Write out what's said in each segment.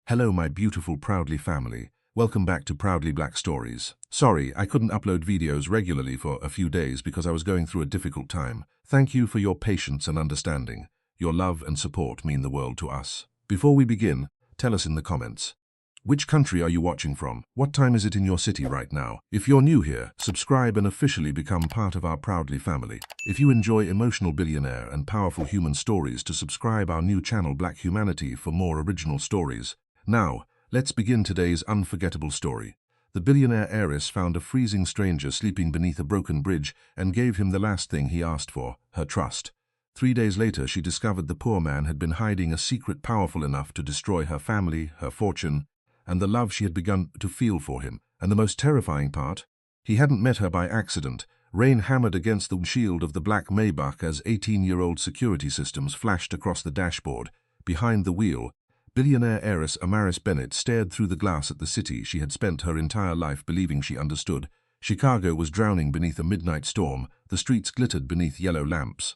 Hello my beautiful Proudly family. Welcome back to Proudly Black Stories. Sorry, I couldn't upload videos regularly for a few days because I was going through a difficult time. Thank you for your patience and understanding. Your love and support mean the world to us. Before we begin, tell us in the comments. Which country are you watching from? What time is it in your city right now? If you're new here, subscribe and officially become part of our Proudly family. If you enjoy emotional billionaire and powerful human stories, to subscribe our new channel Black Humanity for more original stories. Now, let's begin today's unforgettable story. The billionaire heiress found a freezing stranger sleeping beneath a broken bridge and gave him the last thing he asked for, her trust. 3 days later, she discovered the poor man had been hiding a secret powerful enough to destroy her family, her fortune, and the love she had begun to feel for him. And the most terrifying part? He hadn't met her by accident. Rain hammered against the windshield of the black Maybach as 18-year-old security systems flashed across the dashboard. Behind the wheel, billionaire heiress Amaris Bennett stared through the glass at the city she had spent her entire life believing she understood. Chicago was drowning beneath a midnight storm. The streets glittered beneath yellow lamps.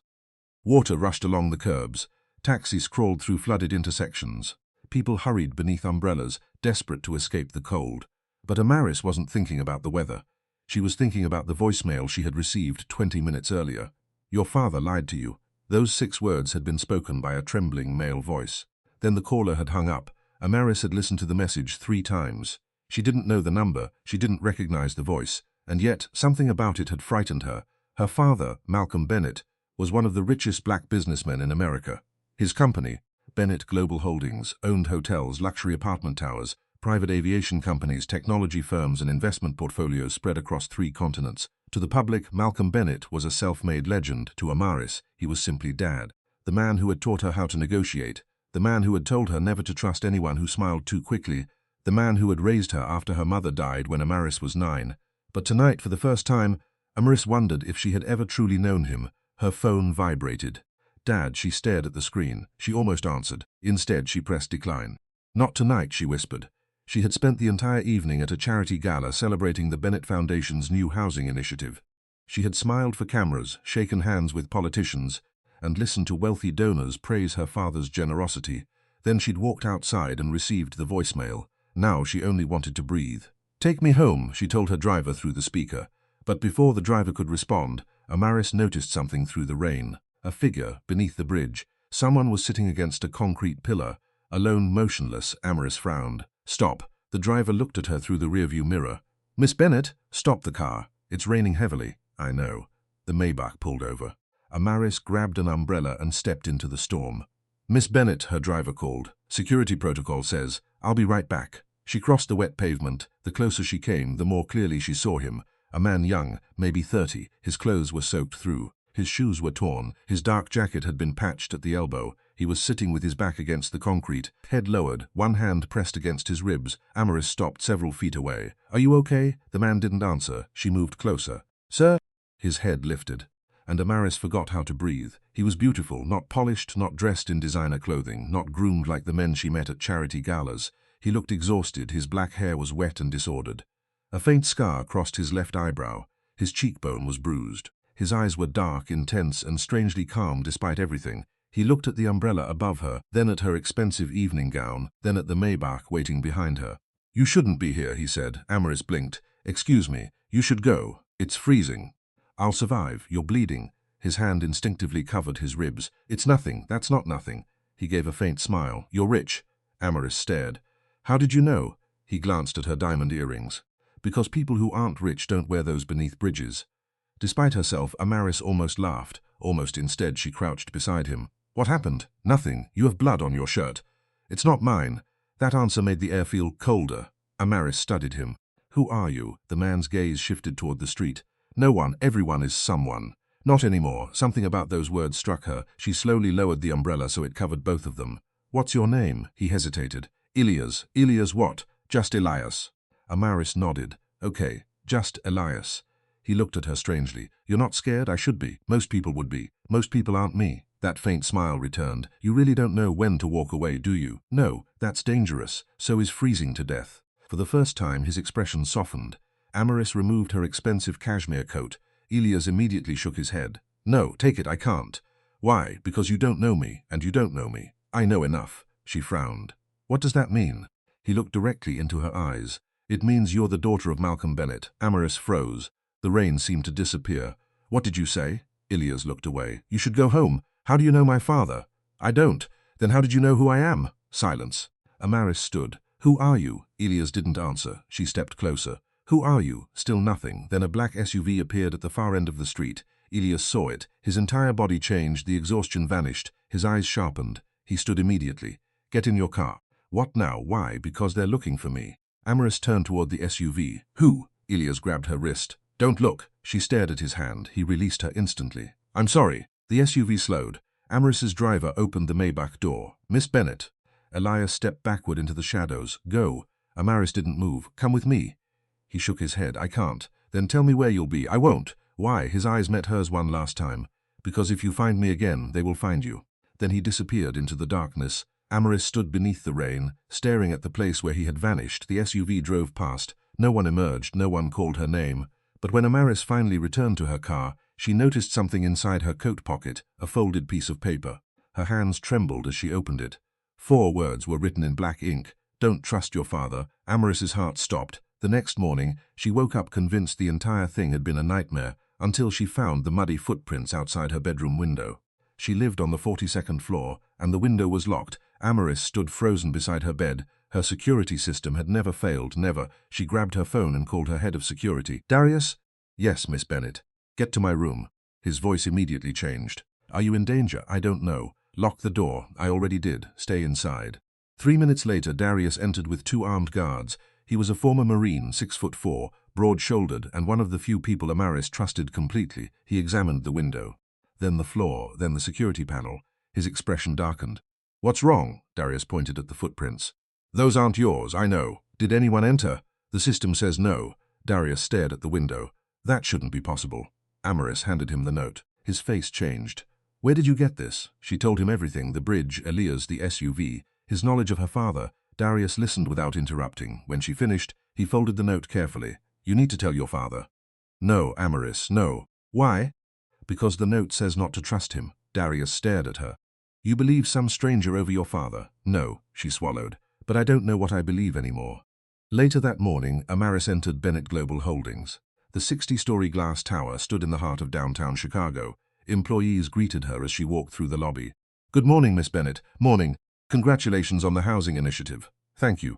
Water rushed along the curbs. Taxis crawled through flooded intersections. People hurried beneath umbrellas, desperate to escape the cold. But Amaris wasn't thinking about the weather. She was thinking about the voicemail she had received 20 minutes earlier. "Your father lied to you." Those 6 words had been spoken by a trembling male voice. Then the caller had hung up. Amaris had listened to the message 3 times. She didn't know the number, she didn't recognize the voice, and yet something about it had frightened her. Her father, Malcolm Bennett, was one of the richest black businessmen in America. His company, Bennett Global Holdings, owned hotels, luxury apartment towers, private aviation companies, technology firms, and investment portfolios spread across 3 continents. To the public, Malcolm Bennett was a self-made legend. To Amaris, he was simply Dad, the man who had taught her how to negotiate, the man who had told her never to trust anyone who smiled too quickly, the man who had raised her after her mother died when Amaris was 9. But tonight, for the first time, Amaris wondered if she had ever truly known him. Her phone vibrated. "Dad," she stared at the screen. She almost answered. Instead, she pressed decline. "Not tonight," she whispered. She had spent the entire evening at a charity gala celebrating the Bennett Foundation's new housing initiative. She had smiled for cameras, shaken hands with politicians, and listened to wealthy donors praise her father's generosity. Then she'd walked outside and received the voicemail. Now she only wanted to breathe. "Take me home," she told her driver through the speaker. But before the driver could respond, Amaris noticed something through the rain. A figure beneath the bridge. Someone was sitting against a concrete pillar, alone, motionless. Amaris frowned. "Stop." The driver looked at her through the rearview mirror. "Miss Bennett, stop the car. It's raining heavily." "I know." The Maybach pulled over. Amaris grabbed an umbrella and stepped into the storm. "Miss Bennett," her driver called. "Security protocol says, I'll be right back." She crossed the wet pavement. The closer she came, the more clearly she saw him. A man young, maybe 30. His clothes were soaked through. His shoes were torn. His dark jacket had been patched at the elbow. He was sitting with his back against the concrete, head lowered, one hand pressed against his ribs. Amaris stopped several feet away. "Are you okay?" The man didn't answer. She moved closer. "Sir?" His head lifted, and Amaris forgot how to breathe. He was beautiful, not polished, not dressed in designer clothing, not groomed like the men she met at charity galas. He looked exhausted. His black hair was wet and disordered. A faint scar crossed his left eyebrow. His cheekbone was bruised. His eyes were dark, intense, and strangely calm despite everything. He looked at the umbrella above her, then at her expensive evening gown, then at the Maybach waiting behind her. "You shouldn't be here," he said. Amaris blinked. "Excuse me. You should go. It's freezing." "I'll survive. You're bleeding." His hand instinctively covered his ribs. "It's nothing. That's not nothing." He gave a faint smile. "You're rich." Amaris stared. "How did you know?" He glanced at her diamond earrings. "Because people who aren't rich don't wear those beneath bridges." Despite herself, Amaris almost laughed. Almost. Instead, she crouched beside him. "What happened?" "Nothing. You have blood on your shirt." "It's not mine." That answer made the air feel colder. Amaris studied him. "Who are you?" The man's gaze shifted toward the street. "No one. Everyone is someone." "Not anymore." Something about those words struck her. She slowly lowered the umbrella so it covered both of them. "What's your name?" He hesitated. "Ilias." "Ilias what?" "Just Elias." Amaris nodded. "Okay, just Elias." He looked at her strangely. "You're not scared?" "I should be. Most people would be. Most people aren't me." That faint smile returned. "You really don't know when to walk away, do you?" "No, that's dangerous. So is freezing to death." For the first time, his expression softened. Amaris removed her expensive cashmere coat. Ilias immediately shook his head. "No, take it, I can't." "Why?" "Because you don't know me, and you don't know me." "I know enough." She frowned. "What does that mean?" He looked directly into her eyes. It means you're the daughter of Malcolm Bennett. Amaris froze. The rain seemed to disappear. What did you say? Ilias looked away. You should go home. How do you know my father? I don't. Then how did you know who I am? Silence. Amaris stood. Who are you? Ilias didn't answer. She stepped closer. Who are you? Still nothing. Then a black SUV appeared at the far end of the street. Ilias saw it. His entire body changed. The exhaustion vanished. His eyes sharpened. He stood immediately. Get in your car. What now? Why? Because they're looking for me. Amaris turned toward the SUV. Who? Ilias grabbed her wrist. Don't look. She stared at his hand. He released her instantly. I'm sorry. The SUV slowed. Amaris's driver opened the Maybach door. Miss Bennett. Elias stepped backward into the shadows. Go. Amaris didn't move. Come with me. He shook his head. I can't. Then tell me where you'll be. I won't. Why? His eyes met hers one last time. Because if you find me again, they will find you. Then he disappeared into the darkness. Amaris stood beneath the rain, staring at the place where he had vanished. The SUV drove past. No one emerged. No one called her name. But when Amaris finally returned to her car, she noticed something inside her coat pocket, a folded piece of paper. Her hands trembled as she opened it. 4 words were written in black ink. Don't trust your father. Amaris's heart stopped. The next morning, she woke up convinced the entire thing had been a nightmare, until she found the muddy footprints outside her bedroom window. She lived on the 42nd floor, and the window was locked. Amaris stood frozen beside her bed. Her security system had never failed, never. She grabbed her phone and called her head of security. Darius? Yes, Miss Bennett. Get to my room. His voice immediately changed. Are you in danger? I don't know. Lock the door. I already did. Stay inside. 3 minutes later, Darius entered with 2 armed guards. He was a former Marine, 6'4", broad-shouldered, and one of the few people Amaris trusted completely. He examined the window. Then the floor, then the security panel. His expression darkened. What's wrong? Darius pointed at the footprints. Those aren't yours, I know. Did anyone enter? The system says no. Darius stared at the window. That shouldn't be possible. Amaris handed him the note. His face changed. Where did you get this? She told him everything, the bridge, Elias, the SUV, his knowledge of her father. Darius listened without interrupting. When she finished, he folded the note carefully. You need to tell your father. No, Amaris, no. Why? Because the note says not to trust him. Darius stared at her. You believe some stranger over your father? No, she swallowed. But I don't know what I believe anymore. Later that morning, Amaris entered Bennett Global Holdings. The 60-story glass tower stood in the heart of downtown Chicago. Employees greeted her as she walked through the lobby. Good morning, Miss Bennett. Morning. Congratulations on the housing initiative. Thank you.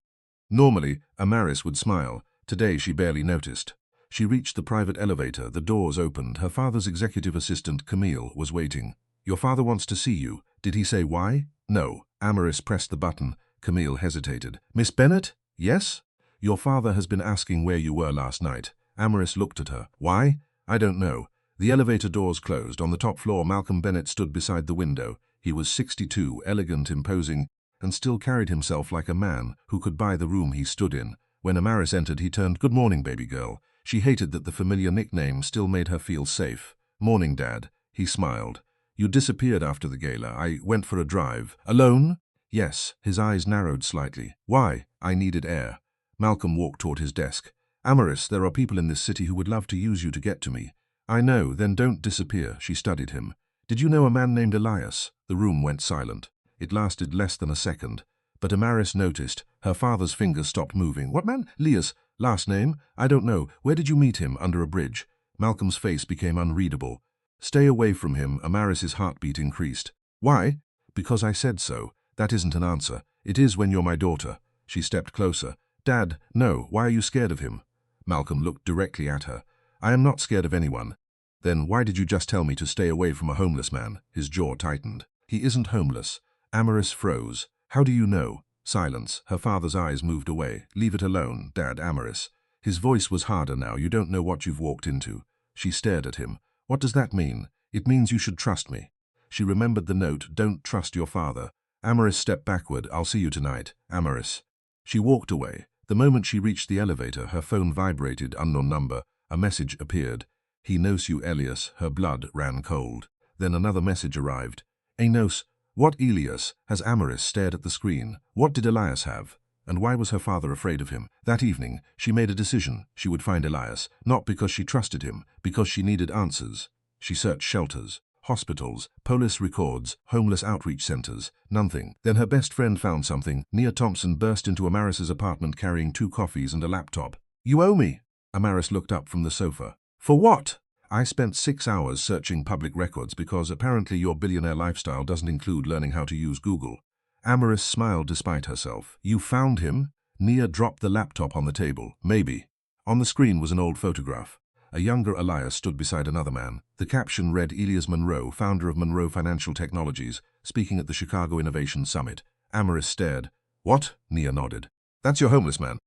Normally, Amaris would smile. Today she barely noticed. She reached the private elevator. The doors opened. Her father's executive assistant, Camille, was waiting. Your father wants to see you. Did he say why? No. Amaris pressed the button. Camille hesitated. Miss Bennett? Yes? Your father has been asking where you were last night. Amaris looked at her. Why? I don't know. The elevator doors closed. On the top floor, Malcolm Bennett stood beside the window. He was 62, elegant, imposing, and still carried himself like a man who could buy the room he stood in. When Amaris entered, he turned, Good morning, baby girl. She hated that the familiar nickname still made her feel safe. Morning, Dad. He smiled. You disappeared after the gala. I went for a drive. Alone? Yes. His eyes narrowed slightly. Why? I needed air. Malcolm walked toward his desk. Amaris, there are people in this city who would love to use you to get to me. I know, then don't disappear. She studied him. Did you know a man named Elias? The room went silent. It lasted less than a second. But Amaris noticed. Her father's fingers stopped moving. What man? Elias. Last name? I don't know. Where did you meet him? Under a bridge. Malcolm's face became unreadable. Stay away from him. Amaris's heartbeat increased. Why? Because I said so. That isn't an answer. It is when you're my daughter. She stepped closer. Dad, no. Why are you scared of him? Malcolm looked directly at her. I am not scared of anyone. Then why did you just tell me to stay away from a homeless man? His jaw tightened. He isn't homeless. Amaris froze. How do you know? Silence. Her father's eyes moved away. Leave it alone, Dad. Amaris. His voice was harder now. You don't know what you've walked into. She stared at him. What does that mean? It means you should trust me. She remembered the note, Don't trust your father. Amaris stepped backward. I'll see you tonight. Amaris. She walked away. The moment she reached the elevator, her phone vibrated. Unknown number. A message appeared. He knows you, Elias. Her blood ran cold. Then another message arrived. Enos. What Elias? As Amaris stared at the screen. What did Elias have? And why was her father afraid of him? That evening, she made a decision. She would find Elias, not because she trusted him, because she needed answers. She searched shelters, hospitals, police records, homeless outreach centers. Nothing. Then her best friend found something. Nia Thompson burst into Amaris's apartment carrying 2 coffees and a laptop. "You owe me." Amaris looked up from the sofa. "For what?" "I spent 6 hours searching public records because apparently your billionaire lifestyle doesn't include learning how to use Google." Amaris smiled despite herself. "You found him?" Nia dropped the laptop on the table. "Maybe." On the screen was an old photograph. A younger Elias stood beside another man. The caption read Elias Monroe, founder of Monroe Financial Technologies, speaking at the Chicago Innovation Summit. Amaris stared. "What?" Nia nodded. "That's your homeless man."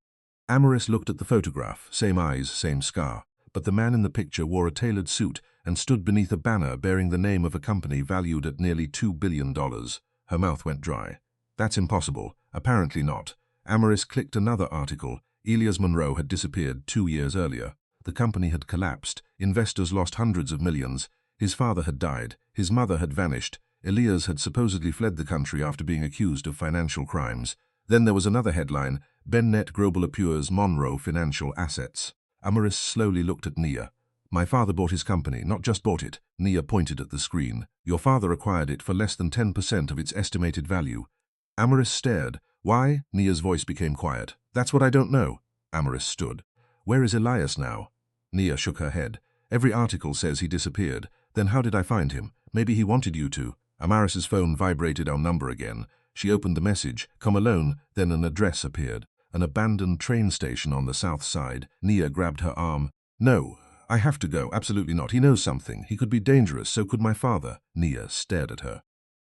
Amaris looked at the photograph. Same eyes, same scar. But the man in the picture wore a tailored suit and stood beneath a banner bearing the name of a company valued at nearly $2 billion. Her mouth went dry. "That's impossible." "Apparently not." Amaris clicked another article. Elias Monroe had disappeared 2 years earlier. The company had collapsed. Investors lost hundreds of millions. His father had died. His mother had vanished. Elias had supposedly fled the country after being accused of financial crimes. Then there was another headline, Bennet Global Appures Monroe Financial Assets. Amaris slowly looked at Nia. "My father bought his company, not just bought it." Nia pointed at the screen. "Your father acquired it for less than 10% of its estimated value." Amaris stared. "Why?" Nia's voice became quiet. "That's what I don't know." Amaris stood. "Where is Elias now?" Nia shook her head. "Every article says he disappeared. Then how did I find him? Maybe he wanted you to." Amaris's phone vibrated our number again. She opened the message. "Come alone." Then an address appeared. An abandoned train station on the south side. Nia grabbed her arm. "No, I have to go. Absolutely not. He knows something. He could be dangerous. So could my father." Nia stared at her.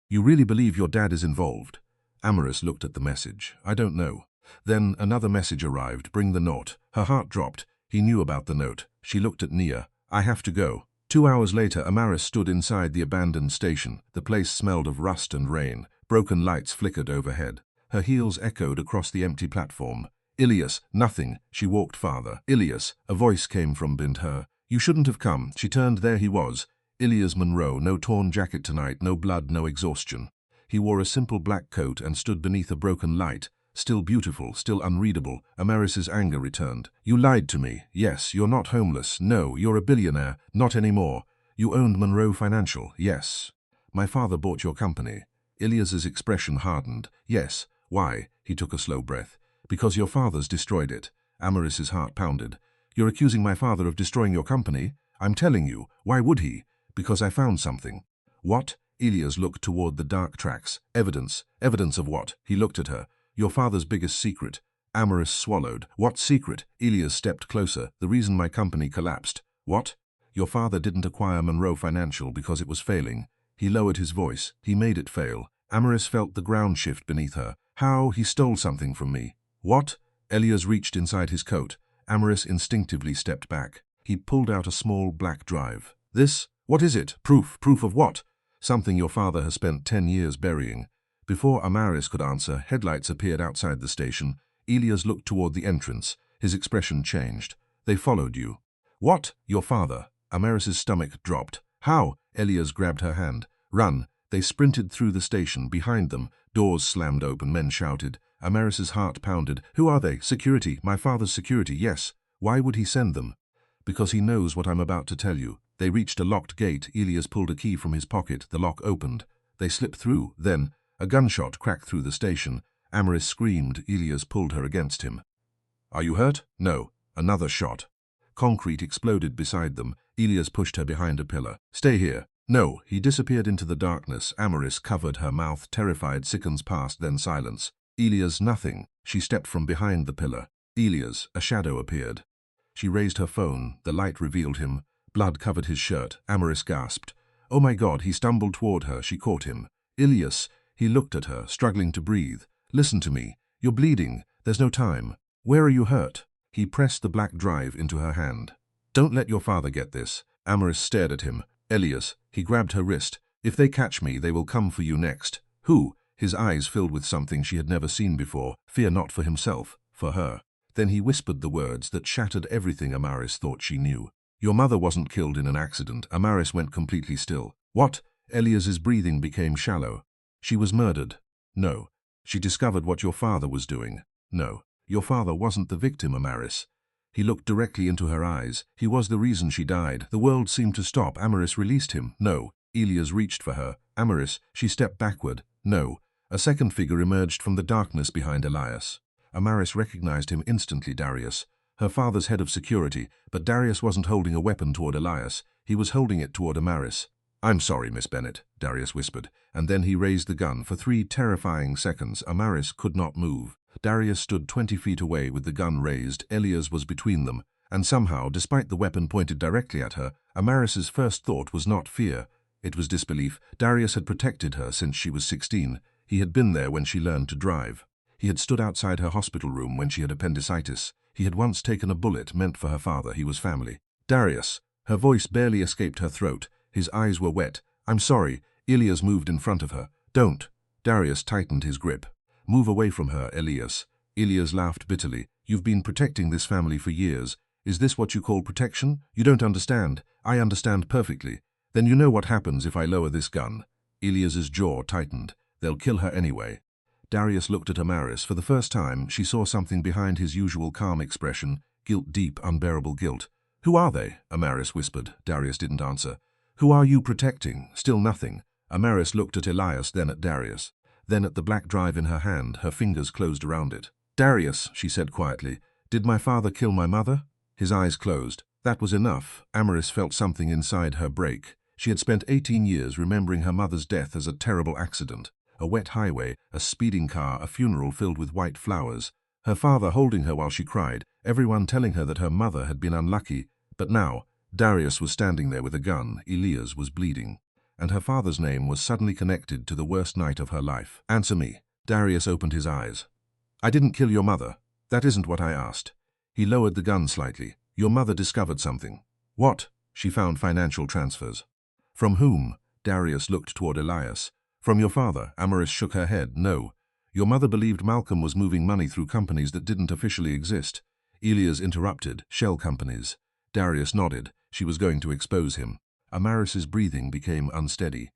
"You really believe your dad is involved?" Amaris looked at the message. "I don't know." Then another message arrived. "Bring the note." Her heart dropped. He knew about the note. She looked at Nia. "I have to go." 2 hours later, Amaris stood inside the abandoned station. The place smelled of rust and rain. Broken lights flickered overhead. Her heels echoed across the empty platform. "Elias." "Nothing." She walked farther. "Elias." A voice came from behind her. "You shouldn't have come." She turned. There he was. Elias Monroe. No torn jacket tonight, no blood, no exhaustion. He wore a simple black coat and stood beneath a broken light. Still beautiful, still unreadable. Amaris's anger returned. "You lied to me." "Yes." "You're not homeless." "No." "You're a billionaire." "Not anymore." "You owned Monroe Financial." "Yes." "My father bought your company." Elias's expression hardened. "Yes." "Why?" He took a slow breath. "Because your father's destroyed it." Amaris's heart pounded. "You're accusing my father of destroying your company?" "I'm telling you." "Why would he?" "Because I found something." "What?" Elias looked toward the dark tracks. "Evidence." "Evidence of what?" He looked at her. "Your father's biggest secret." Amaris swallowed. "What secret?" Elias stepped closer. "The reason my company collapsed." "What?" "Your father didn't acquire Monroe Financial because it was failing." He lowered his voice. "He made it fail." Amaris felt the ground shift beneath her. "How?" "He stole something from me." "What?" Elias reached inside his coat. Amaris instinctively stepped back. He pulled out a small black drive. "This? What is it?" "Proof." "Proof of what?" "Something your father has spent 10 years burying." Before Amaris could answer, headlights appeared outside the station. Elias looked toward the entrance. His expression changed. "They followed you." "What?" "Your father." Amaris's stomach dropped. "How?" Elias grabbed her hand. "Run." They sprinted through the station. Behind them, doors slammed open. Men shouted. Amaris's heart pounded. "Who are they?" "Security." "My father's security." "Yes." "Why would he send them?" "Because he knows what I'm about to tell you." They reached a locked gate. Elias pulled a key from his pocket. The lock opened. They slipped through. Then a gunshot cracked through the station. Amaris screamed. Elias pulled her against him. "Are you hurt?" "No." Another shot. Concrete exploded beside them. Elias pushed her behind a pillar. "Stay here." "No." He disappeared into the darkness. Amaris covered her mouth. Terrified seconds passed, then silence. "Elias, nothing." She stepped from behind the pillar. "Elias." A shadow appeared. She raised her phone. The light revealed him. Blood covered his shirt. Amaris gasped. "Oh my God." He stumbled toward her. She caught him. "Elias." He looked at her, struggling to breathe. "Listen to me. You're bleeding. There's no time. Where are you hurt?" He pressed the black drive into her hand. "Don't let your father get this." Amaris stared at him. "Elias." He grabbed her wrist. "If they catch me, they will come for you next." "Who?" His eyes filled with something she had never seen before. Fear not for himself, for her. Then he whispered the words that shattered everything Amaris thought she knew. "Your mother wasn't killed in an accident." Amaris went completely still. "What?" Elias's breathing became shallow. "She was murdered." "No." "She discovered what your father was doing." "No." "Your father wasn't the victim, Amaris." He looked directly into her eyes. "He was the reason she died." The world seemed to stop. Amaris released him. "No." Elias reached for her. Amaris, she stepped backward. No. A second figure emerged from the darkness behind Elias. Amaris recognized him instantly. Darius, her father's head of security, but Darius wasn't holding a weapon toward Elias. He was holding it toward Amaris. "I'm sorry, Miss Bennett," Darius whispered, and then he raised the gun. For 3 terrifying seconds, Amaris could not move. Darius stood 20 feet away with the gun raised. Elias was between them, and somehow, despite the weapon pointed directly at her, Amaris's first thought was not fear. It was disbelief. Darius had protected her since she was 16. He had been there when she learned to drive. He had stood outside her hospital room when she had appendicitis. He had once taken a bullet meant for her father. He was family. "Darius." Her voice barely escaped her throat. His eyes were wet. "I'm sorry." Elias moved in front of her. "Don't." Darius tightened his grip. "Move away from her, Elias." Elias laughed bitterly. "You've been protecting this family for years. Is this what you call protection? You don't understand." "I understand perfectly." "Then you know what happens if I lower this gun." Elias's jaw tightened. "They'll kill her anyway." Darius looked at Amaris. For the first time, she saw something behind his usual calm expression. Guilt, deep, unbearable guilt. "Who are they?" Amaris whispered. Darius didn't answer. "Who are you protecting?" Still nothing. Amaris looked at Elias, then at Darius. Then at the black drive in her hand. Her fingers closed around it. "Darius," she said quietly, "did my father kill my mother?" His eyes closed. That was enough. Amaris felt something inside her break. She had spent 18 years remembering her mother's death as a terrible accident. A wet highway, a speeding car, a funeral filled with white flowers. Her father holding her while she cried, everyone telling her that her mother had been unlucky. But now, Darius was standing there with a gun. Elias was bleeding. And her father's name was suddenly connected to the worst night of her life. "Answer me." Darius opened his eyes. "I didn't kill your mother. That isn't what I asked." He lowered the gun slightly. "Your mother discovered something." "What?" "She found financial transfers." "From whom?" Darius looked toward Elias. "From your father." Amaris shook her head. "No. Your mother believed Malcolm was moving money through companies that didn't officially exist." Elias interrupted. "Shell companies." Darius nodded. She was going to expose him. Amaris's breathing became unsteady.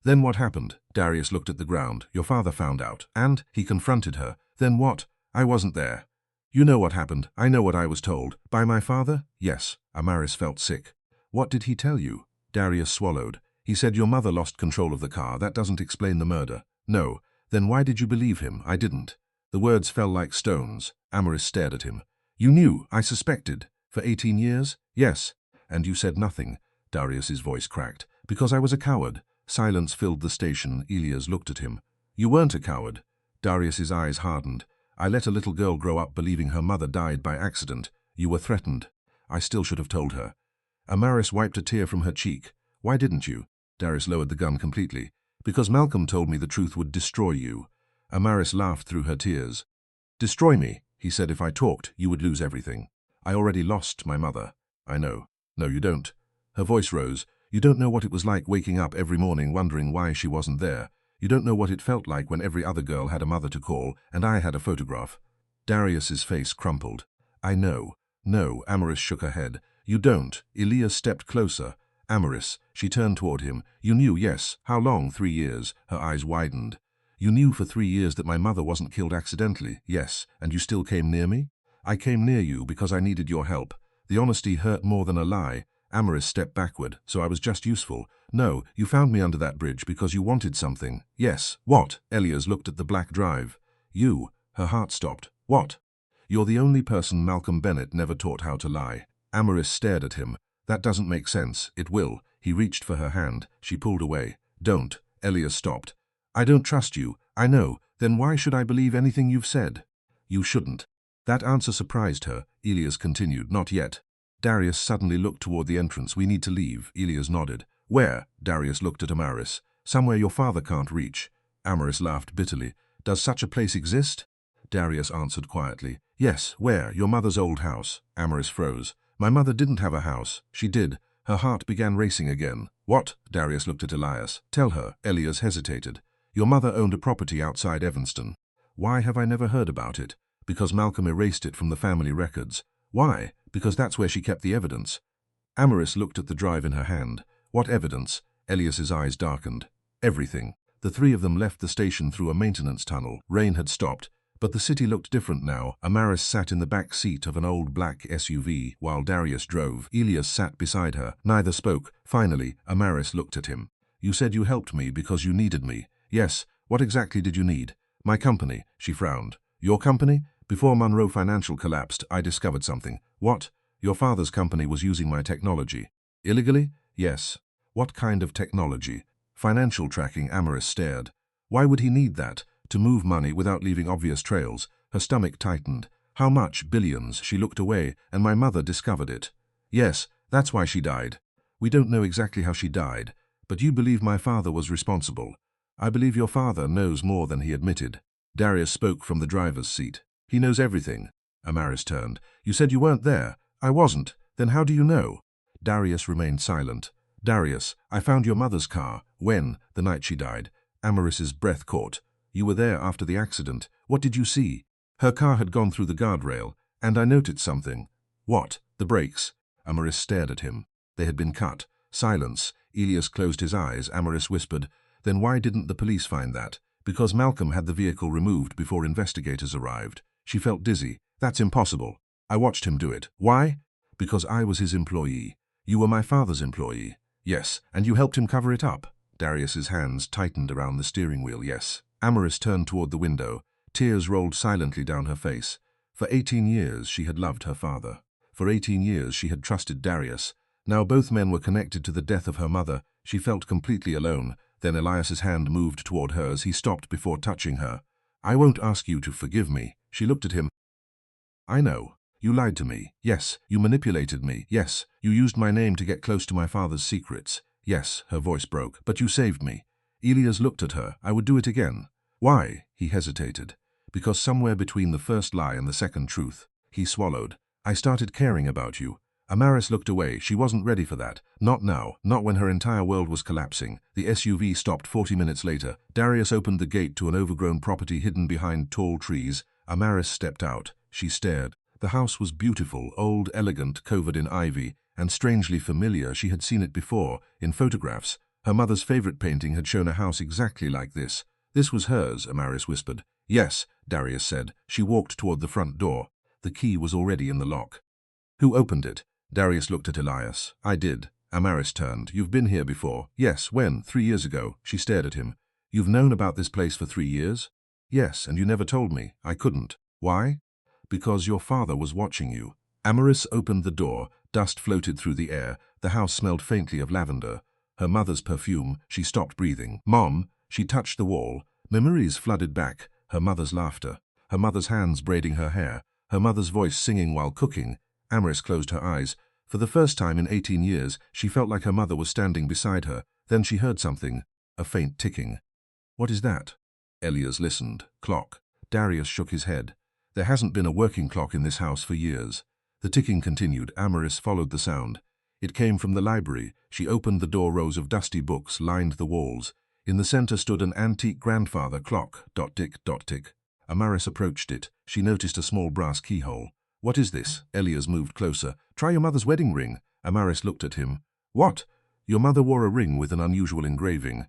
"Then what happened?" Darius looked at the ground. "Your father found out." "And?" He confronted her. "Then what?" "I wasn't there." "You know what happened." "I know what I was told." "By my father?" "Yes." Amaris felt sick. "What did he tell you?" Darius swallowed. "He said your mother lost control of the car. That doesn't explain the murder." "No." "Then why did you believe him?" "I didn't." The words fell like stones. Amaris stared at him. "You knew." "I suspected." "For 18 years?" "Yes." "And you said nothing." Darius's voice cracked. "Because I was a coward." Silence filled the station. Elias looked at him. "You weren't a coward." Darius's eyes hardened. "I let a little girl grow up believing her mother died by accident. You were threatened." "I still should have told her." Amaris wiped a tear from her cheek. "Why didn't you?" Darius lowered the gun completely. "Because Malcolm told me the truth would destroy you." Amaris laughed through her tears. "Destroy me?" He said. "If I talked, you would lose everything." "I already lost my mother." "I know." "No, you don't." Her voice rose. "You don't know what it was like waking up every morning wondering why she wasn't there. You don't know what it felt like when every other girl had a mother to call, and I had a photograph." Darius's face crumpled. "I know." "No." Amaris shook her head. "You don't." Elias stepped closer. "Amaris." She turned toward him. "You knew, yes." "How long?" 3 years. Her eyes widened. "You knew for 3 years that my mother wasn't killed accidentally." "Yes." "And you still came near me?" "I came near you because I needed your help." The honesty hurt more than a lie. Amaris stepped backward. "So I was just useful." "No, you found me under that bridge because you wanted something." "Yes." "What?" Elias looked at the black drive. "You." Her heart stopped. "What?" "You're the only person Malcolm Bennett never taught how to lie." Amaris stared at him. "That doesn't make sense." "It will." He reached for her hand. She pulled away. "Don't." Elias stopped. "I don't trust you." "I know. Then why should I believe anything you've said?" "You shouldn't." That answer surprised her. Elias continued. "Not yet." Darius suddenly looked toward the entrance. "We need to leave." Elias nodded. "Where?" Darius looked at Amaris. "Somewhere your father can't reach." Amaris laughed bitterly. "Does such a place exist?" Darius answered quietly. "Yes." "Where?" "Your mother's old house." Amaris froze. "My mother didn't have a house." "She did." Her heart began racing again. "What?" Darius looked at Elias. "Tell her." Elias hesitated. "Your mother owned a property outside Evanston." "Why have I never heard about it?" "Because Malcolm erased it from the family records." "Why?" "Because that's where she kept the evidence." Amaris looked at the drive in her hand. "What evidence?" Elias's eyes darkened. "Everything." The 3 of them left the station through a maintenance tunnel. Rain had stopped, but the city looked different now. Amaris sat in the back seat of an old black SUV while Darius drove. Elias sat beside her. Neither spoke. Finally, Amaris looked at him. You said you helped me because you needed me. Yes, what exactly did you need? My company, she frowned. Your company? Before Monroe Financial collapsed, I discovered something. What? Your father's company was using my technology. Illegally? Yes. What kind of technology? Financial tracking, Amaris stared. Why would he need that? To move money without leaving obvious trails. Her stomach tightened. How much? Billions. She looked away, and my mother discovered it. Yes, that's why she died. We don't know exactly how she died, but you believe my father was responsible. I believe your father knows more than he admitted. Darius spoke from the driver's seat. He knows everything. Amaris turned. You said you weren't there. I wasn't. Then how do you know? Darius remained silent. Darius, I found your mother's car. When? The night she died. Amaris's breath caught. You were there after the accident. What did you see? Her car had gone through the guardrail, and I noted something. What? The brakes. Amaris stared at him. They had been cut. Silence. Elias closed his eyes. Amaris whispered, Then why didn't the police find that? Because Malcolm had the vehicle removed before investigators arrived. She felt dizzy. That's impossible. I watched him do it. Why? Because I was his employee. You were my father's employee. Yes, and you helped him cover it up. Darius's hands tightened around the steering wheel. Yes. Amaris turned toward the window. Tears rolled silently down her face. For 18 years she had loved her father. For 18 years she had trusted Darius. Now both men were connected to the death of her mother. She felt completely alone. Then Elias's hand moved toward hers. He stopped before touching her. I won't ask you to forgive me. She looked at him. I know. You lied to me. Yes. You manipulated me. Yes. You used my name to get close to my father's secrets. Yes. Her voice broke. But you saved me. Elias looked at her. I would do it again. Why? He hesitated. Because somewhere between the first lie and the second truth. He swallowed. I started caring about you. Amaris looked away. She wasn't ready for that. Not now. Not when her entire world was collapsing. The SUV stopped 40 minutes later. Darius opened the gate to an overgrown property hidden behind tall trees. Amaris stepped out. She stared. The house was beautiful, old, elegant, covered in ivy, and strangely familiar. She had seen it before, in photographs. Her mother's favorite painting had shown a house exactly like this. This was hers, Amaris whispered. Yes, Darius said. She walked toward the front door. The key was already in the lock. Who opened it? Darius looked at Elias. I did. Amaris turned. You've been here before. Yes, when? 3 years ago. She stared at him. You've known about this place for 3 years? Yes, and you never told me. I couldn't. Why? Because your father was watching you. Amaris opened the door. Dust floated through the air. The house smelled faintly of lavender. Her mother's perfume. She stopped breathing. Mom! She touched the wall. Memories flooded back. Her mother's laughter. Her mother's hands braiding her hair. Her mother's voice singing while cooking. Amaris closed her eyes. For the first time in 18 years, she felt like her mother was standing beside her. Then she heard something. A faint ticking. What is that? Elias listened. Clock. Darius shook his head. There hasn't been a working clock in this house for years. The ticking continued. Amaris followed the sound. It came from the library. She opened the door. Rows of dusty books lined the walls. In the center stood an antique grandfather clock. Tick, tick. Amaris approached it. She noticed a small brass keyhole. What is this? Elias moved closer. Try your mother's wedding ring. Amaris looked at him. What? Your mother wore a ring with an unusual engraving.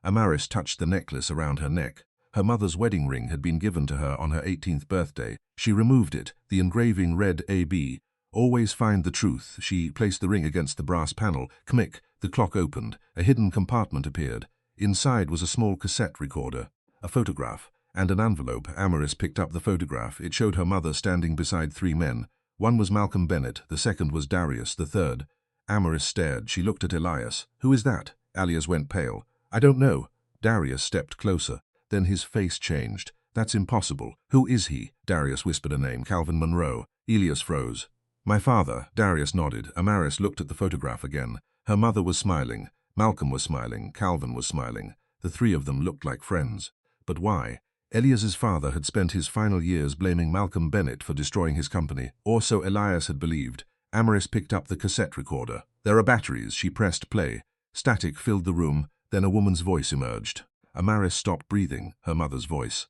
Amaris touched the necklace around her neck. Her mother's wedding ring had been given to her on her 18th birthday. She removed it. The engraving read AB. Always find the truth. She placed the ring against the brass panel. Kmick. The clock opened. A hidden compartment appeared. Inside was a small cassette recorder, a photograph, and an envelope. Amaris picked up the photograph. It showed her mother standing beside 3 men. One was Malcolm Bennett, the second was Darius, the third. Amaris stared. She looked at Elias. Who is that? Elias went pale. I don't know. Darius stepped closer. Then his face changed. That's impossible. Who is he? Darius whispered a name. Calvin Monroe. Elias froze. My father. Darius nodded. Amaris looked at the photograph again. Her mother was smiling. Malcolm was smiling. Calvin was smiling. The 3 of them looked like friends. But why? Elias's father had spent his final years blaming Malcolm Bennett for destroying his company, or so Elias had believed. Amaris picked up the cassette recorder. There are batteries. She pressed play. Static filled the room. Then a woman's voice emerged. Amaris stopped breathing. Her mother's voice.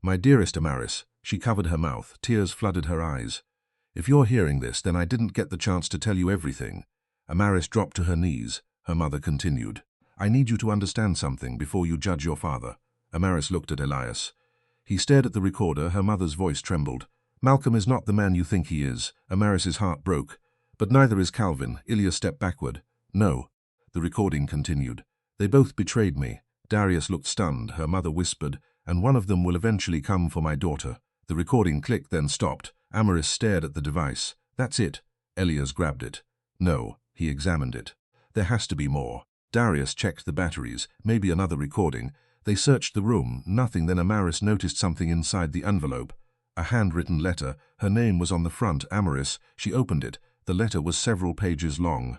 My dearest Amaris. She covered her mouth. Tears flooded her eyes. If you're hearing this, then I didn't get the chance to tell you everything. Amaris dropped to her knees. Her mother continued. I need you to understand something before you judge your father. Amaris looked at Elias. He stared at the recorder. Her mother's voice trembled. Malcolm is not the man you think he is. Amaris's heart broke. But neither is Calvin. Elias stepped backward. No. The recording continued. They both betrayed me. Darius looked stunned. Her mother whispered, and one of them will eventually come for my daughter. The recording clicked, then stopped. Amaris stared at the device. That's it. Elias grabbed it. No, he examined it. There has to be more. Darius checked the batteries, maybe another recording. They searched the room, nothing. Then Amaris noticed something inside the envelope. A handwritten letter. Her name was on the front. Amaris. She opened it. The letter was several pages long.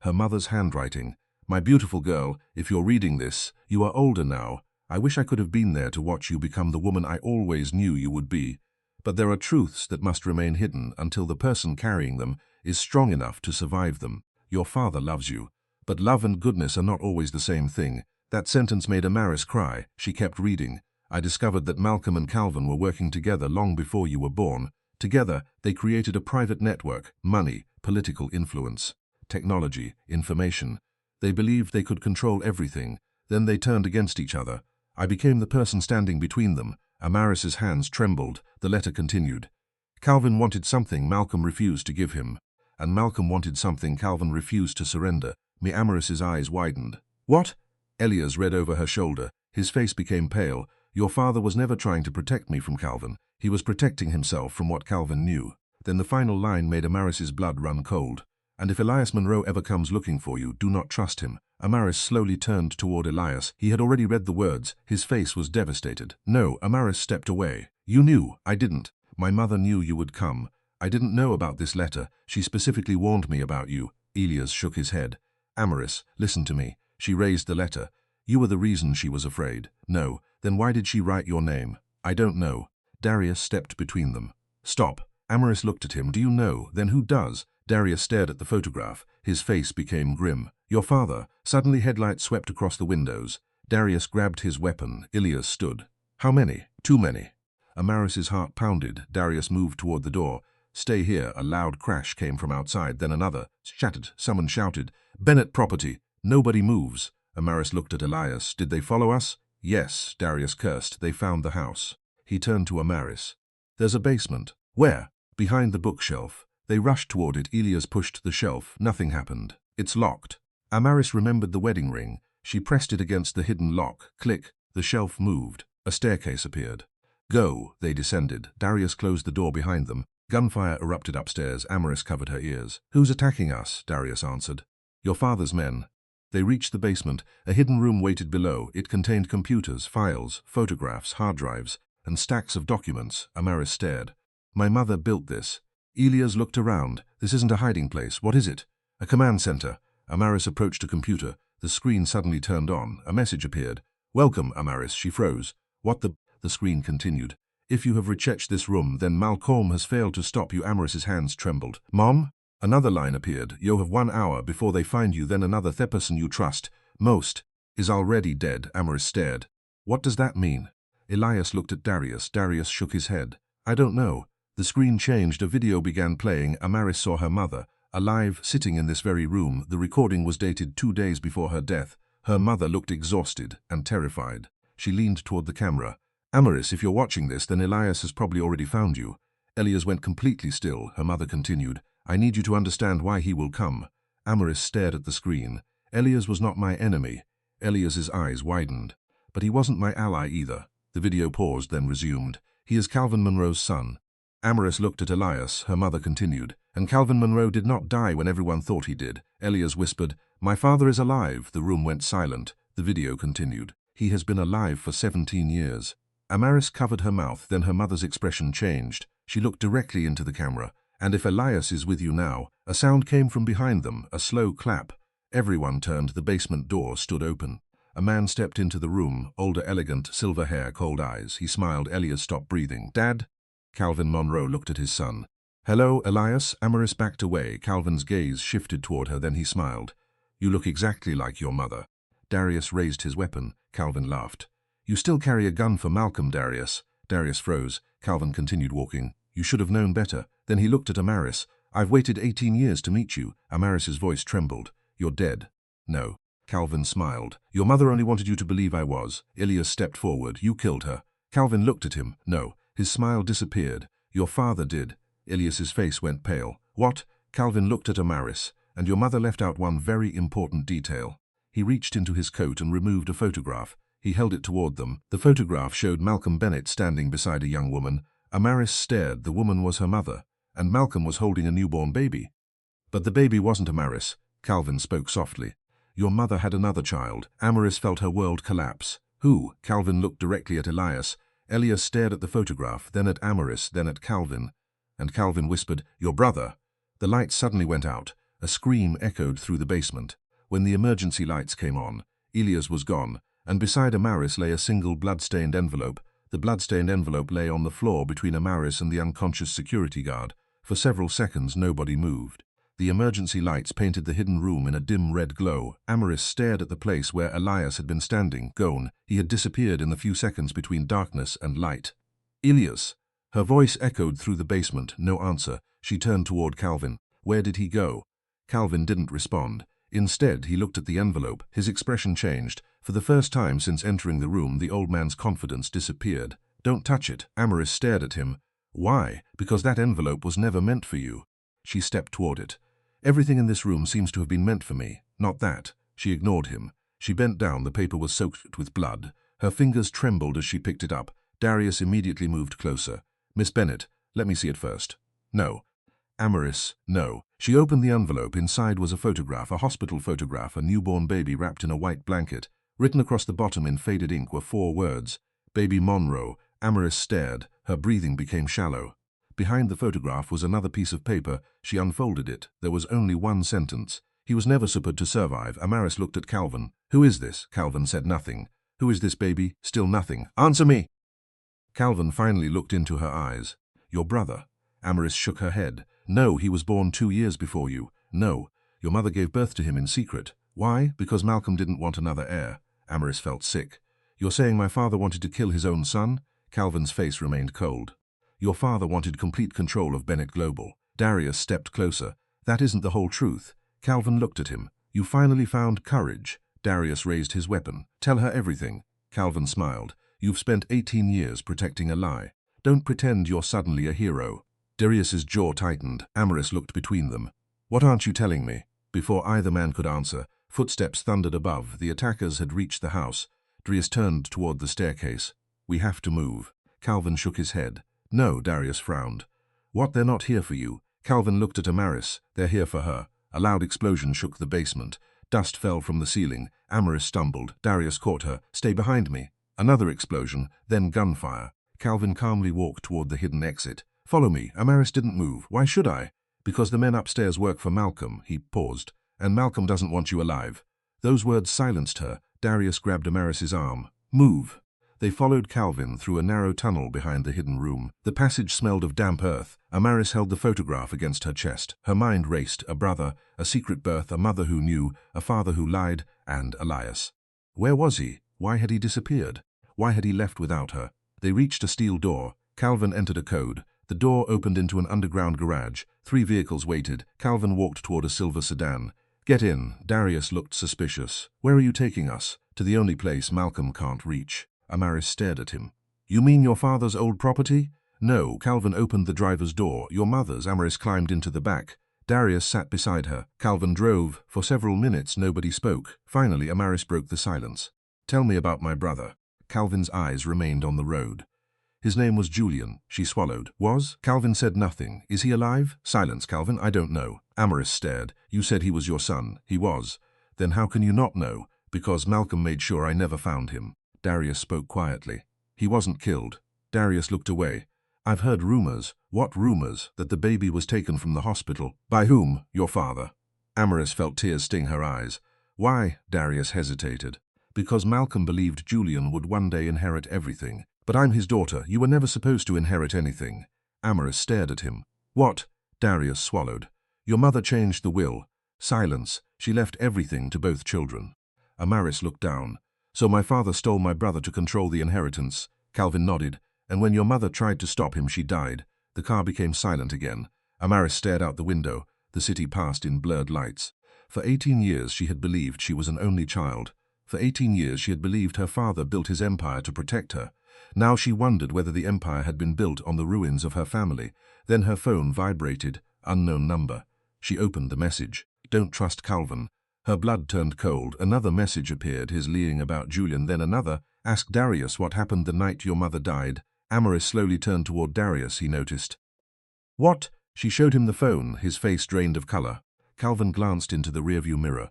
Her mother's handwriting. My beautiful girl, if you're reading this, you are older now. I wish I could have been there to watch you become the woman I always knew you would be. But there are truths that must remain hidden until the person carrying them is strong enough to survive them. Your father loves you. But love and goodness are not always the same thing. That sentence made Amaris cry. She kept reading. I discovered that Malcolm and Calvin were working together long before you were born. Together, they created a private network, money, political influence, technology, information. They believed they could control everything. Then they turned against each other. I became the person standing between them. Amaris's hands trembled. The letter continued. Calvin wanted something Malcolm refused to give him. And Malcolm wanted something Calvin refused to surrender. Amaris's eyes widened. What? Elias read over her shoulder. His face became pale. Your father was never trying to protect me from Calvin. He was protecting himself from what Calvin knew. Then the final line made Amaris's blood run cold. And if Elias Monroe ever comes looking for you, do not trust him. Amaris slowly turned toward Elias. He had already read the words. His face was devastated. No, Amaris stepped away. You knew. I didn't. My mother knew you would come. I didn't know about this letter. She specifically warned me about you. Elias shook his head. Amaris, listen to me. She raised the letter. You were the reason she was afraid. No. Then why did she write your name? I don't know. Darius stepped between them. Stop. Amaris looked at him. Do you know? Then who does? Darius stared at the photograph. His face became grim. Your father. Suddenly headlights swept across the windows. Darius grabbed his weapon. Elias stood. How many? Too many. Amaris's heart pounded. Darius moved toward the door. Stay here. A loud crash came from outside, then another. Shattered. Someone shouted. Bennett property. Nobody moves. Amaris looked at Elias. Did they follow us? Yes, Darius cursed. They found the house. He turned to Amaris. There's a basement. Where? Behind the bookshelf. They rushed toward it. Elias pushed the shelf. Nothing happened. It's locked. Amaris remembered the wedding ring. She pressed it against the hidden lock. Click. The shelf moved. A staircase appeared. Go. They descended. Darius closed the door behind them. Gunfire erupted upstairs. Amaris covered her ears. Who's attacking us? Darius answered. Your father's men. They reached the basement. A hidden room waited below. It contained computers, files, photographs, hard drives, and stacks of documents. Amaris stared. My mother built this. Elias looked around. This isn't a hiding place. What is it? A command center. Amaris approached a computer. The screen suddenly turned on. A message appeared. Welcome, Amaris. She froze. What the? The screen continued. If you have rechecked this room, then Malcolm has failed to stop you. Amaris's hands trembled. Mom? Another line appeared. You have 1 hour before they find you. Then another. The person you trust most is already dead. Amaris stared. What does that mean? Elias looked at Darius. Darius shook his head. I don't know. The screen changed. A video began playing. Amaris saw her mother, alive, sitting in this very room. The recording was dated 2 days before her death. Her mother looked exhausted and terrified. She leaned toward the camera. Amaris, if you're watching this, then Elias has probably already found you. Elias went completely still. Her mother continued. I need you to understand why he will come. Amaris stared at the screen. Elias was not my enemy. Elias's eyes widened. But he wasn't my ally either. The video paused, then resumed. He is Calvin Monroe's son. Amaris looked at Elias. Her mother continued. And Calvin Monroe did not die when everyone thought he did. Elias whispered, My father is alive. The room went silent. The video continued. He has been alive for 17 years. Amaris covered her mouth. Then her mother's expression changed. She looked directly into the camera. And if Elias is with you now? A sound came from behind them, a slow clap. Everyone turned. The basement door stood open. A man stepped into the room, older, elegant, silver hair, cold eyes. He smiled. Elias stopped breathing. Dad? Calvin Monroe looked at his son. Hello, Elias? Amaris backed away. Calvin's gaze shifted toward her. Then he smiled. You look exactly like your mother. Darius raised his weapon. Calvin laughed. You still carry a gun for Malcolm, Darius. Darius froze. Calvin continued walking. You should have known better. Then he looked at Amaris. I've waited 18 years to meet you. Amaris's voice trembled. You're dead. No. Calvin smiled. Your mother only wanted you to believe I was. Elias stepped forward. You killed her. Calvin looked at him. No. His smile disappeared. Your father did. Elias's face went pale. What? Calvin looked at Amaris. And your mother left out one very important detail. He reached into his coat and removed a photograph. He held it toward them. The photograph showed Malcolm Bennett standing beside a young woman. Amaris stared. The woman was her mother, and Malcolm was holding a newborn baby. But the baby wasn't Amaris. Calvin spoke softly. Your mother had another child. Amaris felt her world collapse. Who? Calvin looked directly at Elias. Elias stared at the photograph, then at Amaris, then at Calvin. And Calvin whispered, "Your brother." The lights suddenly went out. A scream echoed through the basement. When the emergency lights came on, Elias was gone, and beside Amaris lay a single blood-stained envelope. The blood-stained envelope lay on the floor between Amaris and the unconscious security guard. For several seconds nobody moved. The emergency lights painted the hidden room in a dim red glow. Amaris stared at the place where Elias had been standing, gone. He had disappeared in the few seconds between darkness and light. Elias! Her voice echoed through the basement. No answer. She turned toward Calvin. Where did he go? Calvin didn't respond. Instead, he looked at the envelope. His expression changed. For the first time since entering the room, the old man's confidence disappeared. Don't touch it. Amaris stared at him. Why? Because that envelope was never meant for you. She stepped toward it. Everything in this room seems to have been meant for me. Not that. She ignored him. She bent down. The paper was soaked with blood. Her fingers trembled as she picked it up. Darius immediately moved closer. Miss Bennett, let me see it first. No. Amaris, no. She opened the envelope. Inside was a photograph, a hospital photograph, a newborn baby wrapped in a white blanket. Written across the bottom in faded ink were 4 words. Baby Monroe. Amaris stared. Her breathing became shallow. Behind the photograph was another piece of paper. She unfolded it. There was only one sentence. He was never supposed to survive. Amaris looked at Calvin. Who is this? Calvin said nothing. Who is this baby? Still nothing. Answer me! Calvin finally looked into her eyes. Your brother. Amaris shook her head. No, he was born 2 years before you. No, your mother gave birth to him in secret. Why? Because Malcolm didn't want another heir. Amaris felt sick. You're saying my father wanted to kill his own son? Calvin's face remained cold. Your father wanted complete control of Bennett Global. Darius stepped closer. That isn't the whole truth. Calvin looked at him. You finally found courage. Darius raised his weapon. Tell her everything. Calvin smiled. You've spent 18 years protecting a lie. Don't pretend you're suddenly a hero. Darius's jaw tightened. Amaris looked between them. What aren't you telling me? Before either man could answer, footsteps thundered above. The attackers had reached the house. Darius turned toward the staircase. We have to move. Calvin shook his head. No, Darius frowned. What, they're not here for you? Calvin looked at Amaris. They're here for her. A loud explosion shook the basement. Dust fell from the ceiling. Amaris stumbled. Darius caught her. Stay behind me. Another explosion, then gunfire. Calvin calmly walked toward the hidden exit. Follow me. Amaris didn't move. Why should I? Because the men upstairs work for Malcolm. He paused. And Malcolm doesn't want you alive. Those words silenced her. Darius grabbed Amaris's arm. Move. They followed Calvin through a narrow tunnel behind the hidden room. The passage smelled of damp earth. Amaris held the photograph against her chest. Her mind raced. A brother, a secret birth, a mother who knew, a father who lied, and Elias. Where was he? Why had he disappeared? Why had he left without her? They reached a steel door. Calvin entered a code. The door opened into an underground garage. 3 vehicles waited. Calvin walked toward a silver sedan. Get in. Darius looked suspicious. Where are you taking us? To the only place Malcolm can't reach. Amaris stared at him. You mean your father's old property? No. Calvin opened the driver's door. Your mother's. Amaris climbed into the back. Darius sat beside her. Calvin drove. For several minutes nobody spoke. Finally Amaris broke the silence. Tell me about my brother. Calvin's eyes remained on the road. His name was Julian. She swallowed. Was? Calvin said nothing. Is he alive? Silence, Calvin. I don't know. Amaris stared. You said he was your son. He was. Then how can you not know? Because Malcolm made sure I never found him. Darius spoke quietly. He wasn't killed. Darius looked away. I've heard rumors. What rumors? That the baby was taken from the hospital. By whom? Your father. Amaris felt tears sting her eyes. Why? Darius hesitated. Because Malcolm believed Julian would one day inherit everything. But I'm his daughter. You were never supposed to inherit anything. Amaris stared at him. What? Darius swallowed. Your mother changed the will. Silence. She left everything to both children. Amaris looked down. So my father stole my brother to control the inheritance. Calvin nodded. And when your mother tried to stop him, she died. The car became silent again. Amaris stared out the window. The city passed in blurred lights. For 18 years she had believed she was an only child. For 18 years she had believed her father built his empire to protect her. Now she wondered whether the empire had been built on the ruins of her family. Then her phone vibrated. Unknown number. She opened the message. Don't trust Calvin. Her blood turned cold. Another message appeared, his leering about Julian, then another. Ask Darius what happened the night your mother died. Amaris slowly turned toward Darius, he noticed. What? She showed him the phone, his face drained of color. Calvin glanced into the rearview mirror.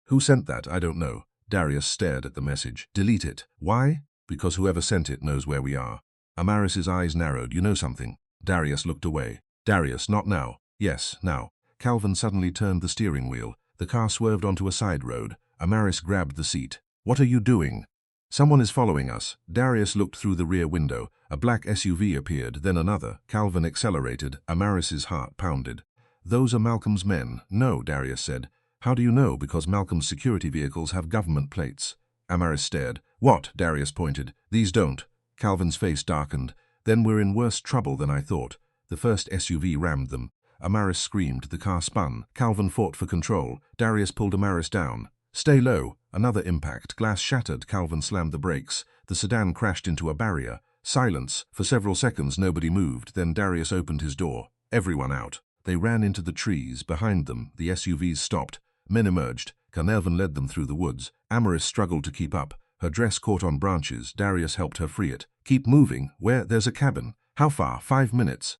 Who sent that? I don't know. Darius stared at the message. Delete it. Why? Because whoever sent it knows where we are. Amaris's eyes narrowed. You know something? Darius looked away. Darius, not now. Yes, now. Calvin suddenly turned the steering wheel. The car swerved onto a side road. Amaris grabbed the seat. What are you doing? Someone is following us. Darius looked through the rear window. A black SUV appeared, then another. Calvin accelerated. Amaris's heart pounded. Those are Malcolm's men. No, Darius said. How do you know? Because Malcolm's security vehicles have government plates. Amaris stared. What? Darius pointed. These don't. Calvin's face darkened. Then we're in worse trouble than I thought. The first SUV rammed them. Amaris screamed. The car spun. Calvin fought for control. Darius pulled Amaris down. Stay low. Another impact. Glass shattered. Calvin slammed the brakes. The sedan crashed into a barrier. Silence. For several seconds nobody moved. Then Darius opened his door. Everyone out. They ran into the trees. Behind them, the SUVs stopped. Men emerged. Carnarvon led them through the woods. Amaris struggled to keep up. Her dress caught on branches. Darius helped her free it. Keep moving. Where? There's a cabin. How far? 5 minutes.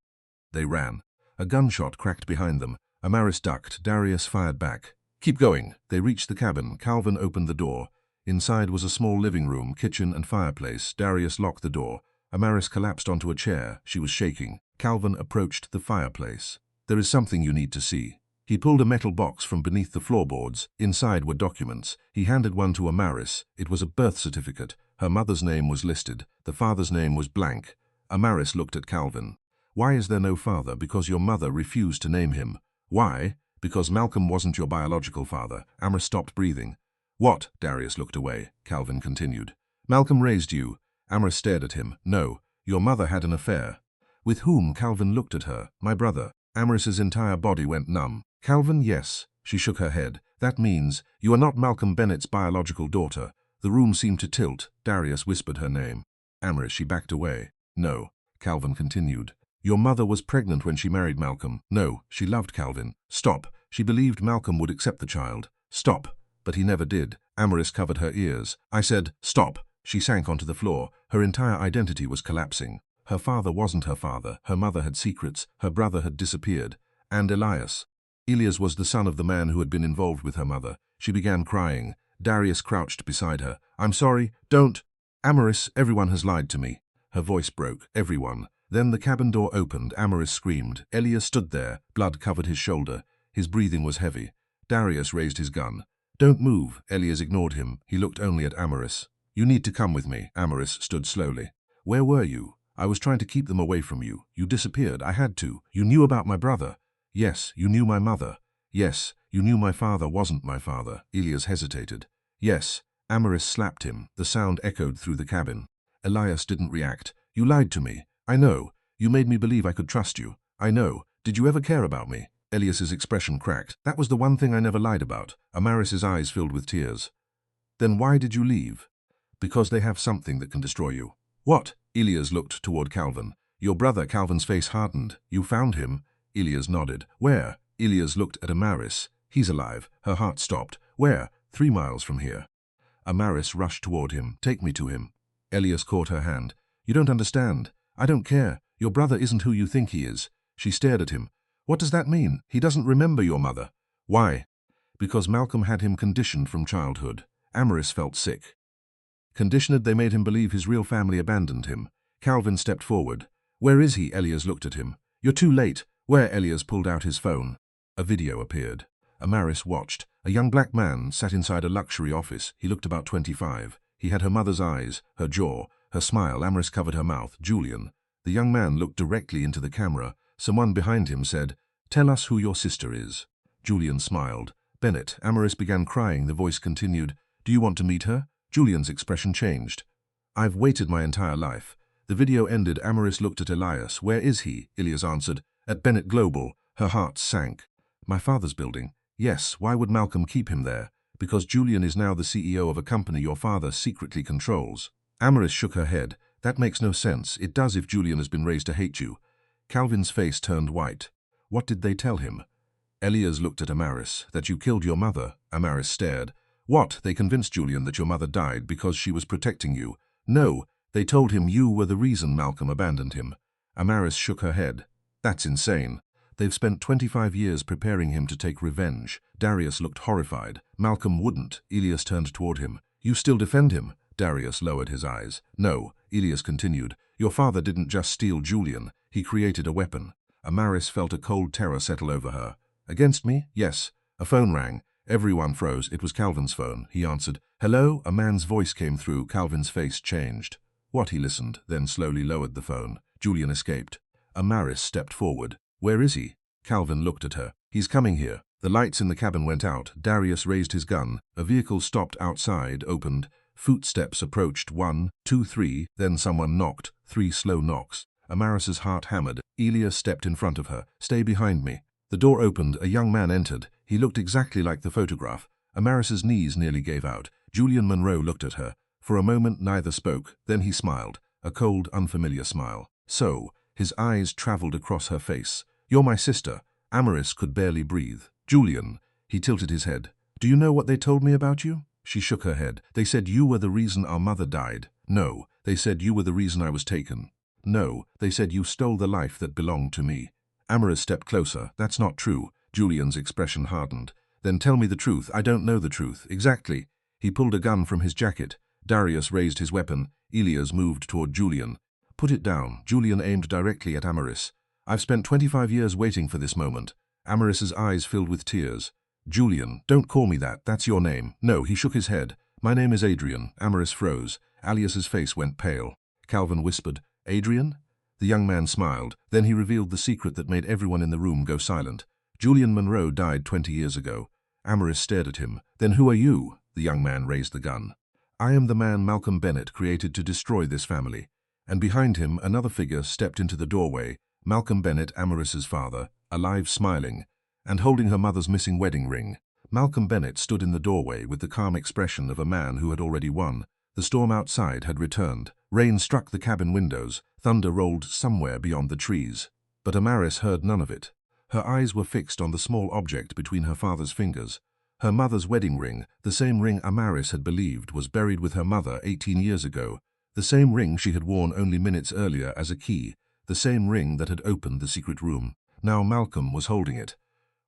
They ran. A gunshot cracked behind them. Amaris ducked. Darius fired back. Keep going. They reached the cabin. Calvin opened the door. Inside was a small living room, kitchen and fireplace. Darius locked the door. Amaris collapsed onto a chair. She was shaking. Calvin approached the fireplace. There is something you need to see. He pulled a metal box from beneath the floorboards. Inside were documents. He handed one to Amaris. It was a birth certificate. Her mother's name was listed. The father's name was blank. Amaris looked at Calvin. Why is there no father? Because your mother refused to name him. Why? Because Malcolm wasn't your biological father. Amaris stopped breathing. What? Darius looked away. Calvin continued. Malcolm raised you. Amaris stared at him. No. Your mother had an affair. With whom? Calvin looked at her. My brother. Amaris's entire body went numb. Calvin, yes. She shook her head. That means you are not Malcolm Bennett's biological daughter. The room seemed to tilt. Darius whispered her name. Amaris, she backed away. No. Calvin continued. Your mother was pregnant when she married Malcolm. No, she loved Calvin. Stop. She believed Malcolm would accept the child. Stop. But he never did. Amaris covered her ears. I said, stop. She sank onto the floor. Her entire identity was collapsing. Her father wasn't her father. Her mother had secrets. Her brother had disappeared. And Elias. Elias was the son of the man who had been involved with her mother. She began crying. Darius crouched beside her. I'm sorry. Don't. Amaris, everyone has lied to me. Her voice broke. Everyone. Then the cabin door opened. Amaris screamed. Elias stood there. Blood covered his shoulder. His breathing was heavy. Darius raised his gun. Don't move. Elias ignored him. He looked only at Amaris. You need to come with me. Amaris stood slowly. Where were you? I was trying to keep them away from you. You disappeared. I had to. You knew about my brother. Yes, you knew my mother. Yes, you knew my father wasn't my father. Elias hesitated. Yes. Amaris slapped him. The sound echoed through the cabin. Elias didn't react. You lied to me. I know. You made me believe I could trust you. I know. Did you ever care about me? Elias's expression cracked. That was the one thing I never lied about. Amaris's eyes filled with tears. Then why did you leave? Because they have something that can destroy you. What? Elias looked toward Calvin. Your brother. Calvin's face hardened. You found him? Elias nodded. Where? Elias looked at Amaris. He's alive. Her heart stopped. Where? 3 miles from here. Amaris rushed toward him. Take me to him. Elias caught her hand. You don't understand. I don't care. Your brother isn't who you think he is. She stared at him. What does that mean? He doesn't remember your mother. Why? Because Malcolm had him conditioned from childhood. Amaris felt sick. Conditioned, they made him believe his real family abandoned him. Calvin stepped forward. Where is he? Elias looked at him. You're too late. Where? Elias pulled out his phone. A video appeared. Amaris watched. A young black man sat inside a luxury office. He looked about 25. He had her mother's eyes, her jaw, her smile. Amaris covered her mouth. Julian. The young man looked directly into the camera. Someone behind him said, Tell us who your sister is. Julian smiled. Bennett. Amaris began crying. The voice continued. Do you want to meet her? Julian's expression changed. I've waited my entire life. The video ended. Amaris looked at Elias. Where is he? Elias answered. At Bennett Global. Her heart sank. My father's building. Yes, why would Malcolm keep him there? Because Julian is now the CEO of a company your father secretly controls. Amaris shook her head. That makes no sense. It does if Julian has been raised to hate you. Calvin's face turned white. What did they tell him? Elias looked at Amaris. That you killed your mother? Amaris stared. What? They convinced Julian that your mother died because she was protecting you? No, they told him you were the reason Malcolm abandoned him. Amaris shook her head. That's insane. They've spent 25 years preparing him to take revenge. Darius looked horrified. Malcolm wouldn't. Elias turned toward him. You still defend him? Darius lowered his eyes. No, Elias continued. Your father didn't just steal Julian. He created a weapon. Amaris felt a cold terror settle over her. Against me? Yes. A phone rang. Everyone froze. It was Calvin's phone. He answered. Hello? A man's voice came through. Calvin's face changed. What? He listened, then slowly lowered the phone. Julian escaped. Amaris stepped forward. Where is he? Calvin looked at her. He's coming here. The lights in the cabin went out. Darius raised his gun. A vehicle stopped outside, opened. Footsteps approached. 1, 2, 3. Then someone knocked. 3 slow knocks. Amaris's heart hammered. Elias stepped in front of her. Stay behind me. The door opened. A young man entered. He looked exactly like the photograph. Amaris's knees nearly gave out. Julian Monroe looked at her. For a moment neither spoke. Then he smiled. A cold, unfamiliar smile. So, his eyes traveled across her face. You're my sister. Amaris could barely breathe. Julian. He tilted his head. Do you know what they told me about you? She shook her head. They said you were the reason our mother died. No. They said you were the reason I was taken. No. They said you stole the life that belonged to me. Amaris stepped closer. That's not true. Julian's expression hardened. Then tell me the truth. I don't know the truth. Exactly. He pulled a gun from his jacket. Darius raised his weapon. Elias moved toward Julian. Put it down. Julian aimed directly at Amaris. I've spent 25 years waiting for this moment. Amaris's eyes filled with tears. Julian, don't call me that. That's your name. No, he shook his head. My name is Adrian. Amaris froze. Alias's face went pale. Calvin whispered, Adrian? The young man smiled. Then he revealed the secret that made everyone in the room go silent. Julian Monroe died 20 years ago. Amaris stared at him. Then who are you? The young man raised the gun. I am the man Malcolm Bennett created to destroy this family. And behind him, another figure stepped into the doorway. Malcolm Bennett, Amaris's father, alive, smiling, and holding her mother's missing wedding ring. Malcolm Bennett stood in the doorway with the calm expression of a man who had already won. The storm outside had returned. Rain struck the cabin windows. Thunder rolled somewhere beyond the trees. But Amaris heard none of it. Her eyes were fixed on the small object between her father's fingers. Her mother's wedding ring, the same ring Amaris had believed was buried with her mother 18 years ago. The same ring she had worn only minutes earlier as a key. The same ring that had opened the secret room. Now Malcolm was holding it.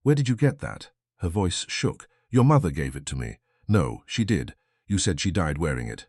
Where did you get that? Her voice shook. Your mother gave it to me. No, she did. You said she died wearing it.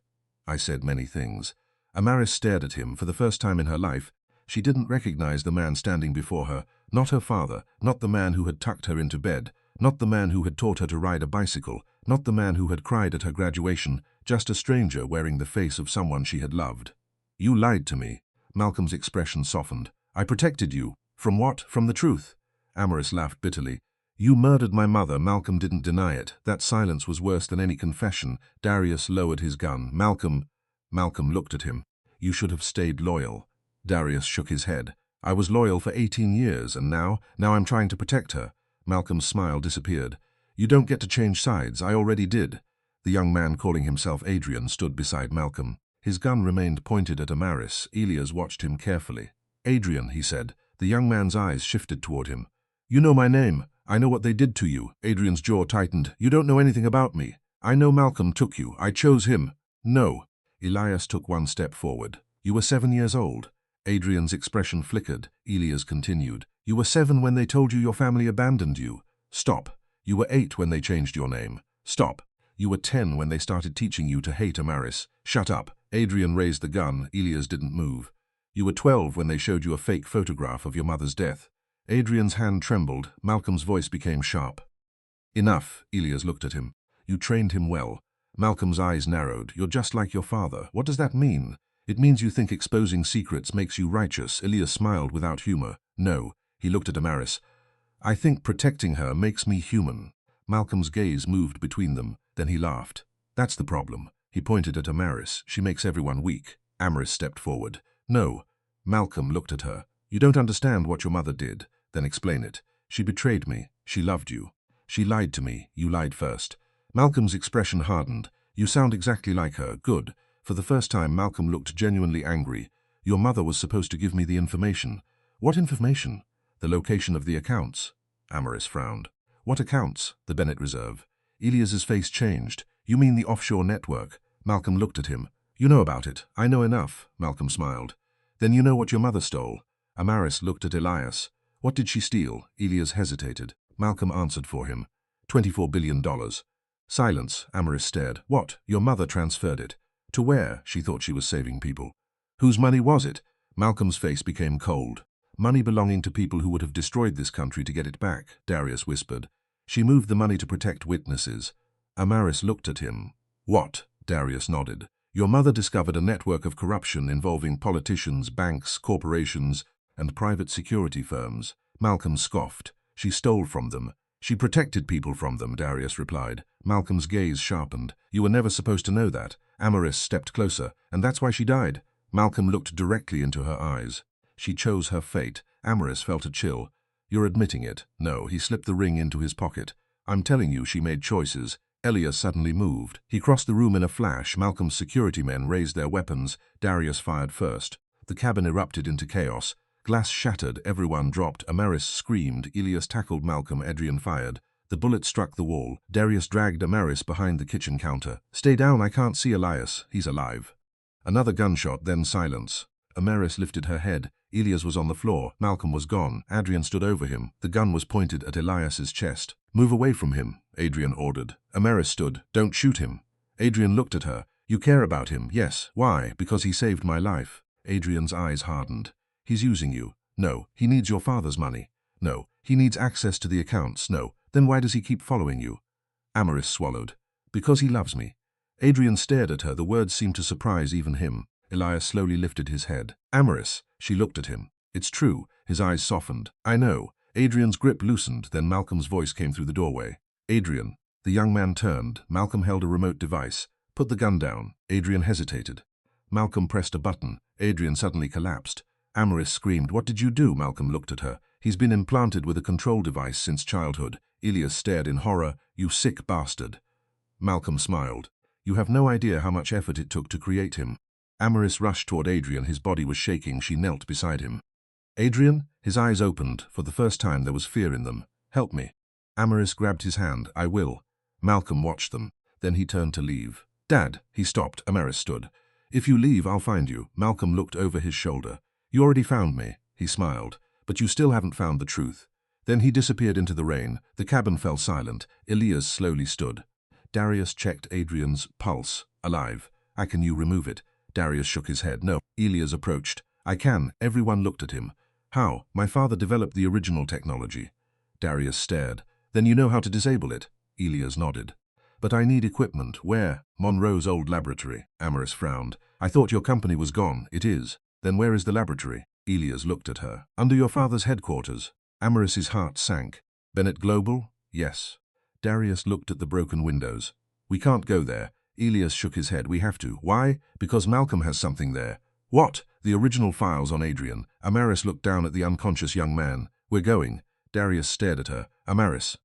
I said many things. Amaris stared at him for the first time in her life. She didn't recognize the man standing before her. Not her father, not the man who had tucked her into bed, not the man who had taught her to ride a bicycle, not the man who had cried at her graduation, just a stranger wearing the face of someone she had loved. You lied to me. Malcolm's expression softened. I protected you. From what? From the truth. Amaris laughed bitterly. You murdered my mother. Malcolm didn't deny it. That silence was worse than any confession. Darius lowered his gun. Malcolm looked at him. You should have stayed loyal. Darius shook his head. I was loyal for 18 years, and now I'm trying to protect her. Malcolm's smile disappeared. You don't get to change sides. I already did. The young man calling himself Adrian stood beside Malcolm. His gun remained pointed at Amaris. Elias watched him carefully. Adrian, he said. The young man's eyes shifted toward him. You know my name. I know what they did to you. Adrian's jaw tightened. You don't know anything about me. I know Malcolm took you. I chose him. No. Elias took one step forward. You were 7 years old. Adrian's expression flickered. Elias continued. You were 7 when they told you your family abandoned you. Stop. You were 8 when they changed your name. Stop. You were 10 when they started teaching you to hate Amaris. Shut up. Adrian raised the gun. Elias didn't move. You were 12 when they showed you a fake photograph of your mother's death. Adrian's hand trembled. Malcolm's voice became sharp. Enough. Elias looked at him. You trained him well. Malcolm's eyes narrowed. You're just like your father. What does that mean? It means you think exposing secrets makes you righteous. Elias smiled without humor. No. He looked at Amaris. I think protecting her makes me human. Malcolm's gaze moved between them. Then he laughed. That's the problem. He pointed at Amaris. She makes everyone weak. Amaris stepped forward. No. Malcolm looked at her. You don't understand what your mother did. Then explain it. She betrayed me. She loved you. She lied to me. You lied first. Malcolm's expression hardened. You sound exactly like her. Good. For the first time, Malcolm looked genuinely angry. Your mother was supposed to give me the information. What information? The location of the accounts. Amaris frowned. What accounts? The Bennett Reserve. Elias's face changed. You mean the offshore network? Malcolm looked at him. You know about it. I know enough, Malcolm smiled. Then you know what your mother stole. Amaris looked at Elias. What did she steal? Elias hesitated. Malcolm answered for him. $24 billion. Silence. Amaris stared. What? Your mother transferred it. To where? She thought she was saving people. Whose money was it? Malcolm's face became cold. Money belonging to people who would have destroyed this country to get it back, Darius whispered. She moved the money to protect witnesses. Amaris looked at him. What? Darius nodded. Your mother discovered a network of corruption involving politicians, banks, corporations, and private security firms. Malcolm scoffed. She stole from them. She protected people from them, Darius replied. Malcolm's gaze sharpened. You were never supposed to know that. Amaris stepped closer. And that's why she died. Malcolm looked directly into her eyes. She chose her fate. Amaris felt a chill. You're admitting it. No, he slipped the ring into his pocket. I'm telling you, she made choices. Elias suddenly moved. He crossed the room in a flash. Malcolm's security men raised their weapons. Darius fired first. The cabin erupted into chaos. Glass shattered. Everyone dropped. Amaris screamed. Elias tackled Malcolm. Adrian fired. The bullet struck the wall. Darius dragged Amaris behind the kitchen counter. Stay down, I can't see Elias. He's alive. Another gunshot, then silence. Amaris lifted her head. Elias was on the floor. Malcolm was gone. Adrian stood over him. The gun was pointed at Elias's chest. Move away from him, Adrian ordered. Amaris stood. Don't shoot him. Adrian looked at her. You care about him, yes. Why? Because he saved my life. Adrian's eyes hardened. He's using you. No. He needs your father's money. No. He needs access to the accounts. No. Then why does he keep following you? Amaris swallowed. Because he loves me. Adrian stared at her. The words seemed to surprise even him. Elias slowly lifted his head. Amaris. She looked at him. It's true. His eyes softened. I know. Adrian's grip loosened. Then Malcolm's voice came through the doorway. Adrian. The young man turned. Malcolm held a remote device. Put the gun down. Adrian hesitated. Malcolm pressed a button. Adrian suddenly collapsed. Amaris screamed. What did you do? Malcolm looked at her. He's been implanted with a control device since childhood. Elias stared in horror. You sick bastard. Malcolm smiled. You have no idea how much effort it took to create him. Amaris rushed toward Adrian. His body was shaking. She knelt beside him. Adrian? His eyes opened. For the first time there was fear in them. Help me. Amaris grabbed his hand. I will. Malcolm watched them. Then he turned to leave. Dad. He stopped. Amaris stood. If you leave, I'll find you. Malcolm looked over his shoulder. You already found me. He smiled. But you still haven't found the truth. Then he disappeared into the rain. The cabin fell silent. Elias slowly stood. Darius checked Adrian's pulse. Alive. Can you remove it? Darius shook his head. No. Elias approached. I can. Everyone looked at him. How? My father developed the original technology. Darius stared. Then you know how to disable it? Elias nodded. But I need equipment. Where? Monroe's old laboratory. Amaris frowned. I thought your company was gone. It is. Then where is the laboratory? Elias looked at her. Under your father's headquarters. Amaris's heart sank. Bennett Global? Yes. Darius looked at the broken windows. We can't go there. Elias shook his head. We have to. Why? Because Malcolm has something there. What? The original files on Adrian. Amaris looked down at the unconscious young man. We're going. Darius stared at her. Amaris.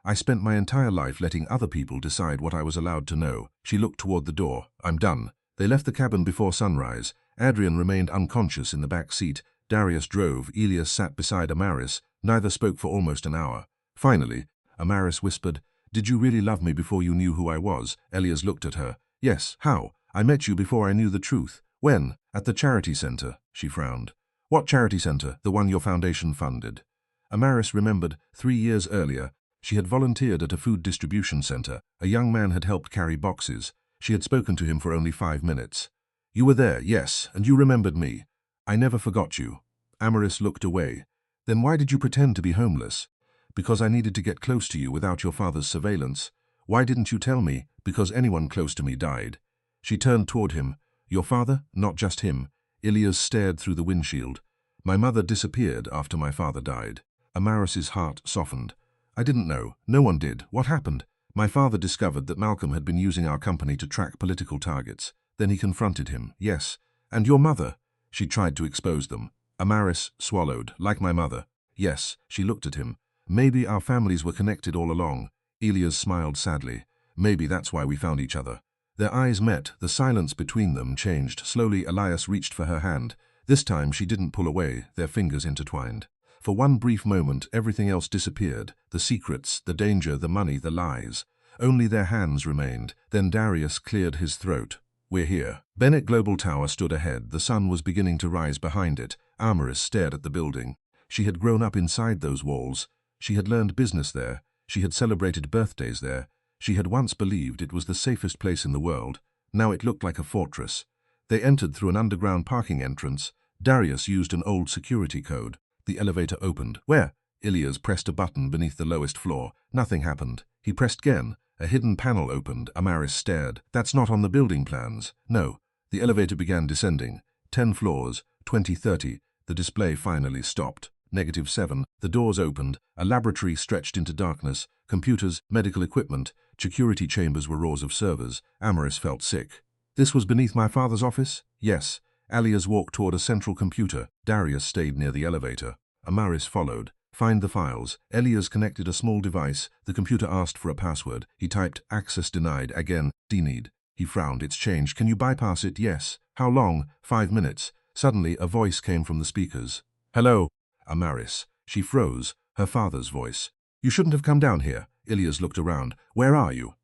I spent my entire life letting other people decide what I was allowed to know. She looked toward the door. I'm done. They left the cabin before sunrise. Adrian remained unconscious in the back seat. Darius drove. Elias sat beside Amaris. Neither spoke for almost an hour. Finally, Amaris whispered, Did you really love me before you knew who I was? Elias looked at her. Yes. How? I met you before I knew the truth. When? At the charity center. She frowned. What charity center? The one your foundation funded. Amaris remembered 3 years earlier. She had volunteered at a food distribution center. A young man had helped carry boxes. She had spoken to him for only 5 minutes. You were there, yes, and you remembered me. I never forgot you. Amaris looked away. Then why did you pretend to be homeless? Because I needed to get close to you without your father's surveillance. Why didn't you tell me? Because anyone close to me died. She turned toward him. Your father? Not just him. Elias stared through the windshield. My mother disappeared after my father died. Amaris's heart softened. I didn't know. No one did. What happened? My father discovered that Malcolm had been using our company to track political targets. Then he confronted him. Yes. And your mother? She tried to expose them. Amaris swallowed. Like my mother. Yes. She looked at him. Maybe our families were connected all along. Elias smiled sadly. Maybe that's why we found each other. Their eyes met. The silence between them changed. Slowly, Elias reached for her hand. This time she didn't pull away. Their fingers intertwined. For one brief moment, everything else disappeared. The secrets, the danger, the money, the lies. Only their hands remained. Then Darius cleared his throat. "We're here." Bennett Global Tower stood ahead. The sun was beginning to rise behind it. Amaris stared at the building. She had grown up inside those walls. She had learned business there. She had celebrated birthdays there. She had once believed it was the safest place in the world. Now it looked like a fortress. They entered through an underground parking entrance. Darius used an old security code. The elevator opened. "Where?" Ilias pressed a button beneath the lowest floor. Nothing happened. He pressed again. A hidden panel opened. Amaris stared. "That's not on the building plans." "No." The elevator began descending. 10 floors, 20, 30. The display finally stopped. -7. The doors opened. A laboratory stretched into darkness. Computers, medical equipment, security chambers were rows of servers. Amaris felt sick. "This was beneath my father's office?" "Yes." Alias walked toward a central computer. Darius stayed near the elevator. Amaris followed. "Find the files." Elias connected a small device. The computer asked for a password. He typed, "Access denied." Again, "Denied." He frowned. "It's changed. Can you bypass it?" "Yes." "How long?" 5 minutes. Suddenly, a voice came from the speakers. "Hello." Amaris. She froze. Her father's voice. "You shouldn't have come down here." Ilias looked around. "Where are you?"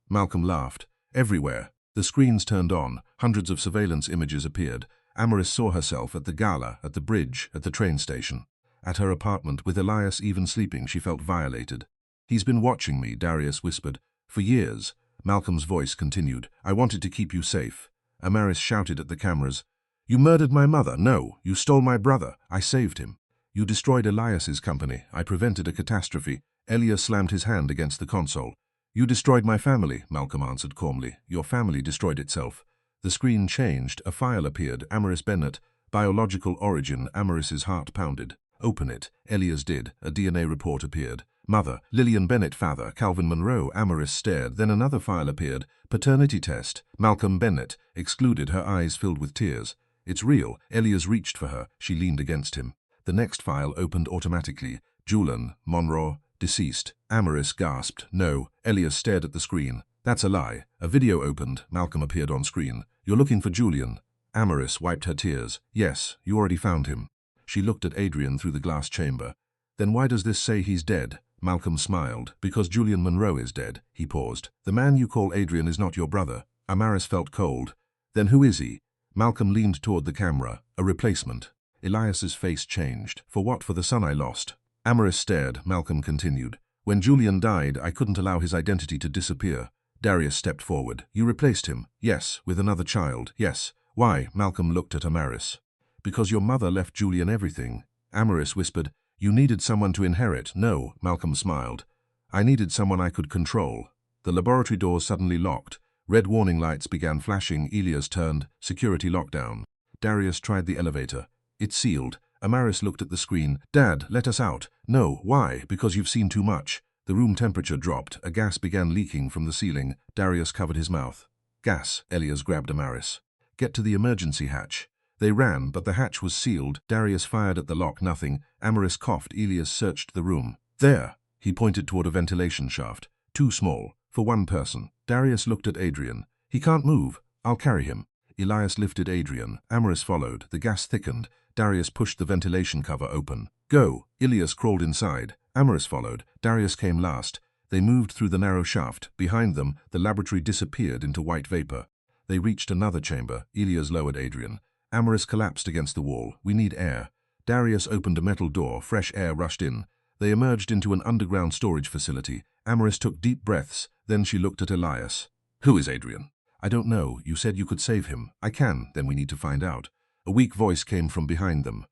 Malcolm laughed. "Everywhere." The screens turned on. Hundreds of surveillance images appeared. Amaris saw herself at the gala, at the bridge, at the train station. At her apartment, with Elias even sleeping, she felt violated. "He's been watching me," Darius whispered. "For years." Malcolm's voice continued. "I wanted to keep you safe." Amaris shouted at the cameras. "You murdered my mother." "No, you stole my brother." "I saved him." "You destroyed Elias's company." "I prevented a catastrophe." Elias slammed his hand against the console. "You destroyed my family," Malcolm answered calmly. "Your family destroyed itself." The screen changed. A file appeared. Amaris Bennett. Biological origin. Amaris's heart pounded. "Open it." Elias did. A DNA report appeared. "Mother, Lillian Bennett. Father, Calvin Monroe." Amaris stared. Then another file appeared. "Paternity test. Malcolm Bennett." Excluded. Her eyes filled with tears. "It's real." Elias reached for her. She leaned against him. The next file opened automatically. "Julian Monroe, deceased." Amaris gasped. "No." Elias stared at the screen. "That's a lie." A video opened. Malcolm appeared on screen. "You're looking for Julian." Amaris wiped her tears. "Yes, you already found him." She looked at Adrian through the glass chamber. "Then why does this say he's dead?" Malcolm smiled. "Because Julian Monroe is dead." He paused. "The man you call Adrian is not your brother." Amaris felt cold. "Then who is he?" Malcolm leaned toward the camera. "A replacement." Elias's face changed. "For what? For the son I lost." Amaris stared. Malcolm continued. "When Julian died, I couldn't allow his identity to disappear." Darius stepped forward. "You replaced him?" "Yes." "With another child?" "Yes." "Why?" Malcolm looked at Amaris. "Because your mother left Julian everything." Amaris whispered, "You needed someone to inherit." "No." Malcolm smiled. "I needed someone I could control." The laboratory doors suddenly locked. Red warning lights began flashing. Elias turned. Security lockdown. Darius tried the elevator. It sealed. Amaris looked at the screen. "Dad, let us out." "No." "Why?" "Because you've seen too much." The room temperature dropped. A gas began leaking from the ceiling. Darius covered his mouth. "Gas." Elias grabbed Amaris. "Get to the emergency hatch." They ran, but the hatch was sealed. Darius fired at the lock. Nothing. Amaris coughed. Elias searched the room. "There." He pointed toward a ventilation shaft. "Too small. For one person." Darius looked at Adrian. "He can't move. I'll carry him." Elias lifted Adrian. Amaris followed. The gas thickened. Darius pushed the ventilation cover open. "Go." Elias crawled inside. Amaris followed. Darius came last. They moved through the narrow shaft. Behind them, the laboratory disappeared into white vapor. They reached another chamber. Elias lowered Adrian. Amaris collapsed against the wall. "We need air." Darius opened a metal door. Fresh air rushed in. They emerged into an underground storage facility. Amaris took deep breaths. Then she looked at Elias. "Who is Adrian?" "I don't know. You said you could save him." "I can. Then we need to find out." A weak voice came from behind them.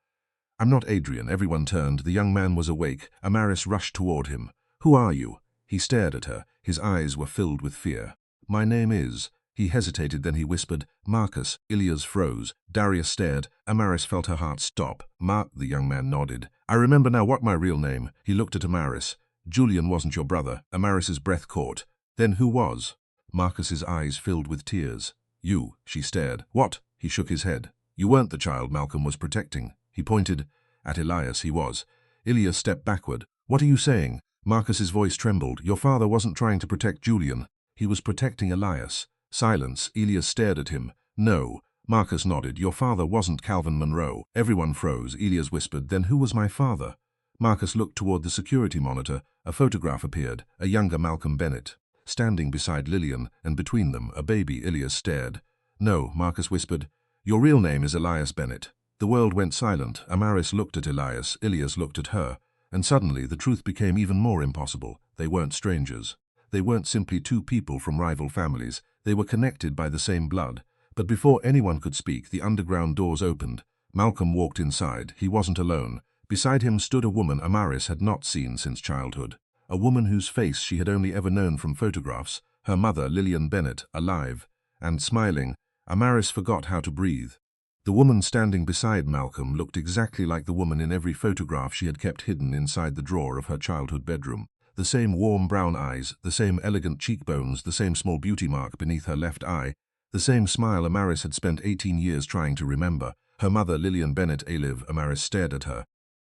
"I'm not Adrian." Everyone turned. The young man was awake. Amaris rushed toward him. "Who are you?" He stared at her. His eyes were filled with fear. "My name is..." He hesitated, then he whispered, "Marcus." Ilias froze. Darius stared. Amaris felt her heart stop. The young man nodded. "I remember now. What my real name?" He looked at Amaris. "Julian wasn't your brother." Amaris's breath caught. "Then who was?" Marcus's eyes filled with tears. "You." She stared. "What?" He shook his head. "You weren't the child Malcolm was protecting." He pointed. At Elias he was. Ilias stepped backward. "What are you saying?" Marcus's voice trembled. "Your father wasn't trying to protect Julian. He was protecting Elias." Silence. Ilias stared at him. "No." Marcus nodded. "Your father wasn't Calvin Monroe." Everyone froze. Ilias whispered, "Then who was my father?" Marcus looked toward the security monitor. A photograph appeared, a younger Malcolm Bennett, standing beside Lillian, and between them, a baby. Ilias stared. "No," Marcus whispered. "Your real name is Elias Bennett." The world went silent. Amaris looked at Elias, Ilias looked at her, and suddenly the truth became even more impossible. They weren't strangers. They weren't simply two people from rival families. They were connected by the same blood. But before anyone could speak, the underground doors opened. Malcolm walked inside. He wasn't alone. Beside him stood a woman Amaris had not seen since childhood. A woman whose face she had only ever known from photographs. Her mother, Lillian Bennett, alive and smiling. Amaris forgot how to breathe. The woman standing beside Malcolm looked exactly like the woman in every photograph she had kept hidden inside the drawer of her childhood bedroom. The same warm brown eyes, the same elegant cheekbones, the same small beauty mark beneath her left eye, the same smile Amaris had spent 18 years trying to remember. Her mother, Lillian Bennett, alive. Amaris stared at her.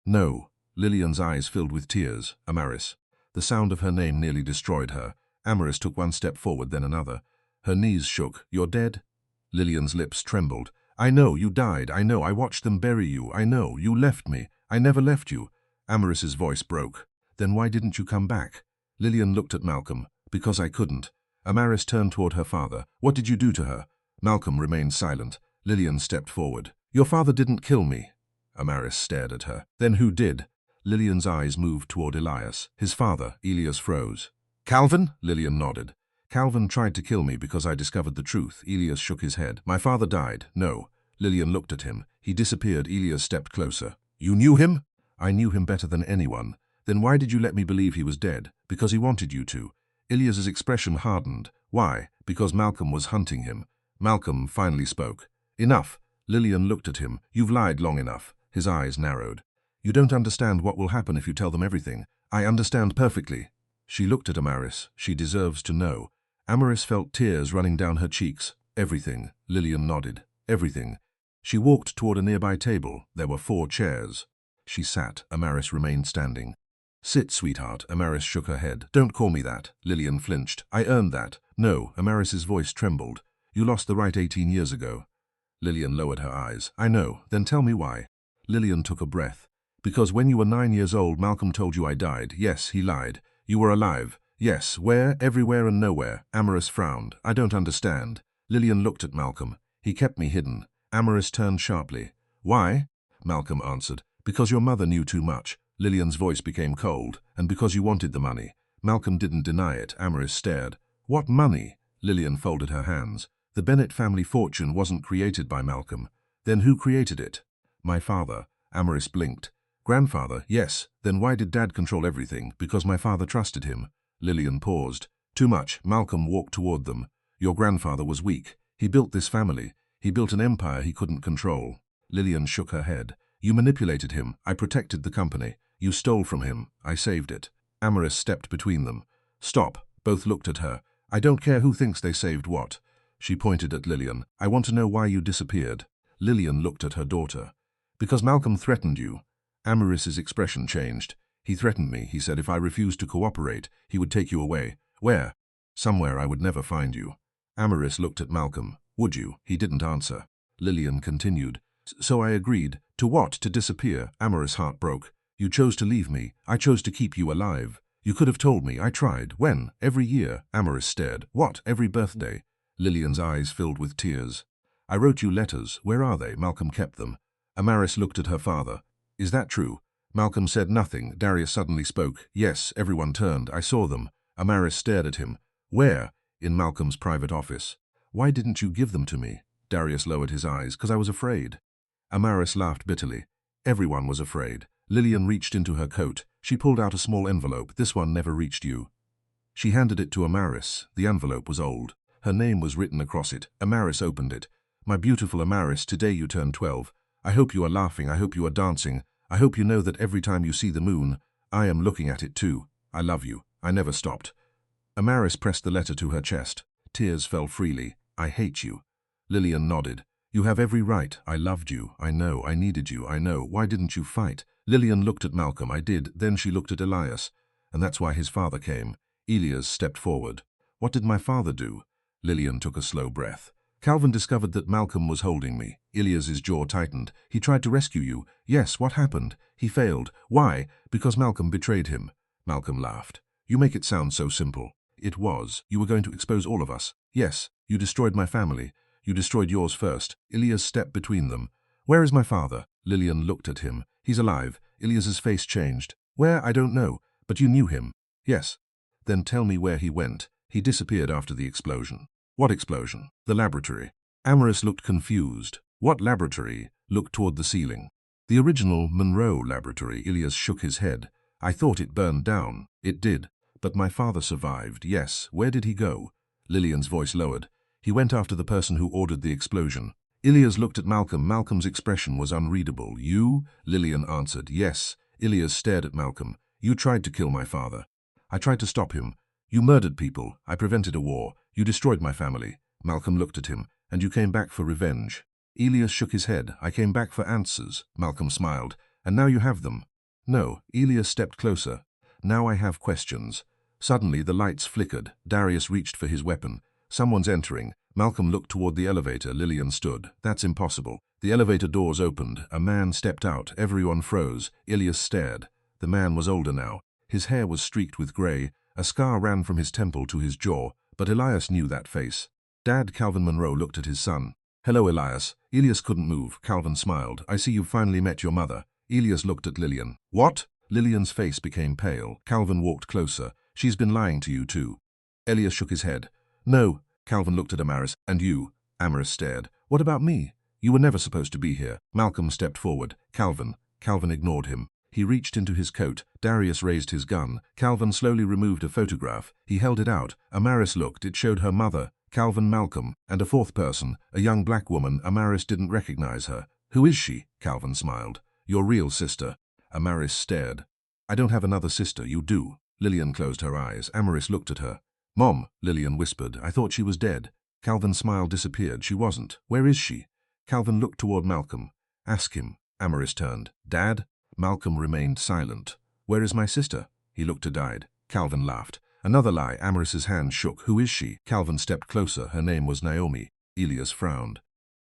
"No." Lillian's eyes filled with tears. "Amaris." The sound of her name nearly destroyed her. Amaris took one step forward, then another. Her knees shook. "You're dead?" Lillian's lips trembled. "I know, you died. I know, I watched them bury you. I know, you left me. I never left you." Amaris's voice broke. "Then why didn't you come back?" Lillian looked at Malcolm. "Because I couldn't." Amaris turned toward her father. "What did you do to her?" Malcolm remained silent. Lillian stepped forward. "Your father didn't kill me." Amaris stared at her. "Then who did?" Lillian's eyes moved toward Elias. "His father." Elias froze. "Calvin?" Lillian nodded. "Calvin tried to kill me because I discovered the truth." Elias shook his head. "My father died." "No." Lillian looked at him. "He disappeared." Elias stepped closer. "You knew him?" "I knew him better than anyone." "Then why did you let me believe he was dead?" "Because he wanted you to." Elias's expression hardened. "Why?" "Because Malcolm was hunting him." Malcolm finally spoke. "Enough." Lillian looked at him. "You've lied long enough." His eyes narrowed. "You don't understand what will happen if you tell them everything." "I understand perfectly." She looked at Amaris. "She deserves to know." Amaris felt tears running down her cheeks. "Everything." Lillian nodded. "Everything." She walked toward a nearby table. There were 4 chairs. She sat. Amaris remained standing. "Sit, sweetheart." Amaris shook her head. "Don't call me that." Lillian flinched. "I earned that." "No." Amaris's voice trembled. "You lost the right 18 years ago." Lillian lowered her eyes. "I know. Then tell me why." Lillian took a breath. "Because when you were 9 years old, Malcolm told you I died." "Yes, he lied." "You were alive." "Yes. Where?" "Everywhere and nowhere." Amaris frowned. "I don't understand." Lillian looked at Malcolm. "He kept me hidden." Amaris turned sharply. "Why?" Malcolm answered. "Because your mother knew too much." Lillian's voice became cold. "And because you wanted the money." Malcolm didn't deny it. Amaris stared. "What money?" Lillian folded her hands. "The Bennett family fortune wasn't created by Malcolm." "Then who created it?" "My father." Amaris blinked. "Grandfather?" "Yes." "Then why did Dad control everything?" "Because my father trusted him." Lillian paused. "Too much." Malcolm walked toward them. "Your grandfather was weak. He built this family. He built an empire he couldn't control." Lillian shook her head. "You manipulated him. I protected the company. You stole from him. I saved it." Amaris stepped between them. "Stop." Both looked at her. "I don't care who thinks they saved what." She pointed at Lillian. "I want to know why you disappeared." Lillian looked at her daughter. "Because Malcolm threatened you." Amaris's expression changed. "He threatened me. He said if I refused to cooperate, he would take you away." "Where?" "Somewhere I would never find you." Amaris looked at Malcolm. "Would you?" He didn't answer. Lillian continued. "So I agreed." "To what?" "To disappear." Amaris' heart broke. "You chose to leave me. I chose to keep you alive. You could have told me. I tried." "When?" "Every year." Amaris stared. "What? Every birthday?" Lillian's eyes filled with tears. "I wrote you letters. Where are they?" Malcolm kept them. Amaris looked at her father. "Is that true?" Malcolm said nothing. Darius suddenly spoke. "Yes." Everyone turned. "I saw them." Amaris stared at him. "Where?" "In Malcolm's private office." "Why didn't you give them to me?" Darius lowered his eyes. "Because I was afraid." Amaris laughed bitterly. "Everyone was afraid." Lillian reached into her coat. She pulled out a small envelope. "This one never reached you." She handed it to Amaris. The envelope was old. Her name was written across it. Amaris opened it. "My beautiful Amaris, today you turn 12. I hope you are laughing. I hope you are dancing. I hope you know that every time you see the moon, I am looking at it too. I love you. I never stopped." Amaris pressed the letter to her chest. Tears fell freely. "I hate you." Lillian nodded. "You have every right. I loved you. I know. I needed you. I know. Why didn't you fight?" Lillian looked at Malcolm. "I did." Then she looked at Elias. "And that's why his father came." Elias stepped forward. "What did my father do?" Lillian took a slow breath. Calvin discovered that Malcolm was holding me. Ilias's jaw tightened. He tried to rescue you. Yes, what happened? He failed. Why? Because Malcolm betrayed him. Malcolm laughed. You make it sound so simple. It was. You were going to expose all of us. Yes, you destroyed my family. You destroyed yours first. Ilias stepped between them. Where is my father? Lillian looked at him. He's alive. Ilias's face changed. Where? I don't know. But you knew him. Yes. Then tell me where he went. He disappeared after the explosion. What explosion? The laboratory. Amaris looked confused. What laboratory? Looked toward the ceiling. The original Monroe laboratory. Ilias shook his head. I thought it burned down. It did. But my father survived. Yes. Where did he go? Lillian's voice lowered. He went after the person who ordered the explosion. Ilias looked at Malcolm. Malcolm's expression was unreadable. You? Lillian answered. Yes. Ilias stared at Malcolm. You tried to kill my father. I tried to stop him. You murdered people. I prevented a war. You destroyed my family. Malcolm looked at him. And you came back for revenge. Ilias shook his head. I came back for answers. Malcolm smiled. And now you have them. No. Ilias stepped closer. Now I have questions. Suddenly the lights flickered. Darius reached for his weapon. Someone's entering. Malcolm looked toward the elevator. Lillian stood. That's impossible. The elevator doors opened. A man stepped out. Everyone froze. Ilias stared. The man was older now. His hair was streaked with grey. A scar ran from his temple to his jaw, but Elias knew that face. Dad, Calvin Monroe, looked at his son. Hello, Elias. Elias couldn't move. Calvin smiled. I see you've finally met your mother. Elias looked at Lillian. What? Lillian's face became pale. Calvin walked closer. She's been lying to you too. Elias shook his head. No. Calvin looked at Amaris. And you? Amaris stared. What about me? You were never supposed to be here. Malcolm stepped forward. Calvin. Calvin ignored him. He reached into his coat. Darius raised his gun. Calvin slowly removed a photograph. He held it out. Amaris looked. It showed her mother, Calvin, Malcolm, and a fourth person, a young black woman. Amaris didn't recognize her. Who is she? Calvin smiled. Your real sister. Amaris stared. I don't have another sister. You do. Lillian closed her eyes. Amaris looked at her. Mom, Lillian whispered. I thought she was dead. Calvin's smile disappeared. She wasn't. Where is she? Calvin looked toward Malcolm. Ask him. Amaris turned. Dad? Malcolm remained silent. Where is my sister? He looked to Dad. Calvin laughed. Another lie. Amaris's hand shook. Who is she? Calvin stepped closer. Her name was Naomi. Elias frowned.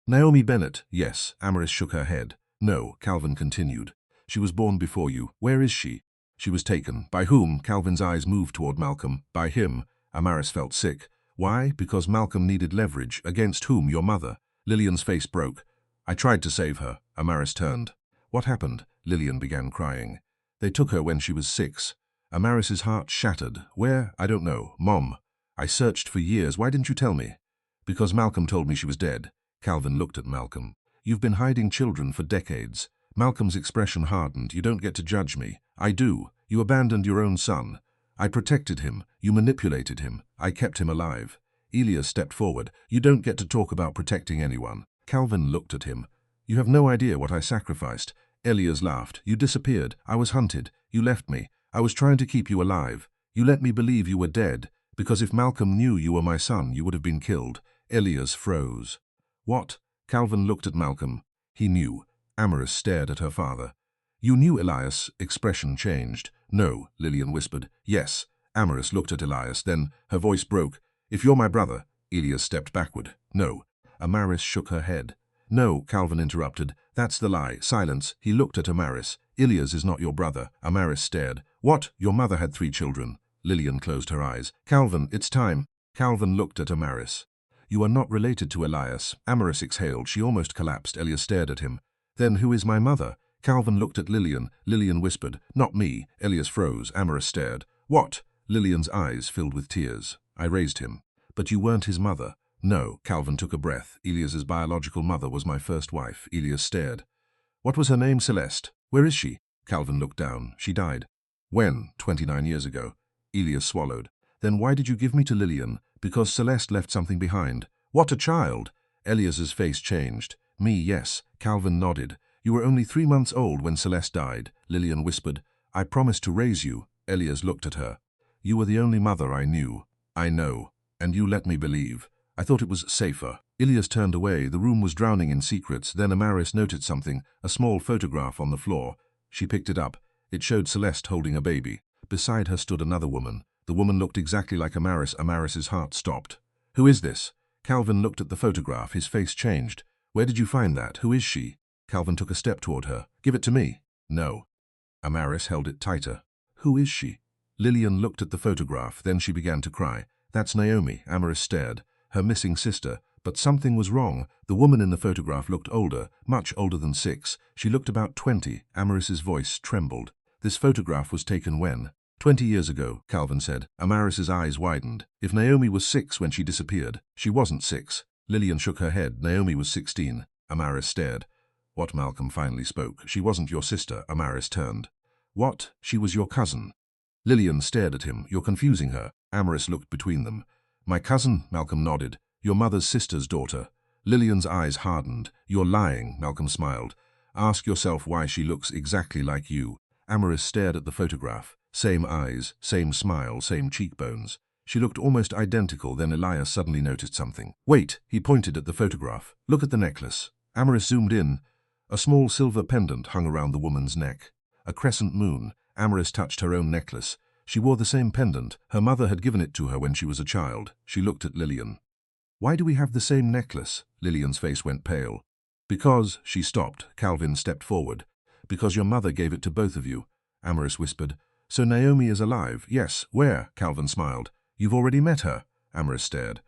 Naomi Bennett. Yes. Amaris shook her head. No. Calvin continued. She was born before you. Where is she? She was taken. By whom? Calvin's eyes moved toward Malcolm. By him. Amaris felt sick. Why? Because Malcolm needed leverage. Against whom? Your mother. Lillian's face broke. I tried to save her. Amaris turned. What happened? Lillian began crying. They took her when she was 6. Amaris's heart shattered. Where? I don't know. Mom. I searched for years. Why didn't you tell me? Because Malcolm told me she was dead. Calvin looked at Malcolm. You've been hiding children for decades. Malcolm's expression hardened. You don't get to judge me. I do. You abandoned your own son. I protected him. You manipulated him. I kept him alive. Elias stepped forward. You don't get to talk about protecting anyone. Calvin looked at him. You have no idea what I sacrificed. Elias laughed. You disappeared. I was hunted. You left me. I was trying to keep you alive. You let me believe you were dead, because if Malcolm knew you were my son, you would have been killed. Elias froze. What? Calvin looked at Malcolm. He knew. Amaris stared at her father. You knew, Elias. Expression changed. No, Lillian whispered. Yes. Amaris looked at Elias. Then her voice broke. If you're my brother. Elias stepped backward. No. Amaris shook her head. No, Calvin interrupted. That's the lie. Silence. He looked at Amaris. Ilias is not your brother. Amaris stared. What? Your mother had 3 children. Lillian closed her eyes. Calvin, it's time. Calvin looked at Amaris. You are not related to Elias. Amaris exhaled. She almost collapsed. Elias stared at him. Then who is my mother? Calvin looked at Lillian. Lillian whispered. Not me. Elias froze. Amaris stared. What? Lillian's eyes filled with tears. I raised him. But you weren't his mother. No. Calvin took a breath. Elias's biological mother was my first wife. Elias stared. What was her name? Celeste. Where is she? Calvin looked down. She died. When? 29 years ago. Elias swallowed. Then why did you give me to Lillian? Because Celeste left something behind. What a child! Elias's face changed. Me, yes. Calvin nodded. You were only 3 months old when Celeste died. Lillian whispered. I promised to raise you. Elias looked at her. You were the only mother I knew. I know. And you let me believe. I thought it was safer. Elias turned away. The room was drowning in secrets. Then Amaris noted something, a small photograph on the floor. She picked it up. It showed Celeste holding a baby. Beside her stood another woman. The woman looked exactly like Amaris. Amaris's heart stopped. Who is this? Calvin looked at the photograph. His face changed. Where did you find that? Who is she? Calvin took a step toward her. Give it to me. No. Amaris held it tighter. Who is she? Lillian looked at the photograph, then she began to cry. That's Naomi, Amaris stared. Her missing sister. But something was wrong. The woman in the photograph looked older, much older than 6. She looked about 20. Amaris's voice trembled. This photograph was taken when? 20 years ago, Calvin said. Amaris's eyes widened. If Naomi was 6 when she disappeared, she wasn't 6. Lillian shook her head. Naomi was 16. Amaris stared. What? Malcolm finally spoke. She wasn't your sister. Amaris turned. What? She was your cousin. Lillian stared at him. You're confusing her. Amaris looked between them. My cousin? Malcolm nodded. Your mother's sister's daughter. Lillian's eyes hardened. You're lying, Malcolm smiled. Ask yourself why she looks exactly like you. Amaris stared at the photograph. Same eyes, same smile, same cheekbones. She looked almost identical. Then Elias suddenly noticed something. Wait, he pointed at the photograph. Look at the necklace. Amaris zoomed in. A small silver pendant hung around the woman's neck. A crescent moon. Amaris touched her own necklace. She wore the same pendant. Her mother had given it to her when she was a child. She looked at Lillian. Why do we have the same necklace? Lillian's face went pale. Because, she stopped. Calvin stepped forward. Because your mother gave it to both of you. Amaris whispered. So Naomi is alive? Yes. Where? Calvin smiled. You've already met her. Amaris stared.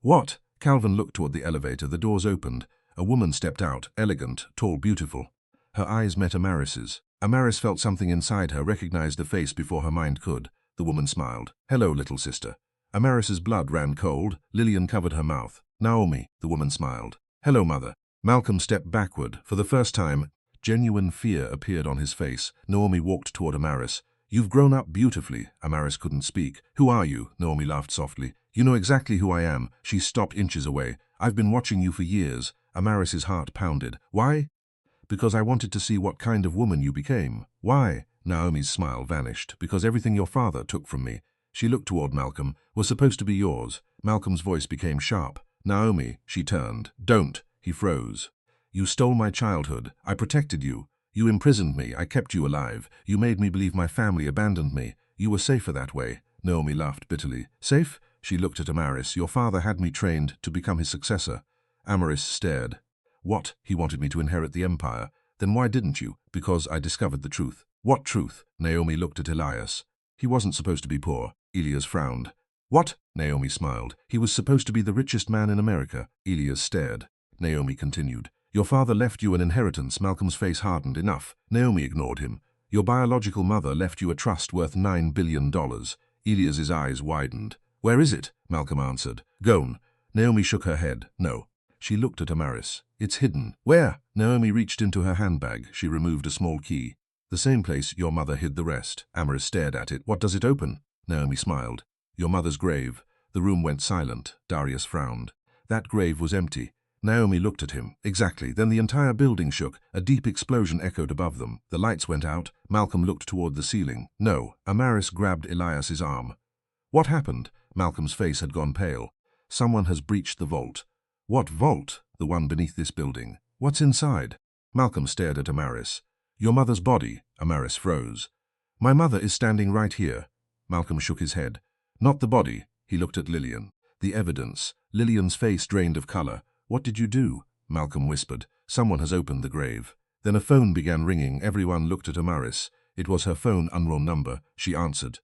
What? Calvin looked toward the elevator. The doors opened. A woman stepped out, elegant, tall, beautiful. Her eyes met Amaris's. Amaris felt something inside her, recognized the face before her mind could. The woman smiled. Hello, little sister. Amaris's blood ran cold. Lillian covered her mouth. Naomi, the woman smiled. Hello, mother. Malcolm stepped backward. For the first time, genuine fear appeared on his face. Naomi walked toward Amaris. You've grown up beautifully. Amaris couldn't speak. Who are you? Naomi laughed softly. You know exactly who I am. She stopped inches away. I've been watching you for years. Amaris's heart pounded. Why? Because I wanted to see what kind of woman you became. Why? Naomi's smile vanished. Because everything your father took from me. She looked toward Malcolm. Was supposed to be yours. Malcolm's voice became sharp. Naomi, she turned. Don't. He froze. You stole my childhood. I protected you. You imprisoned me. I kept you alive. You made me believe my family abandoned me. You were safer that way. Naomi laughed bitterly. Safe? She looked at Amaris. Your father had me trained to become his successor. Amaris stared. What? He wanted me to inherit the empire. Then why didn't you? Because I discovered the truth. What truth? Naomi looked at Elias. He wasn't supposed to be poor. Elias frowned. What? Naomi smiled. He was supposed to be the richest man in America. Elias stared. Naomi continued. Your father left you an inheritance. Malcolm's face hardened. Enough. Naomi ignored him. Your biological mother left you a trust worth $9 billion. Elias's eyes widened. Where is it? Malcolm answered. Gone. Naomi shook her head. No. She looked at Amaris. It's hidden. Where? Naomi reached into her handbag. She removed a small key. The same place your mother hid the rest. Amaris stared at it. What does it open? Naomi smiled. Your mother's grave. The room went silent. Darius frowned. That grave was empty. Naomi looked at him. Exactly. Then the entire building shook. A deep explosion echoed above them. The lights went out. Malcolm looked toward the ceiling. No. Amaris grabbed Elias's arm. What happened? Malcolm's face had gone pale. Someone has breached the vault. What vault? The one beneath this building. What's inside? Malcolm stared at Amaris. Your mother's body. Amaris froze. My mother is standing right here. Malcolm shook his head. Not the body. He looked at Lillian. The evidence. Lillian's face drained of color. What did you do? Malcolm whispered. Someone has opened the grave. Then a phone began ringing. Everyone looked at Amaris. It was her phone, unknown number. She answered.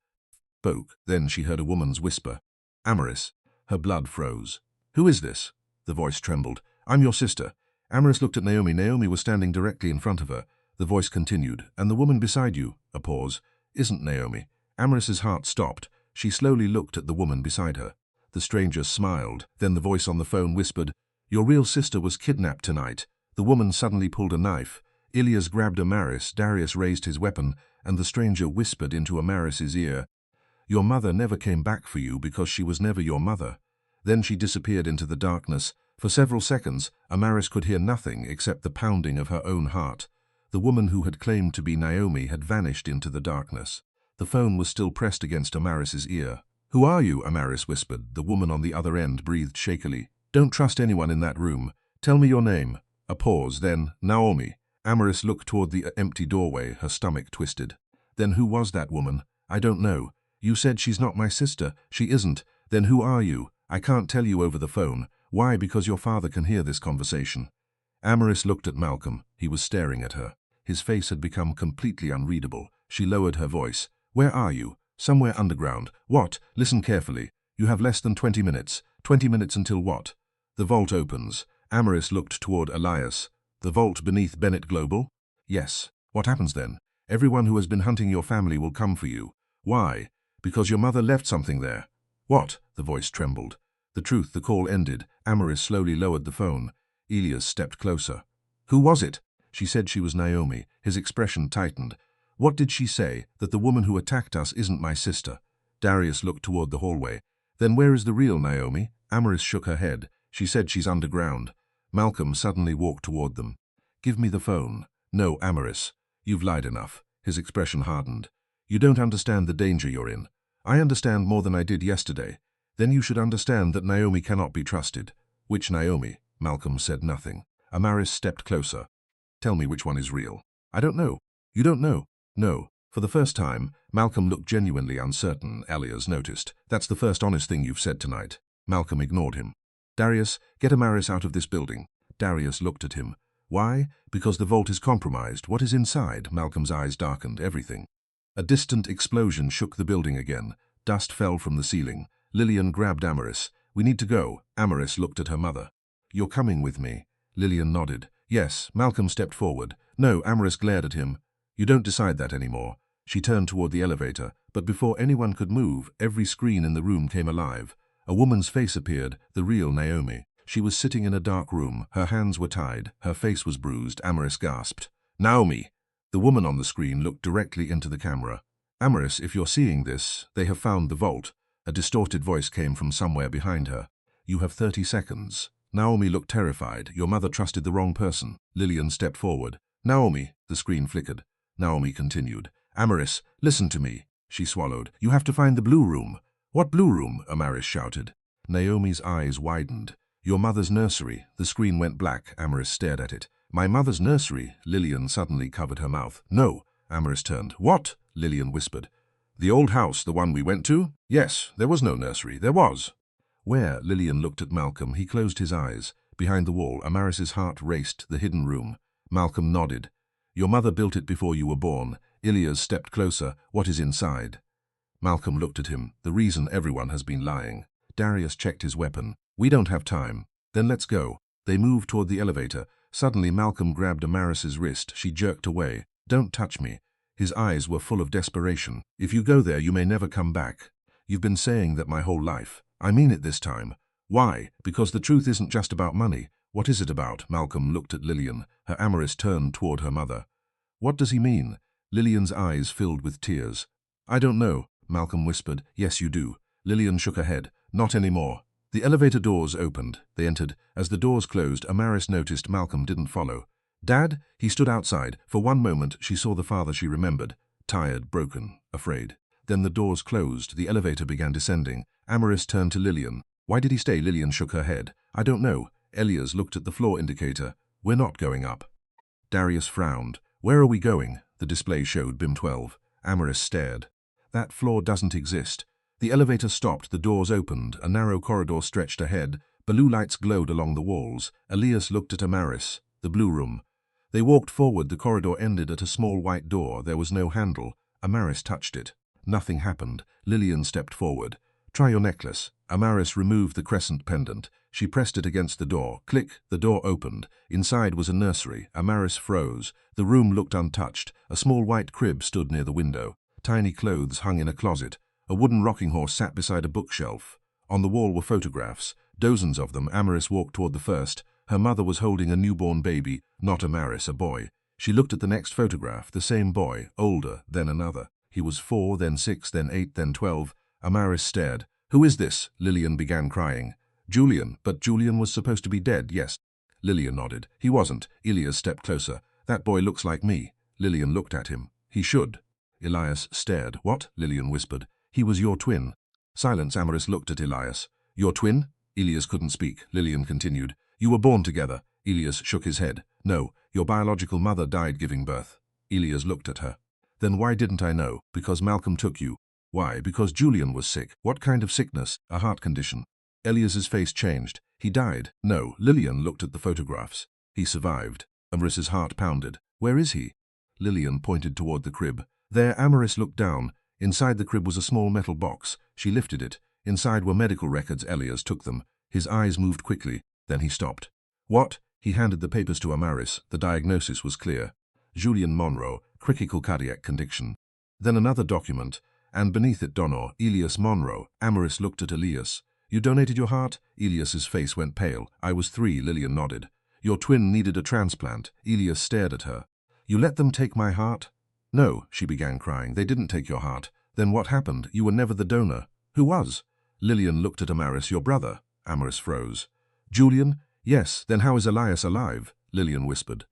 Spoke. Then she heard a woman's whisper. Amaris. Her blood froze. Who is this? The voice trembled. I'm your sister. Amaris looked at Naomi. Naomi was standing directly in front of her. The voice continued. And the woman beside you? A pause. Isn't Naomi. Amaris's heart stopped. She slowly looked at the woman beside her. The stranger smiled. Then the voice on the phone whispered, Your real sister was kidnapped tonight. The woman suddenly pulled a knife. Ilias grabbed Amaris. Darius raised his weapon, and the stranger whispered into Amaris's ear, Your mother never came back for you because she was never your mother. Then she disappeared into the darkness. For several seconds, Amaris could hear nothing except the pounding of her own heart. The woman who had claimed to be Naomi had vanished into the darkness. The phone was still pressed against Amaris's ear. Who are you? Amaris whispered. The woman on the other end breathed shakily. Don't trust anyone in that room. Tell me your name. A pause, then, Naomi. Amaris looked toward the empty doorway, her stomach twisted. Then who was that woman? I don't know. You said she's not my sister. She isn't. Then who are you? I can't tell you over the phone. Why? Because your father can hear this conversation. Amaris looked at Malcolm. He was staring at her. His face had become completely unreadable. She lowered her voice. Where are you? Somewhere underground. What? Listen carefully. You have less than 20 minutes. 20 minutes until what? The vault opens. Amaris looked toward Elias. The vault beneath Bennett Global? Yes. What happens then? Everyone who has been hunting your family will come for you. Why? Because your mother left something there. What? The voice trembled. The truth. The call ended. Amaris slowly lowered the phone. Elias stepped closer. Who was it? She said she was Naomi. His expression tightened. What did she say? That the woman who attacked us isn't my sister. Darius looked toward the hallway. Then where is the real Naomi? Amaris shook her head. She said she's underground. Malcolm suddenly walked toward them. Give me the phone. No, Amaris. You've lied enough. His expression hardened. You don't understand the danger you're in. I understand more than I did yesterday. Then you should understand that Naomi cannot be trusted. Which Naomi? Malcolm said nothing. Amaris stepped closer. Tell me which one is real. I don't know. You don't know? No. For the first time, Malcolm looked genuinely uncertain, Elias noticed. That's the first honest thing you've said tonight. Malcolm ignored him. Darius, get Amaris out of this building. Darius looked at him. Why? Because the vault is compromised. What is inside? Malcolm's eyes darkened. Everything. A distant explosion shook the building again. Dust fell from the ceiling. Lillian grabbed Amaris. We need to go. Amaris looked at her mother. You're coming with me. Lillian nodded. Yes. Malcolm stepped forward. No. Amaris glared at him. You don't decide that anymore. She turned toward the elevator, but before anyone could move, every screen in the room came alive. A woman's face appeared, the real Naomi. She was sitting in a dark room. Her hands were tied. Her face was bruised. Amaris gasped. Naomi! The woman on the screen looked directly into the camera. Amaris, if you're seeing this, they have found the vault. A distorted voice came from somewhere behind her. You have 30 seconds. Naomi looked terrified. Your mother trusted the wrong person. Lillian stepped forward. Naomi! The screen flickered. Naomi continued. Amaris, listen to me. She swallowed. You have to find the blue room. What blue room? Amaris shouted. Naomi's eyes widened. Your mother's nursery. The screen went black. Amaris stared at it. My mother's nursery? Lillian suddenly covered her mouth. No. Amaris turned. What? Lillian whispered. The old house, the one we went to? Yes, there was no nursery. There was. Where? Lillian looked at Malcolm. He closed his eyes. Behind the wall, Amaris's heart raced. The hidden room. Malcolm nodded. Your mother built it before you were born. Ilias stepped closer. What is inside? Malcolm looked at him. The reason everyone has been lying. Darius checked his weapon. We don't have time. Then let's go. They moved toward the elevator. Suddenly Malcolm grabbed Amaris's wrist. She jerked away. Don't touch me. His eyes were full of desperation. If you go there, you may never come back. You've been saying that my whole life. I mean it this time. Why? Because the truth isn't just about money. What is it about? Malcolm looked at Lillian. Her Amaris turned toward her mother. What does he mean? Lillian's eyes filled with tears. I don't know, Malcolm whispered. Yes, you do. Lillian shook her head. Not anymore. The elevator doors opened. They entered. As the doors closed, Amaris noticed Malcolm didn't follow. Dad? He stood outside. For one moment, she saw the father she remembered. Tired, broken, afraid. Then the doors closed. The elevator began descending. Amaris turned to Lillian. Why did he stay? Lillian shook her head. I don't know. Elias looked at the floor indicator. We're not going up. Darius frowned. Where are we going? The display showed BIM 12. Amaris stared. That floor doesn't exist. The elevator stopped. The doors opened. A narrow corridor stretched ahead. Blue lights glowed along the walls. Elias looked at Amaris. The blue room. They walked forward. The corridor ended at a small white door. There was no handle. Amaris touched it. Nothing happened. Lillian stepped forward. Try your necklace. Amaris removed the crescent pendant. She pressed it against the door. Click, the door opened. Inside was a nursery. Amaris froze. The room looked untouched. A small white crib stood near the window. Tiny clothes hung in a closet. A wooden rocking horse sat beside a bookshelf. On the wall were photographs. Dozens of them. Amaris walked toward the first. Her mother was holding a newborn baby, not Amaris, a boy. She looked at the next photograph, the same boy, older, then another. He was 4, then 6, then 8, then 12. Amaris stared. Who is this? Lillian began crying. Julian, but Julian was supposed to be dead, yes. Lillian nodded. He wasn't. Elias stepped closer. That boy looks like me. Lillian looked at him. He should. Elias stared. What? Lillian whispered. He was your twin. Silence. Amaris looked at Elias. Your twin? Elias couldn't speak. Lillian continued. You were born together. Elias shook his head. No, your biological mother died giving birth. Elias looked at her. Then why didn't I know? Because Malcolm took you. Why? Because Julian was sick. What kind of sickness? A heart condition. Elias's face changed. He died. No. Lillian looked at the photographs. He survived. Amaris's heart pounded. Where is he? Lillian pointed toward the crib. There. Amaris looked down. Inside the crib was a small metal box. She lifted it. Inside were medical records. Elias took them. His eyes moved quickly. Then he stopped. What? He handed the papers to Amaris. The diagnosis was clear. Julian Monroe, critical cardiac condition. Then another document, and beneath it Donor, Elias Monroe. Amaris looked at Elias. You donated your heart? Elias's face went pale. I was 3, Lillian nodded. Your twin needed a transplant. Elias stared at her. You let them take my heart? No, she began crying. They didn't take your heart. Then what happened? You were never the donor. Who was? Lillian looked at Amaris. Your brother. Amaris froze. Julian? Yes, then how is Elias alive? Lillian whispered.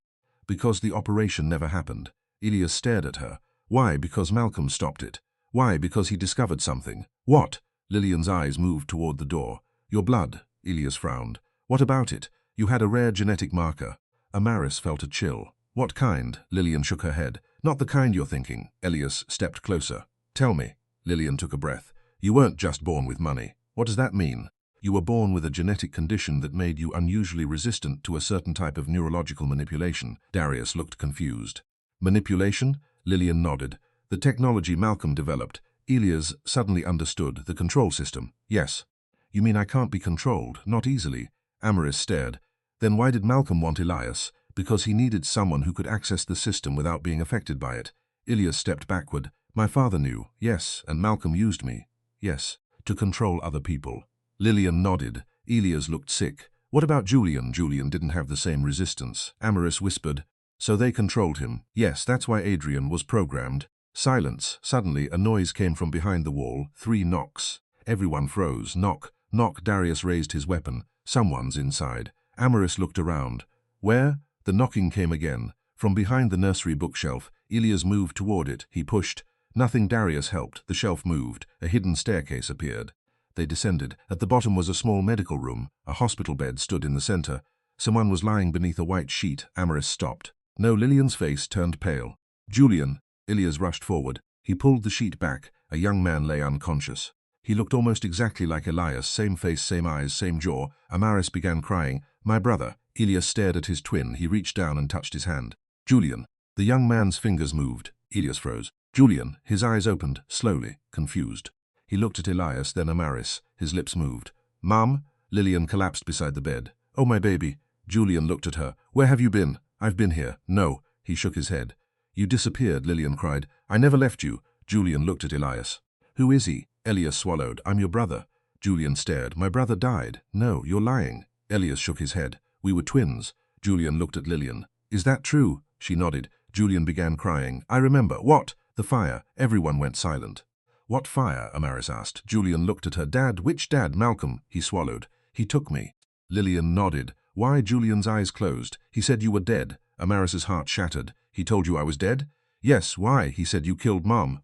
Because the operation never happened. Elias stared at her. Why? Because Malcolm stopped it. Why? Because he discovered something. What? Lillian's eyes moved toward the door. Your blood. Elias frowned. What about it? You had a rare genetic marker. Amaris felt a chill. What kind? Lillian shook her head. Not the kind you're thinking. Elias stepped closer. Tell me. Lillian took a breath. You weren't just born with money. What does that mean? You were born with a genetic condition that made you unusually resistant to a certain type of neurological manipulation. Darius looked confused. Manipulation? Lillian nodded. The technology Malcolm developed. Elias suddenly understood. The control system. Yes. You mean I can't be controlled? Not easily. Amaris stared. Then why did Malcolm want Elias? Because he needed someone who could access the system without being affected by it. Elias stepped backward. My father knew. Yes. And Malcolm used me. Yes. To control other people. Lillian nodded. Elias looked sick. What about Julian? Julian didn't have the same resistance. Amaris whispered. So they controlled him. Yes, that's why Adrian was programmed. Silence. Suddenly, a noise came from behind the wall. 3 knocks. Everyone froze. Knock. Knock. Darius raised his weapon. Someone's inside. Amaris looked around. Where? The knocking came again. From behind the nursery bookshelf. Elias moved toward it. He pushed. Nothing. Darius helped. The shelf moved. A hidden staircase appeared. They descended. At the bottom was a small medical room. A hospital bed stood in the center. Someone was lying beneath a white sheet. Amaris stopped. No. Lillian's face turned pale. Julian. Elias rushed forward. He pulled the sheet back. A young man lay unconscious. He looked almost exactly like Elias. Same face, same eyes, same jaw. Amaris began crying. My brother. Elias stared at his twin. He reached down and touched his hand. Julian. The young man's fingers moved. Elias froze. Julian. His eyes opened, slowly, confused. He looked at Elias, then Amaris. His lips moved. Mom? Lillian collapsed beside the bed. Oh, my baby. Julian looked at her. Where have you been? I've been here. No. He shook his head. You disappeared, Lillian cried. I never left you. Julian looked at Elias. Who is he? Elias swallowed. I'm your brother. Julian stared. My brother died. No, you're lying. Elias shook his head. We were twins. Julian looked at Lillian. Is that true? She nodded. Julian began crying. I remember. What? The fire. Everyone went silent. What fire? Amaris asked. Julian looked at her. Dad? Which dad? Malcolm. He swallowed. He took me. Lillian nodded. Why? Julian's eyes closed. He said you were dead. Amaris's heart shattered. He told you I was dead? Yes. Why? He said you killed Mom.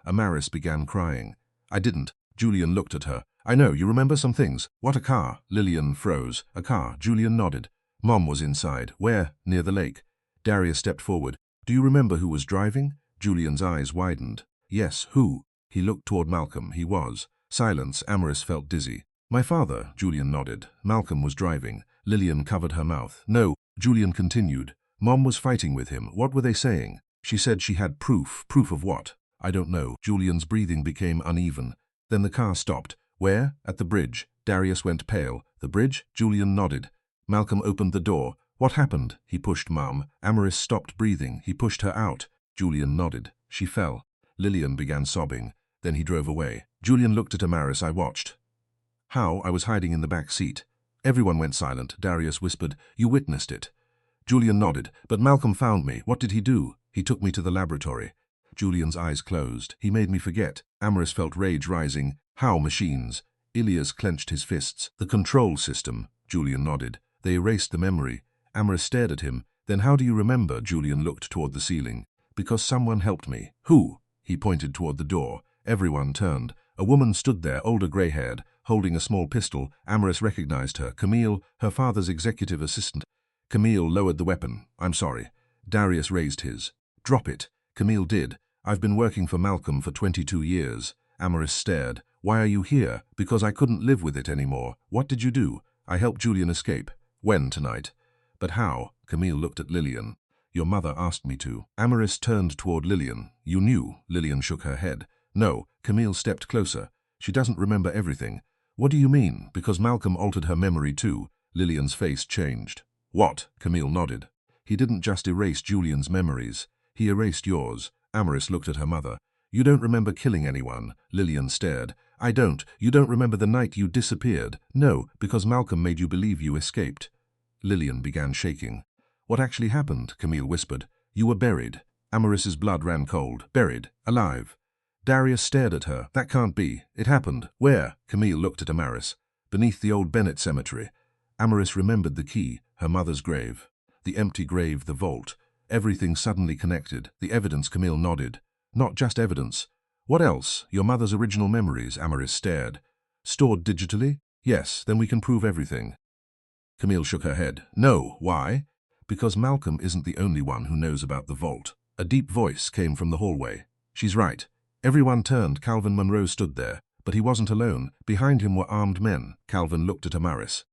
Amaris began crying. I didn't. Julian looked at her. I know. You remember some things. What? A car? Lillian froze. A car. Julian nodded. Mom was inside. Where? Near the lake. Darius stepped forward. Do you remember who was driving? Julian's eyes widened. Yes. Who? He looked toward Malcolm. He was. Silence. Amaris felt dizzy. My father. Julian nodded. Malcolm was driving. Lillian covered her mouth. No. Julian continued. Mom was fighting with him. What were they saying? She said she had proof. Proof of what? I don't know. Julian's breathing became uneven. Then the car stopped. Where? At the bridge. Darius went pale. The bridge? Julian nodded. Malcolm opened the door. What happened? He pushed Mom. Amaris stopped breathing. He pushed her out. Julian nodded. She fell. Lillian began sobbing. Then he drove away. Julian looked at Amaris. I watched. How? I was hiding in the back seat. Everyone went silent. Darius whispered, You witnessed it. Julian nodded. But Malcolm found me. What did he do? He took me to the laboratory. Julian's eyes closed. He made me forget. Amaris felt rage rising. How machines? Elias clenched his fists. The control system. Julian nodded. They erased the memory. Amaris stared at him. Then how do you remember? Julian looked toward the ceiling. Because someone helped me. Who? He pointed toward the door. Everyone turned. A woman stood there, older, grey-haired, holding a small pistol. Amaris recognized her. Camille, her father's executive assistant. Camille lowered the weapon. I'm sorry. Darius raised his. Drop it. Camille did. I've been working for Malcolm for 22 years. Amaris stared. Why are you here? Because I couldn't live with it anymore. What did you do? I helped Julian escape. When tonight? But how? Camille looked at Lillian. Your mother asked me to. Amaris turned toward Lillian. You knew? Lillian shook her head. No. Camille stepped closer. She doesn't remember everything. What do you mean? Because Malcolm altered her memory too. Lillian's face changed. What? Camille nodded. He didn't just erase Julian's memories. He erased yours. Amaris looked at her mother. You don't remember killing anyone. Lillian stared. I don't. You don't remember the night you disappeared. No, because Malcolm made you believe you escaped. Lillian began shaking. What actually happened? Camille whispered. You were buried. Amaris's blood ran cold. Buried. Alive. Darius stared at her. That can't be. It happened. Where? Camille looked at Amaris. Beneath the old Bennett cemetery. Amaris remembered the key, her mother's grave. The empty grave, the vault. Everything suddenly connected. The evidence, Camille nodded. Not just evidence. What else? Your mother's original memories, Amaris stared. Stored digitally? Yes, then we can prove everything. Camille shook her head. No, why? Because Malcolm isn't the only one who knows about the vault. A deep voice came from the hallway. She's right. Everyone turned. Calvin Monroe stood there, but he wasn't alone. Behind him were armed men. Calvin looked at Amaris.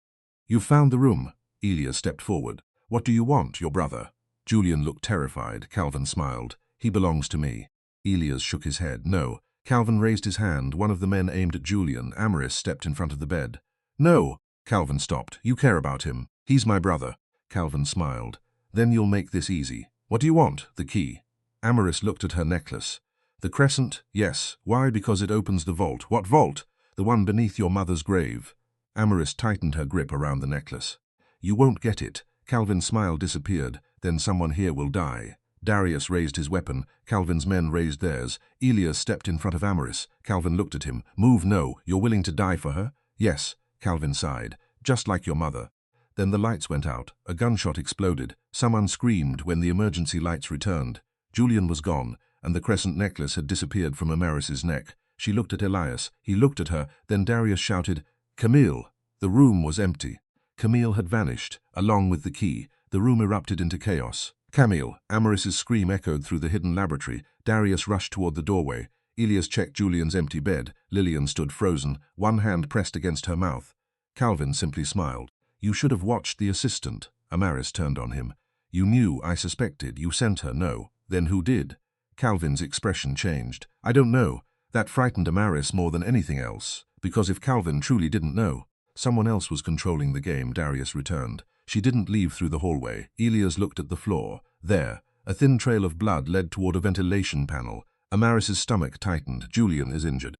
You've found the room. Elias stepped forward. What do you want, your brother? Julian looked terrified. Calvin smiled. He belongs to me. Elias shook his head. No. Calvin raised his hand. One of the men aimed at Julian. Amaris stepped in front of the bed. No. Calvin stopped. You care about him. He's my brother. Calvin smiled. Then you'll make this easy. What do you want? The key. Amaris looked at her necklace. The crescent? Yes. Why? Because it opens the vault. What vault? The one beneath your mother's grave. Amaris tightened her grip around the necklace. You won't get it. Calvin's smile disappeared. Then someone here will die. Darius raised his weapon. Calvin's men raised theirs. Elias stepped in front of Amaris. Calvin looked at him. Move, no. You're willing to die for her? Yes. Calvin sighed. Just like your mother. Then the lights went out. A gunshot exploded. Someone screamed when the emergency lights returned. Julian was gone, and the crescent necklace had disappeared from Amaris's neck. She looked at Elias. He looked at her. Then Darius shouted, Camille! The room was empty. Camille had vanished, along with the key. The room erupted into chaos. Camille! Amaris's scream echoed through the hidden laboratory. Darius rushed toward the doorway. Elias checked Julian's empty bed. Lillian stood frozen, one hand pressed against her mouth. Calvin simply smiled. You should have watched the assistant. Amaris turned on him. You knew, I suspected. You sent her, no. Then who did? Calvin's expression changed. I don't know. That frightened Amaris more than anything else. Because if Calvin truly didn't know, someone else was controlling the game. Darius returned. She didn't leave through the hallway. Elias looked at the floor. There, a thin trail of blood led toward a ventilation panel. Amaris's stomach tightened. Julian is injured.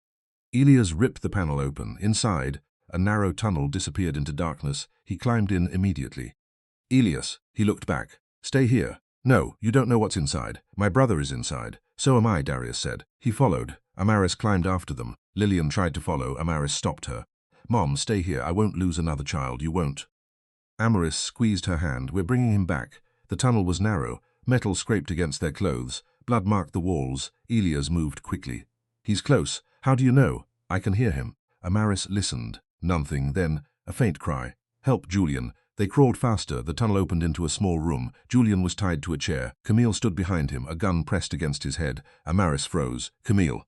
Elias ripped the panel open. Inside, a narrow tunnel disappeared into darkness. He climbed in immediately. Elias, he looked back. Stay here. No, you don't know what's inside. My brother is inside. So am I, Darius said. He followed. Amaris climbed after them. Lillian tried to follow. Amaris stopped her. Mom, stay here. I won't lose another child. You won't. Amaris squeezed her hand. We're bringing him back. The tunnel was narrow. Metal scraped against their clothes. Blood marked the walls. Elias moved quickly. He's close. How do you know? I can hear him. Amaris listened. Nothing. Then, a faint cry. Help, Julian. They crawled faster. The tunnel opened into a small room. Julian was tied to a chair. Camille stood behind him, a gun pressed against his head. Amaris froze. Camille.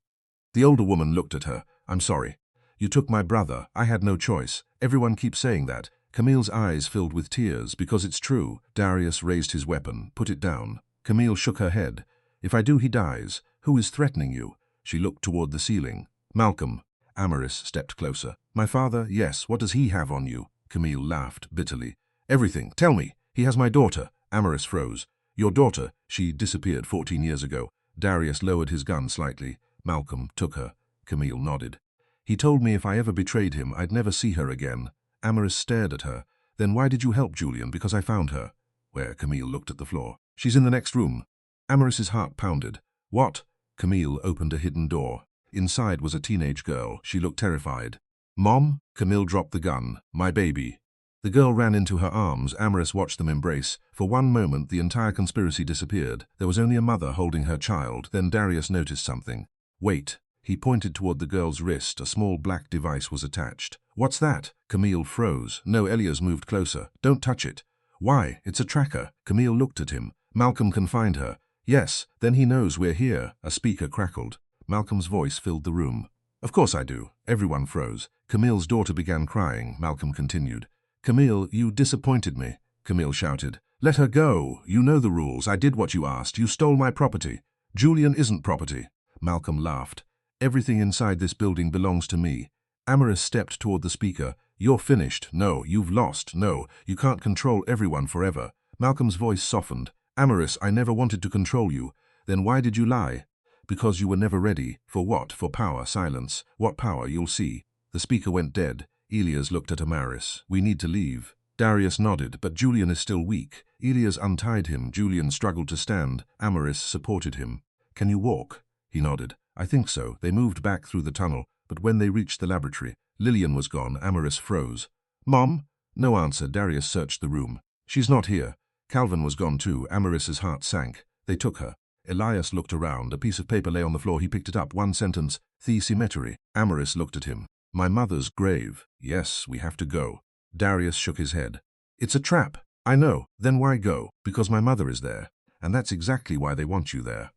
The older woman looked at her. I'm sorry. You took my brother. I had no choice. Everyone keeps saying that. Camille's eyes filled with tears, because it's true. Darius raised his weapon. Put it down. Camille shook her head. If I do, he dies. Who is threatening you? She looked toward the ceiling. Malcolm. Amaris stepped closer. My father? Yes. What does he have on you? Camille laughed bitterly. Everything. Tell me. He has my daughter. Amaris froze. Your daughter? She disappeared 14 years ago. Darius lowered his gun slightly. Malcolm took her. Camille nodded. He told me if I ever betrayed him, I'd never see her again. Amaris stared at her. Then why did you help Julian? Because I found her. Where? Camille looked at the floor. She's in the next room. Amaris's heart pounded. What? Camille opened a hidden door. Inside was a teenage girl. She looked terrified. Mom? Camille dropped the gun. My baby. The girl ran into her arms. Amaris watched them embrace. For one moment, the entire conspiracy disappeared. There was only a mother holding her child. Then Darius noticed something. Wait. He pointed toward the girl's wrist. A small black device was attached. What's that? Camille froze. No, Elias moved closer. Don't touch it. Why? It's a tracker. Camille looked at him. Malcolm can find her. Yes, then he knows we're here. A speaker crackled. Malcolm's voice filled the room. Of course I do. Everyone froze. Camille's daughter began crying. Malcolm continued. Camille, you disappointed me. Camille shouted. Let her go. You know the rules. I did what you asked. You stole my property. Julian isn't property. Malcolm laughed. Everything inside this building belongs to me. Amaris stepped toward the speaker. You're finished. No, you've lost. No, you can't control everyone forever. Malcolm's voice softened. Amaris, I never wanted to control you. Then why did you lie? Because you were never ready. For what? For power. Silence. What power? You'll see. The speaker went dead. Elias looked at Amaris. We need to leave. Darius nodded, but Julian is still weak. Elias untied him. Julian struggled to stand. Amaris supported him. Can you walk? He nodded. I think so. They moved back through the tunnel, but when they reached the laboratory, Lillian was gone. Amaris froze. Mom? No answer. Darius searched the room. She's not here. Calvin was gone too. Amaris's heart sank. They took her. Elias looked around. A piece of paper lay on the floor. He picked it up. One sentence. The cemetery. Amaris looked at him. My mother's grave. Yes, we have to go. Darius shook his head. It's a trap. I know. Then why go? Because my mother is there. And that's exactly why they want you there.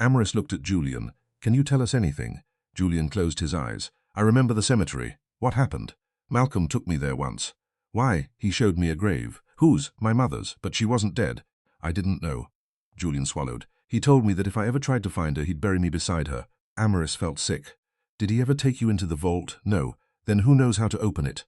Amaris looked at Julian. Can you tell us anything? Julian closed his eyes. I remember the cemetery. What happened? Malcolm took me there once. Why? He showed me a grave. Whose? My mother's. But she wasn't dead. I didn't know. Julian swallowed. He told me that if I ever tried to find her, he'd bury me beside her. Amaris felt sick. Did he ever take you into the vault? No. Then who knows how to open it?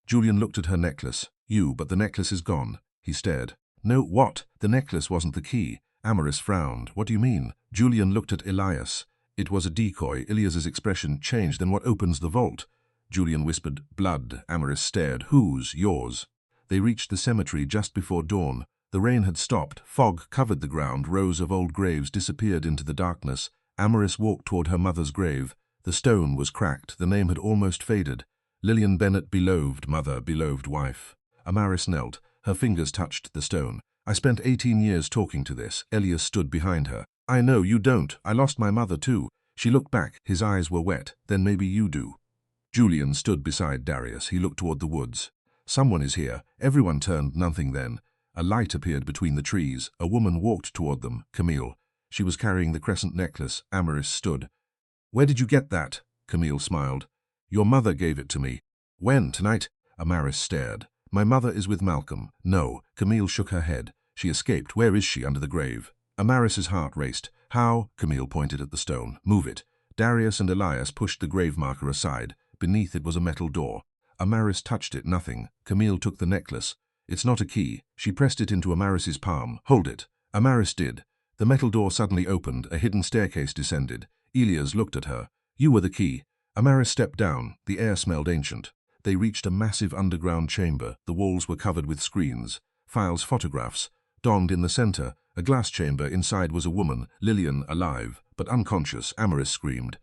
Julian looked at her necklace. But the necklace is gone. He stared. No, what? The necklace wasn't the key. Amaris frowned. What do you mean? Julian looked at Elias. It was a decoy. Elias's expression changed. Then what opens the vault? Julian whispered, blood. Amaris stared. Whose? Yours. They reached the cemetery just before dawn. The rain had stopped. Fog covered the ground. Rows of old graves disappeared into the darkness. Amaris walked toward her mother's grave. The stone was cracked. The name had almost faded. Lillian Bennett, beloved mother, beloved wife. Amaris knelt. Her fingers touched the stone. I spent 18 years talking to this. Elias stood behind her. I know, you don't. I lost my mother too. She looked back. His eyes were wet. Then maybe you do. Julian stood beside Darius. He looked toward the woods. Someone is here. Everyone turned. Nothing then. A light appeared between the trees. A woman walked toward them. Camille. She was carrying the crescent necklace. Amaris stood. Where did you get that? Camille smiled. Your mother gave it to me. When? Tonight? Amaris stared. My mother is with Malcolm. No. Camille shook her head. She escaped. Where is she? Under the grave. Amaris's heart raced. How? Camille pointed at the stone. Move it. Darius and Elias pushed the grave marker aside. Beneath it was a metal door. Amaris touched it. Nothing. Camille took the necklace. It's not a key. She pressed it into Amaris's palm. Hold it. Amaris did. The metal door suddenly opened. A hidden staircase descended. Elias looked at her. You were the key. Amaris stepped down. The air smelled ancient. They reached a massive underground chamber. The walls were covered with screens. Files, photographs. Donned in the center, a glass chamber. Inside was a woman, Lillian, alive, but unconscious. Amaris screamed.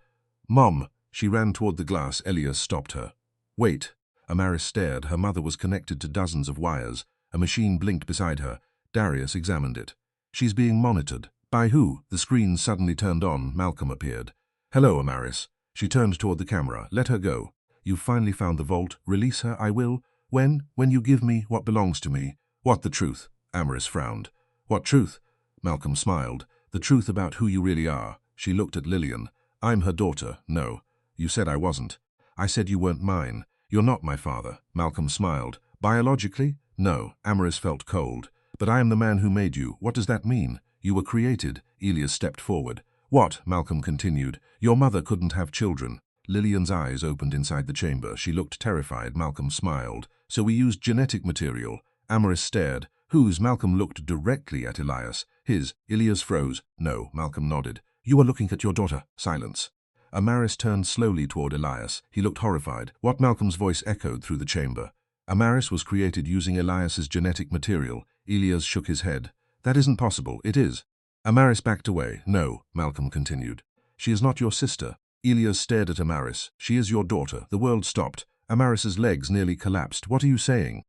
Mom! She ran toward the glass. Elias stopped her. Wait. Amaris stared. Her mother was connected to dozens of wires. A machine blinked beside her. Darius examined it. She's being monitored. By who? The screen suddenly turned on. Malcolm appeared. Hello, Amaris. She turned toward the camera. Let her go. You've finally found the vault. Release her. I will. When? When you give me what belongs to me. What, the truth? Amaris frowned. What truth? Malcolm smiled. The truth about who you really are. She looked at Lillian. I'm her daughter. No. You said I wasn't. I said you weren't mine. You're not my father. Malcolm smiled. Biologically? No. Amaris felt cold. But I am the man who made you. What does that mean? You were created. Elias stepped forward. What? Malcolm continued. Your mother couldn't have children. Lillian's eyes opened inside the chamber. She looked terrified. Malcolm smiled. So we used genetic material. Amaris stared. Whose? Malcolm looked directly at Elias. His. Elias froze. No. Malcolm nodded. You are looking at your daughter. Silence. Amaris turned slowly toward Elias. He looked horrified. What? Malcolm's voice echoed through the chamber. Amaris was created using Elias's genetic material. Elias shook his head. That isn't possible. It is. Amaris backed away. No. Malcolm continued. She is not your sister. Elias stared at Amaris. She is your daughter. The world stopped. Amaris's legs nearly collapsed. What are you saying?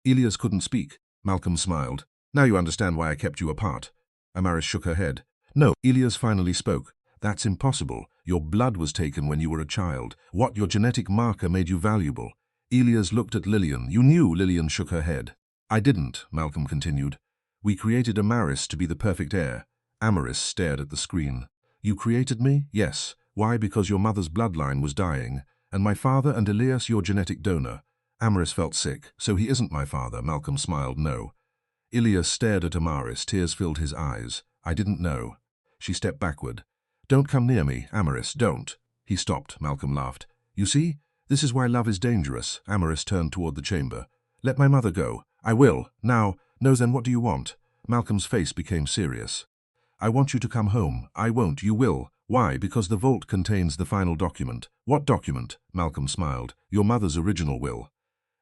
Elias couldn't speak. Malcolm smiled. Now you understand why I kept you apart. Amaris shook her head. No. Elias finally spoke. That's impossible. Your blood was taken when you were a child. What? Your genetic marker made you valuable. Elias looked at Lillian. You knew. Lillian shook her head. I didn't, Malcolm continued. We created Amaris to be the perfect heir. Amaris stared at the screen. You created me? Yes. Why? Because your mother's bloodline was dying, and my father and Elias your genetic donor. Amaris felt sick. So he isn't my father, Malcolm smiled. No. Elias stared at Amaris, tears filled his eyes. I didn't know. She stepped backward. Don't come near me, Amaris, don't. He stopped, Malcolm laughed. You see? This is why love is dangerous. Amaris turned toward the chamber. Let my mother go. I will. Now. No, then what do you want? Malcolm's face became serious. I want you to come home. I won't. You will. Why? Because the vault contains the final document. What document? Malcolm smiled. Your mother's original will.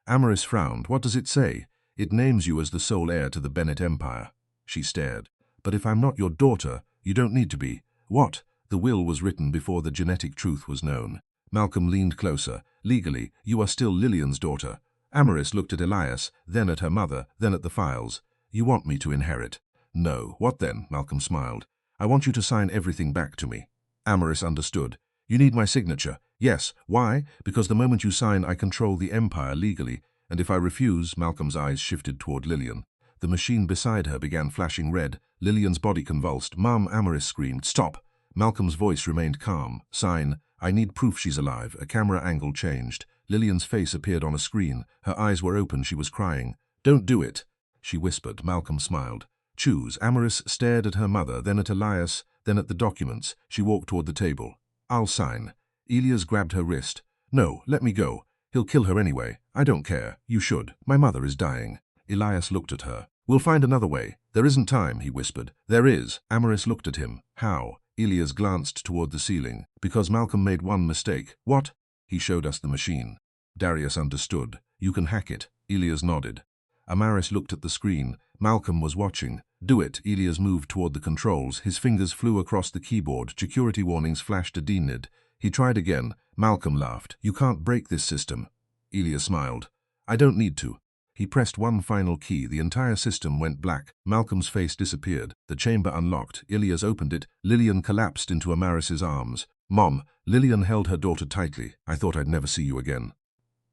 Amaris frowned. What does it say? It names you as the sole heir to the Bennett Empire. She stared. But if I'm not your daughter, you don't need to be. What? The will was written before the genetic truth was known. Malcolm leaned closer. Legally, you are still Lillian's daughter. Amaris looked at Elias, then at her mother, then at the files. You want me to inherit? No. What then? Malcolm smiled. I want you to sign everything back to me. Amaris understood. You need my signature. Yes. Why? Because the moment you sign, I control the Empire legally, and if I refuse, Malcolm's eyes shifted toward Lillian. The machine beside her began flashing red. Lillian's body convulsed. Mum, Amaris screamed. Stop! Malcolm's voice remained calm. Sign. I need proof she's alive. A camera angle changed. Lillian's face appeared on a screen. Her eyes were open. She was crying. Don't do it, she whispered. Malcolm smiled. Choose. Amaris stared at her mother, then at Elias, then at the documents. She walked toward the table. I'll sign. Elias grabbed her wrist. No, let me go. He'll kill her anyway. I don't care. You should. My mother is dying. Elias looked at her. We'll find another way. There isn't time, he whispered. There is. Amaris looked at him. How? Elias glanced toward the ceiling. Because Malcolm made one mistake. What? He showed us the machine. Darius understood. You can hack it. Elias nodded. Amaris looked at the screen. Malcolm was watching. Do it. Elias moved toward the controls. His fingers flew across the keyboard. Security warnings flashed a DNID. He tried again. Malcolm laughed. You can't break this system. Elias smiled. I don't need to. He pressed one final key. The entire system went black. Malcolm's face disappeared. The chamber unlocked. Elias opened it. Lillian collapsed into Amaris's arms. Mom. Lillian held her daughter tightly. I thought I'd never see you again.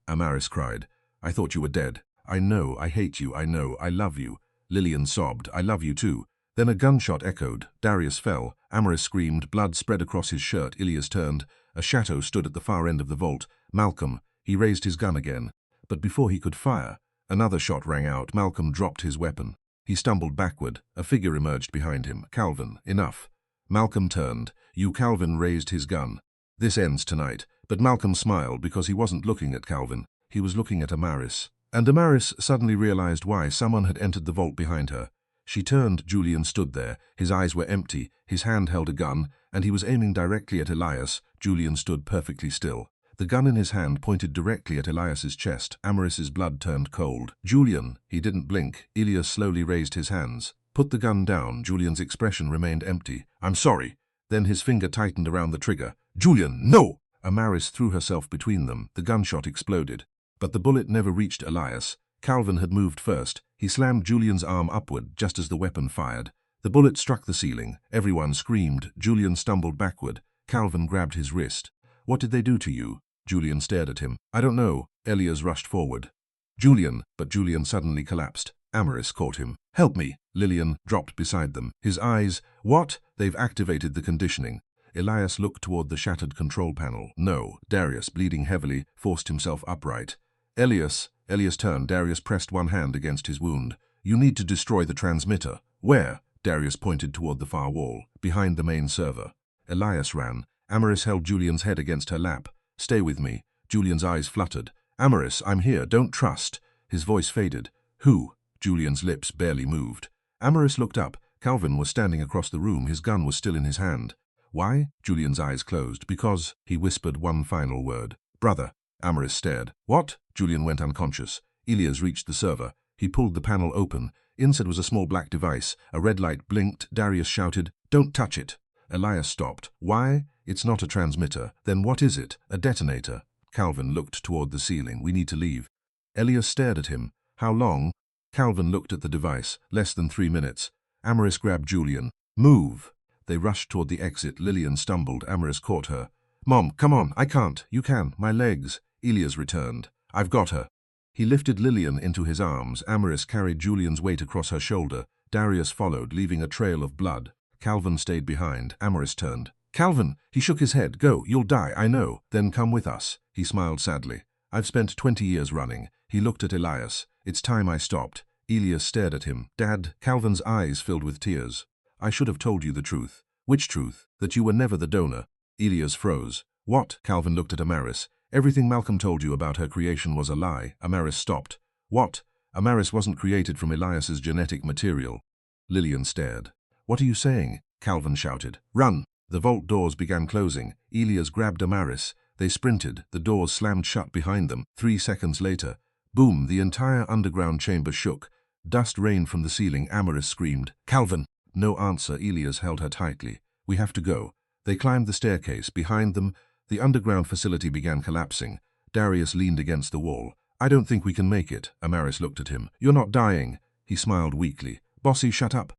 Amaris cried. I thought you were dead. I know. I hate you. I know. I love you. Lillian sobbed. I love you too. Then a gunshot echoed. Darius fell. Amaris screamed. Blood spread across his shirt. Elias turned. A shadow stood at the far end of the vault. Malcolm. He raised his gun again. But before he could fire, another shot rang out. Malcolm dropped his weapon. He stumbled backward. A figure emerged behind him. Calvin. Enough. Malcolm turned. Calvin raised his gun. This ends tonight. But Malcolm smiled because he wasn't looking at Calvin. He was looking at Amaris. And Amaris suddenly realized why. Someone had entered the vault behind her. She turned. Julian stood there. His eyes were empty. His hand held a gun, and he was aiming directly at Elias. Julian stood perfectly still. The gun in his hand pointed directly at Elias's chest. Amaris's blood turned cold. Julian. He didn't blink. Elias slowly raised his hands. Put the gun down. Julian's expression remained empty. I'm sorry. Then his finger tightened around the trigger. Julian, no! Amaris threw herself between them. The gunshot exploded. But the bullet never reached Elias. Calvin had moved first. He slammed Julian's arm upward just as the weapon fired. The bullet struck the ceiling. Everyone screamed. Julian stumbled backward. Calvin grabbed his wrist. What did they do to you? Julian stared at him. I don't know. Elias rushed forward. Julian, but Julian suddenly collapsed. Amaris caught him. Help me. Lillian dropped beside them. His eyes. What? They've activated the conditioning. Elias looked toward the shattered control panel. No. Darius, bleeding heavily, forced himself upright. Elias turned. Darius pressed one hand against his wound. You need to destroy the transmitter. Where? Darius pointed toward the far wall, behind the main server. Elias ran. Amaris held Julian's head against her lap. Stay with me. Julian's eyes fluttered. Amaris, I'm here. Don't trust. His voice faded. Who? Julian's lips barely moved. Amaris looked up. Calvin was standing across the room. His gun was still in his hand. Why? Julian's eyes closed. Because, he whispered one final word. Brother. Amaris stared. What? Julian went unconscious. Elias reached the server. He pulled the panel open. Inside was a small black device. A red light blinked. Darius shouted, Don't touch it. Elias stopped. Why? It's not a transmitter. Then what is it? A detonator. Calvin looked toward the ceiling. We need to leave. Elias stared at him. How long? Calvin looked at the device. Less than 3 minutes. Amaris grabbed Julian. Move. They rushed toward the exit. Lillian stumbled. Amaris caught her. Mom, come on. I can't. You can. My legs. Elias returned. I've got her. He lifted Lillian into his arms. Amaris carried Julian's weight across her shoulder. Darius followed, leaving a trail of blood. Calvin stayed behind. Amaris turned. Calvin, he shook his head. Go, you'll die, I know. Then come with us. He smiled sadly. I've spent 20 years running. He looked at Elias. It's time I stopped. Elias stared at him. Dad, Calvin's eyes filled with tears. I should have told you the truth. Which truth? That you were never the donor. Elias froze. What? Calvin looked at Amaris. Everything Malcolm told you about her creation was a lie. Amaris stopped. What? Amaris wasn't created from Elias's genetic material. Lillian stared. What are you saying? Calvin shouted. Run! The vault doors began closing. Elias grabbed Amaris. They sprinted. The doors slammed shut behind them. 3 seconds later, boom, the entire underground chamber shook. Dust rained from the ceiling. Amaris screamed. Calvin! No answer. Elias held her tightly. We have to go. They climbed the staircase. Behind them, the underground facility began collapsing. Darius leaned against the wall. I don't think we can make it. Amaris looked at him. You're not dying. He smiled weakly. Bossy, shut up.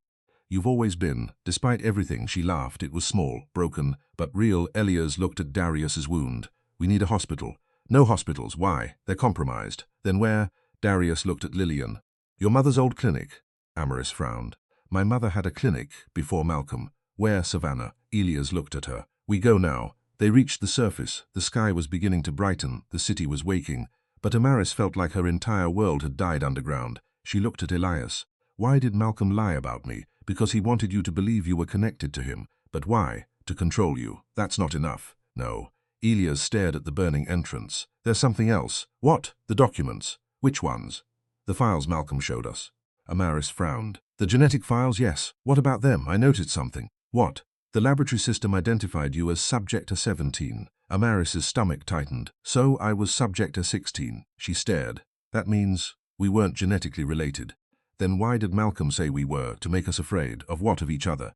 You've always been. Despite everything, she laughed. It was small, broken, but real. Elias looked at Darius's wound. We need a hospital. No hospitals. Why? They're compromised. Then where? Darius looked at Lillian. Your mother's old clinic. Amaris frowned. My mother had a clinic before Malcolm. Where, Savannah? Elias looked at her. We go now. They reached the surface. The sky was beginning to brighten. The city was waking. But Amaris felt like her entire world had died underground. She looked at Elias. Why did Malcolm lie about me? Because he wanted you to believe you were connected to him. But why? To control you. That's not enough. No. Elias stared at the burning entrance. There's something else. What? The documents. Which ones? The files Malcolm showed us. Amaris frowned. The genetic files, yes. What about them? I noticed something. What? The laboratory system identified you as Subject A17. Amaris's stomach tightened. So I was Subject A16. She stared. That means we weren't genetically related. Then why did Malcolm say we were? To make us afraid. Of what? Of each other.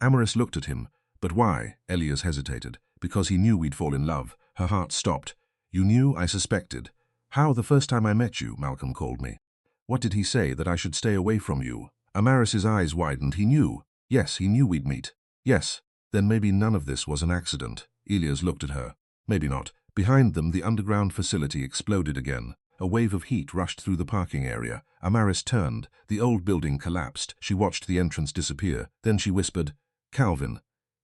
Amaris looked at him. But why? Elias hesitated. Because he knew we'd fall in love. Her heart stopped. You knew? I suspected. How? The first time I met you, Malcolm called me. What did he say? That I should stay away from you? Amaris's eyes widened. He knew. Yes, he knew we'd meet. Yes. Then maybe none of this was an accident. Elias looked at her. Maybe not. Behind them, the underground facility exploded again. A wave of heat rushed through the parking area. Amaris turned. The old building collapsed. She watched the entrance disappear. Then she whispered, Calvin.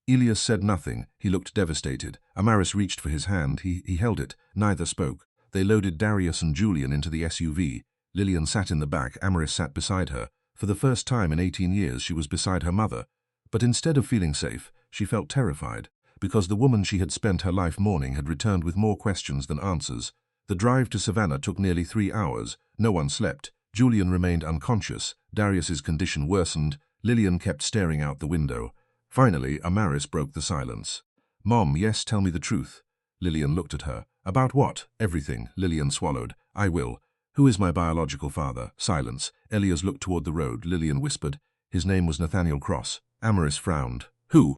Elias said nothing. He looked devastated. Amaris reached for his hand. He held it. Neither spoke. They loaded Darius and Julian into the SUV. Lillian sat in the back. Amaris sat beside her. For the first time in 18 years, she was beside her mother. But instead of feeling safe, she felt terrified, because the woman she had spent her life mourning had returned with more questions than answers. The drive to Savannah took nearly 3 hours. No one slept. Julian remained unconscious. Darius's condition worsened. Lillian kept staring out the window. Finally, Amaris broke the silence. Mom, yes, tell me the truth. Lillian looked at her. About what? Everything. Lillian swallowed. I will. Who is my biological father? Silence. Elias looked toward the road. Lillian whispered. His name was Nathaniel Cross. Amaris frowned. Who?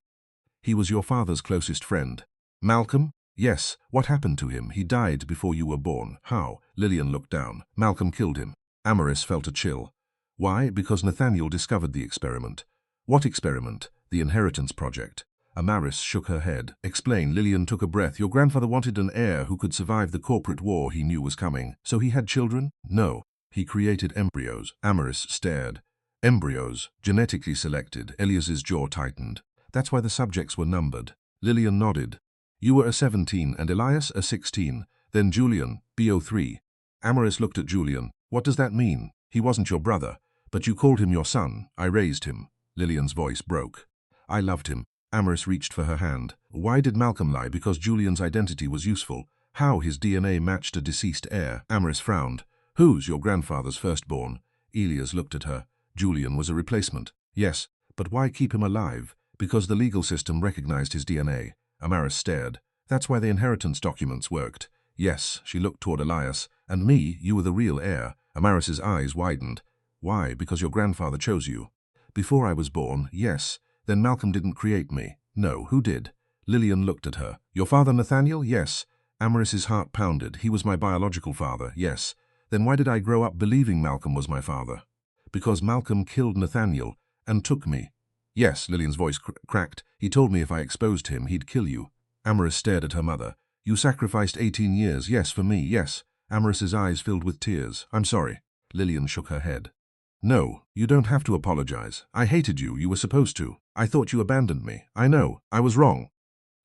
He was your father's closest friend. Malcolm? Yes. What happened to him? He died before you were born. How? Lillian looked down. Malcolm killed him. Amaris felt a chill. Why? Because Nathaniel discovered the experiment. What experiment? The inheritance project. Amaris shook her head. Explain. Lillian took a breath. Your grandfather wanted an heir who could survive the corporate war he knew was coming. So he had children? No. He created embryos. Amaris stared. Embryos, genetically selected. Elias's jaw tightened. That's why the subjects were numbered. Lillian nodded. You were a 17 and Elias a 16. Then Julian, BO3. Amaris looked at Julian. What does that mean? He wasn't your brother. But you called him your son. I raised him. Lillian's voice broke. I loved him. Amaris reached for her hand. Why did Malcolm lie? Because Julian's identity was useful. How? His DNA matched a deceased heir. Amaris frowned. Who's your grandfather's firstborn? Elias looked at her. Julian was a replacement. Yes, but why keep him alive? Because the legal system recognized his DNA. Amaris stared. That's why the inheritance documents worked. Yes, she looked toward Elias. And me, you were the real heir. Amaris's eyes widened. Why? Because your grandfather chose you. Before I was born, yes. Then Malcolm didn't create me. No, who did? Lillian looked at her. Your father Nathaniel? Yes. Amaris's heart pounded. He was my biological father, yes. Then why did I grow up believing Malcolm was my father? Because Malcolm killed Nathaniel and took me. Yes, Lillian's voice cracked. He told me if I exposed him, he'd kill you. Amaris stared at her mother. You sacrificed 18 years, yes, for me, yes. Amaris's eyes filled with tears. I'm sorry. Lillian shook her head. No, you don't have to apologize. I hated you. You were supposed to. I thought you abandoned me. I know. I was wrong.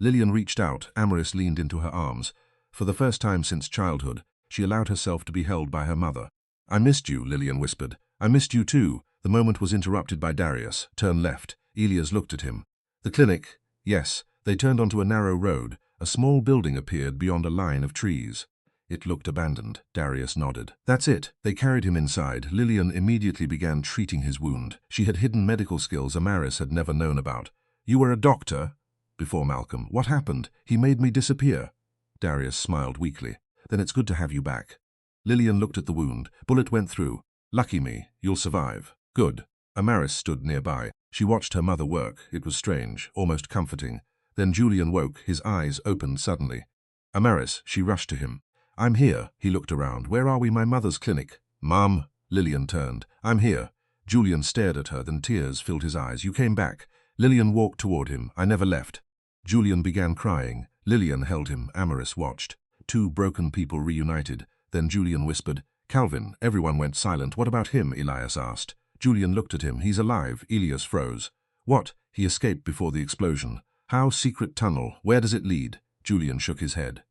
Lillian reached out. Amaris leaned into her arms. For the first time since childhood, she allowed herself to be held by her mother. "I missed you," Lillian whispered. "I missed you too." The moment was interrupted by Darius. "Turn left." Elias looked at him. "The clinic?" "Yes." They turned onto a narrow road. A small building appeared beyond a line of trees. It looked abandoned. Darius nodded. "That's it." They carried him inside. Lillian immediately began treating his wound. She had hidden medical skills Amaris had never known about. "You were a doctor?" "Before Malcolm." "What happened?" "He made me disappear." Darius smiled weakly. "Then it's good to have you back." Lillian looked at the wound. "Bullet went through." "Lucky me. You'll survive." "Good." Amaris stood nearby. She watched her mother work. It was strange, almost comforting. Then Julian woke. His eyes opened suddenly. "Amaris," she rushed to him. "I'm here." He looked around. "Where are we? My mother's clinic." "Mom." Lillian turned. "I'm here." Julian stared at her, then tears filled his eyes. "You came back." Lillian walked toward him. "I never left." Julian began crying. Lillian held him. Amaris watched. Two broken people reunited. Then Julian whispered, "Calvin." Everyone went silent. "What about him?" Elias asked. Julian looked at him. "He's alive." Elias froze. "What?" "He escaped before the explosion." "How?" "Secret tunnel." "Where does it lead?" Julian shook his head.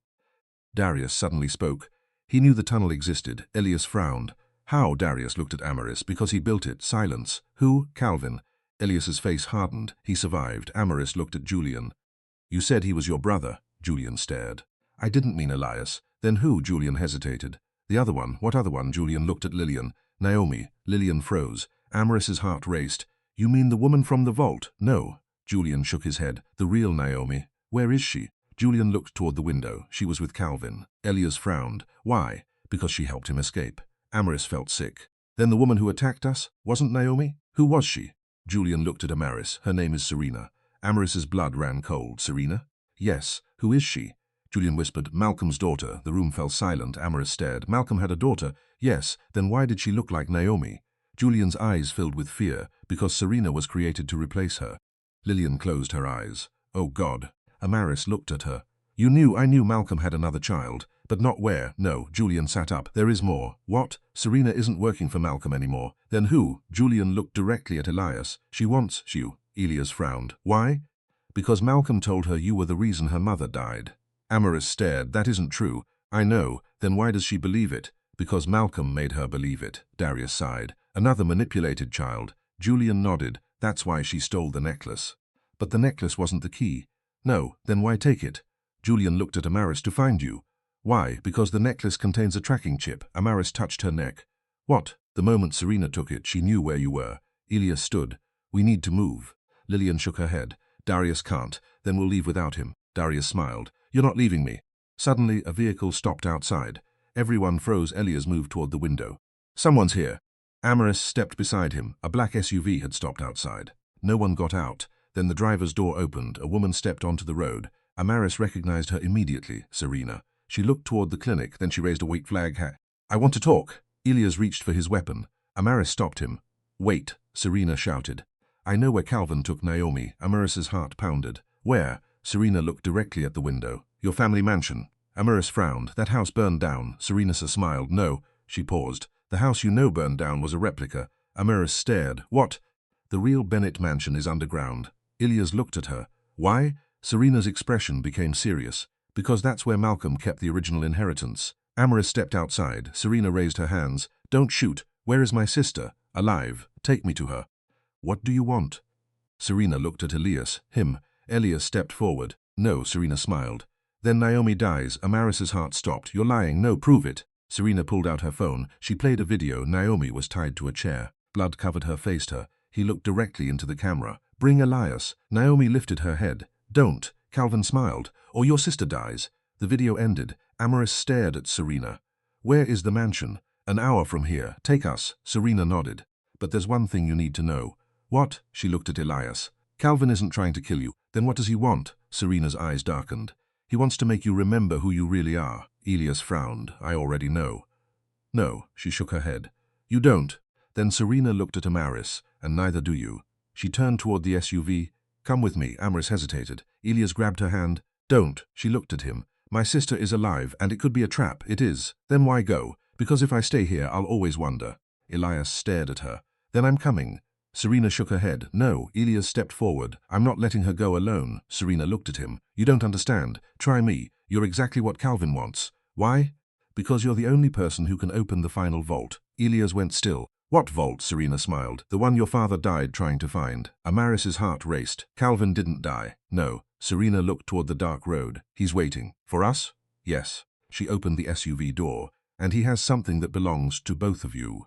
Darius suddenly spoke. He knew the tunnel existed. Elias frowned. "How?" Darius looked at Amaris. "Because he built it." Silence. "Who?" "Calvin." Elias's face hardened. "He survived." Amaris looked at Julian. "You said he was your brother." Julian stared. "I didn't mean Elias." "Then who?" Julian hesitated. "The other one." "What other one?" Julian looked at Lillian. "Naomi." Lillian froze. Amaris's heart raced. "You mean the woman from the vault?" "No." Julian shook his head. "The real Naomi." "Where is she?" Julian looked toward the window. She was with Calvin. Elias frowned. "Why?" "Because she helped him escape." Amaris felt sick. "Then the woman who attacked us wasn't Naomi? Who was she?" Julian looked at Amaris. "Her name is Serena." Amaris's blood ran cold. "Serena?" "Yes." "Who is she?" Julian whispered, "Malcolm's daughter." The room fell silent. Amaris stared. "Malcolm had a daughter?" "Yes." "Then why did she look like Naomi?" Julian's eyes filled with fear. "Because Serena was created to replace her." Lillian closed her eyes. "Oh God." Amaris looked at her. "You knew." "I knew Malcolm had another child, but not where." "No." Julian sat up. "There is more." "What?" "Serena isn't working for Malcolm anymore." "Then who?" Julian looked directly at Elias. "She wants you." Elias frowned. "Why?" "Because Malcolm told her you were the reason her mother died." Amaris stared. "That isn't true." "I know." "Then why does she believe it?" "Because Malcolm made her believe it." Darius sighed. "Another manipulated child." Julian nodded. "That's why she stole the necklace." "But the necklace wasn't the key." "No." "Then why take it?" Julian looked at Amaris. "To find you." "Why?" "Because the necklace contains a tracking chip." Amaris touched her neck. "What?" "The moment Serena took it, she knew where you were." Elias stood. "We need to move." Lillian shook her head. "Darius can't. Then we'll leave without him." Darius smiled. "You're not leaving me." Suddenly, a vehicle stopped outside. Everyone froze. Elias moved toward the window. "Someone's here." Amaris stepped beside him. A black SUV had stopped outside. No one got out. Then the driver's door opened. A woman stepped onto the road. Amaris recognized her immediately. Serena. She looked toward the clinic, then she raised a white flag hat. "I want to talk." Elias reached for his weapon. Amaris stopped him. "Wait," Serena shouted. "I know where Calvin took Naomi." Amaris's heart pounded. "Where?" Serena looked directly at the window. "Your family mansion." Amaris frowned. "That house burned down." Serena smiled. "No." She paused. "The house you know burned down was a replica." Amaris stared. "What?" "The real Bennett mansion is underground." Elias looked at her. "Why?" Serena's expression became serious. "Because that's where Malcolm kept the original inheritance." Amaris stepped outside. Serena raised her hands. "Don't shoot. Where is my sister?" "Alive. Take me to her." "What do you want?" Serena looked at Elias. "Him." Elias stepped forward. "No." Serena smiled. "Then Naomi dies." Amaris's heart stopped. "You're lying." "No, prove it." Serena pulled out her phone. She played a video. Naomi was tied to a chair. Blood covered her, faced her. He looked directly into the camera. "Bring Elias." Naomi lifted her head. "Don't." Calvin smiled. "Or your sister dies." The video ended. Amaris stared at Serena. "Where is the mansion?" "An hour from here. Take us." Serena nodded. "But there's one thing you need to know." "What?" She looked at Elias. "Calvin isn't trying to kill you." "Then what does he want?" Serena's eyes darkened. "He wants to make you remember who you really are." Elias frowned. "I already know." "No." She shook her head. "You don't." Then Serena looked at Amaris. "And neither do you." She turned toward the SUV. "Come with me." Amaris hesitated. Elias grabbed her hand. "Don't." She looked at him. "My sister is alive, and it could be a trap." "It is." "Then why go?" "Because if I stay here, I'll always wonder." Elias stared at her. "Then I'm coming." Serena shook her head. "No." Elias stepped forward. "I'm not letting her go alone." Serena looked at him. You don't understand. Try me. You're exactly what Calvin wants. Why? Because you're the only person who can open the final vault. Elias went still. What vault? Serena smiled. The one your father died trying to find. Amaris's heart raced. Calvin didn't die. No. Serena looked toward the dark road. He's waiting. For us? Yes. She opened the SUV door. And he has something that belongs to both of you.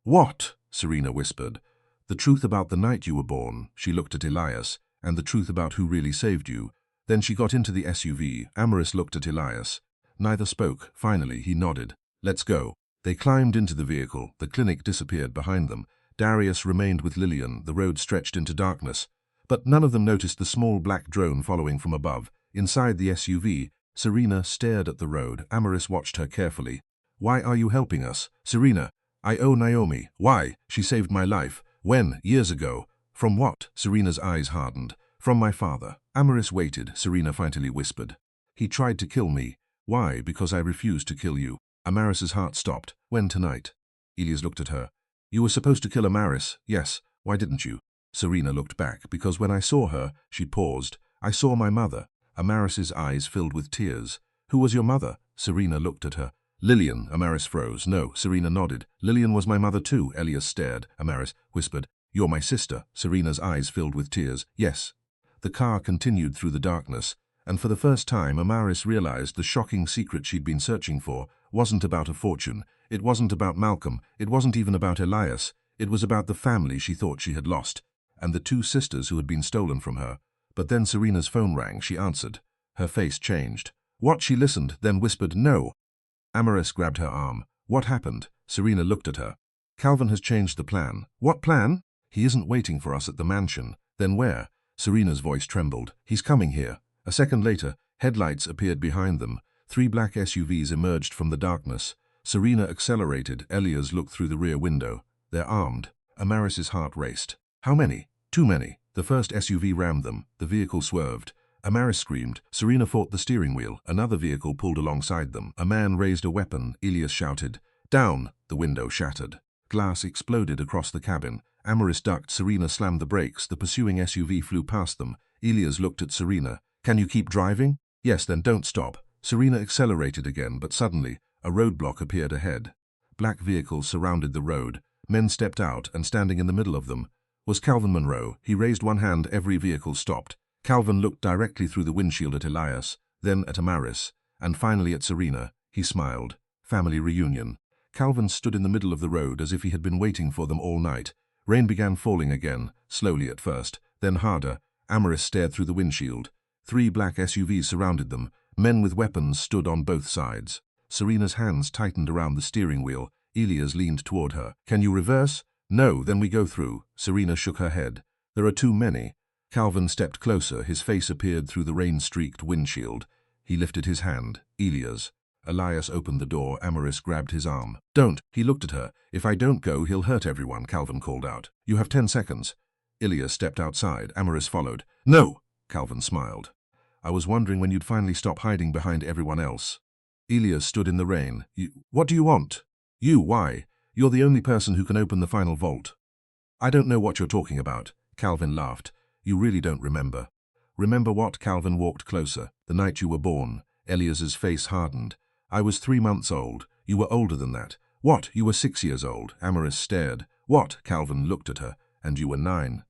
What? Serena whispered. The truth about the night you were born. She looked at Elias. And the truth about who really saved you. Then she got into the SUV. Amaris looked at Elias. Neither spoke. Finally, he nodded. Let's go. They climbed into the vehicle. The clinic disappeared behind them. Darius remained with Lillian. The road stretched into darkness. But none of them noticed the small black drone following from above. Inside the SUV, Serena stared at the road. Amaris watched her carefully. Why are you helping us? Serena, I owe Naomi. Why? She saved my life. When? Years ago. From what? Serena's eyes hardened. From my father. Amaris waited. Serena finally whispered. He tried to kill me. Why? Because I refused to kill you. Amaris's heart stopped. When tonight? Elias looked at her. You were supposed to kill Amaris. Yes. Why didn't you? Serena looked back. Because when I saw her, she paused. I saw my mother. Amaris's eyes filled with tears. Who was your mother? Serena looked at her. Lillian. Amaris froze. No. Serena nodded. Lillian was my mother too. Elias stared. Amaris whispered. You're my sister. Serena's eyes filled with tears. Yes. The car continued through the darkness, and for the first time Amaris realized the shocking secret she'd been searching for wasn't about a fortune. It wasn't about Malcolm. It wasn't even about Elias. It was about the family she thought she had lost, and the two sisters who had been stolen from her. But then Serena's phone rang. She answered. Her face changed. What? She listened, then whispered, no. Amaris grabbed her arm. What happened? Serena looked at her. Calvin has changed the plan. What plan? He isn't waiting for us at the mansion. Then where? Serena's voice trembled. He's coming here. A second later, headlights appeared behind them. 3 black SUVs emerged from the darkness. Serena accelerated. Elias looked through the rear window. They're armed. Amaris's heart raced. How many? Too many. The first SUV rammed them. The vehicle swerved. Amaris screamed. Serena fought the steering wheel. Another vehicle pulled alongside them. A man raised a weapon. Elias shouted. Down! The window shattered. Glass exploded across the cabin. Amaris ducked. Serena slammed the brakes. The pursuing SUV flew past them. Elias looked at Serena. Can you keep driving? Yes, then don't stop. Serena accelerated again, but suddenly, a roadblock appeared ahead. Black vehicles surrounded the road. Men stepped out, and standing in the middle of them was Calvin Monroe. He raised one hand. Every vehicle stopped. Calvin looked directly through the windshield at Elias, then at Amaris, and finally at Serena. He smiled. Family reunion. Calvin stood in the middle of the road as if he had been waiting for them all night. Rain began falling again, slowly at first, then harder. Amaris stared through the windshield. 3 black SUVs surrounded them. Men with weapons stood on both sides. Serena's hands tightened around the steering wheel. Elias leaned toward her. Can you reverse? No, then we go through. Serena shook her head. There are too many. Calvin stepped closer. His face appeared through the rain-streaked windshield. He lifted his hand. Elias. Elias opened the door. Amaris grabbed his arm. Don't. He looked at her. If I don't go, he'll hurt everyone, Calvin called out. You have 10 seconds. Elias stepped outside. Amaris followed. No! Calvin smiled. I was wondering when you'd finally stop hiding behind everyone else. Elias stood in the rain. What do you want? You, why? You're the only person who can open the final vault. I don't know what you're talking about. Calvin laughed. You really don't remember. Remember what? Calvin walked closer. The night you were born. Elias's face hardened. I was 3 months old. You were older than that. What? You were 6 years old. Amaris stared. What? Calvin looked at her. And you were 9.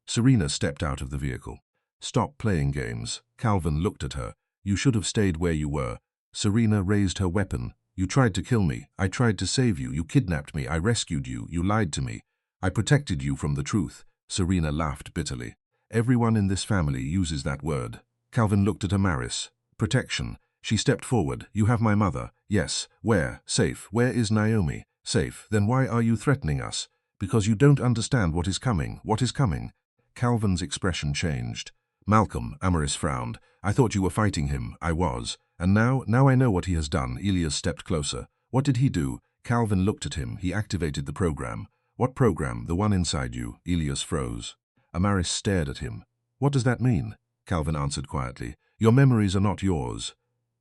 Serena stepped out of the vehicle. Stop playing games. Calvin looked at her. You should have stayed where you were. Serena raised her weapon. You tried to kill me. I tried to save you. You kidnapped me. I rescued you. You lied to me. I protected you from the truth. Serena laughed bitterly. Everyone in this family uses that word. Calvin looked at Amaris. Protection. She stepped forward. You have my mother. Yes. Where? Safe. Where is Naomi? Safe. Then why are you threatening us? Because you don't understand what is coming. What is coming? Calvin's expression changed. Malcolm, Amaris frowned. I thought you were fighting him. I was. And now I know what he has done. Elias stepped closer. What did he do? Calvin looked at him. He activated the program. What program? The one inside you. Elias froze. Amaris stared at him. What does that mean? Calvin answered quietly. Your memories are not yours.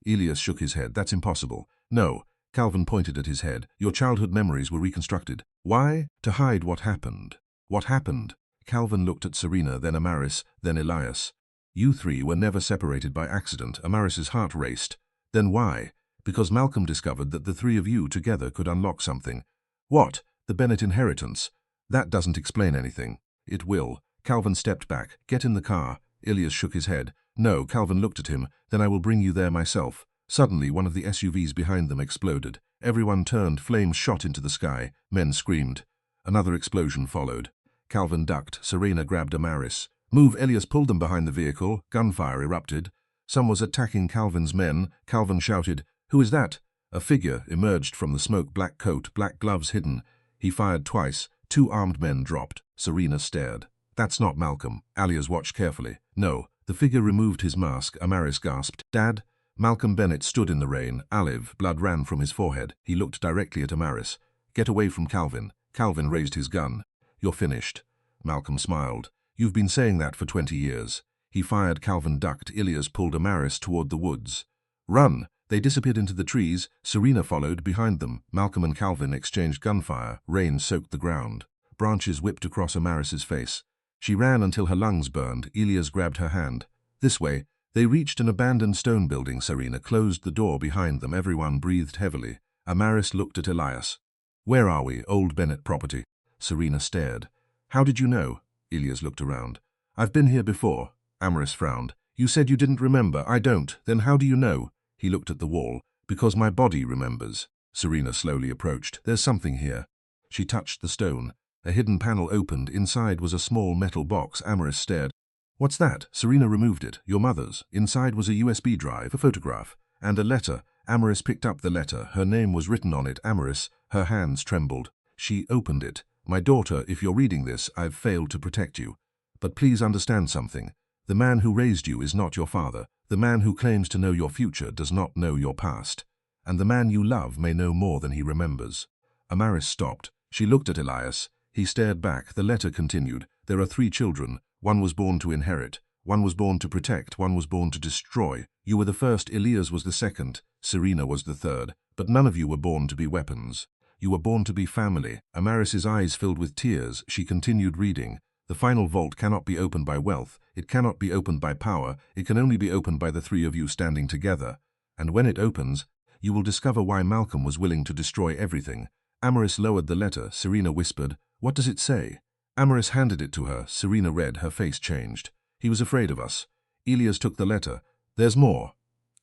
Elias shook his head. That's impossible. No. Calvin pointed at his head. Your childhood memories were reconstructed. Why? To hide what happened. What happened? Calvin looked at Serena, then Amaris, then Elias. You three were never separated by accident. Amaris's heart raced. Then why? Because Malcolm discovered that the three of you together could unlock something. What? The Bennett inheritance? That doesn't explain anything. It will. Calvin stepped back. Get in the car. Ilias shook his head. No, Calvin looked at him. Then I will bring you there myself. Suddenly, one of the SUVs behind them exploded. Everyone turned, flames shot into the sky. Men screamed. Another explosion followed. Calvin ducked. Serena grabbed Amaris. Move! Ilias pulled them behind the vehicle. Gunfire erupted. Some was attacking Calvin's men. Calvin shouted, "Who is that?" A figure emerged from the smoke, black coat, black gloves hidden. He fired twice. 2 armed men dropped. Serena stared. That's not Malcolm. Ilias watched carefully. No. The figure removed his mask. Amaris gasped. Dad? Malcolm Bennett stood in the rain. Olive, blood ran from his forehead. He looked directly at Amaris. Get away from Calvin. Calvin raised his gun. You're finished. Malcolm smiled. You've been saying that for 20 years. He fired. Calvin ducked. Ilias pulled Amaris toward the woods. Run! They disappeared into the trees. Serena followed behind them. Malcolm and Calvin exchanged gunfire. Rain soaked the ground. Branches whipped across Amaris's face. She ran until her lungs burned. Ilias grabbed her hand. This way. They reached an abandoned stone building. Serena closed the door behind them. Everyone breathed heavily. Amaris looked at Elias. Where are we? Old Bennett property. Serena stared. How did you know? Ilias looked around. I've been here before. Amaris frowned. You said you didn't remember. I don't. Then how do you know? He looked at the wall. Because my body remembers. Serena slowly approached. There's something here. She touched the stone. A hidden panel opened. Inside was a small metal box. Amaris stared. What's that? Serena removed it. Your mother's. Inside was a USB drive, a photograph, and a letter. Amaris picked up the letter. Her name was written on it. Amaris. Her hands trembled. She opened it. My daughter, if you're reading this, I've failed to protect you. But please understand something. The man who raised you is not your father. The man who claims to know your future does not know your past. And the man you love may know more than he remembers. Amaris stopped. She looked at Elias. He stared back. The letter continued. There are 3 children. One was born to inherit. One was born to protect. One was born to destroy. You were the first. Ilias was the second. Serena was the third. But none of you were born to be weapons. You were born to be family. Amaris's eyes filled with tears. She continued reading. The final vault cannot be opened by wealth. It cannot be opened by power. It can only be opened by the 3 of you standing together. And when it opens, you will discover why Malcolm was willing to destroy everything. Amaris lowered the letter. Serena whispered, "What does it say?" Amaris handed it to her. Serena read. Her face changed. He was afraid of us. Ilias took the letter. There's more.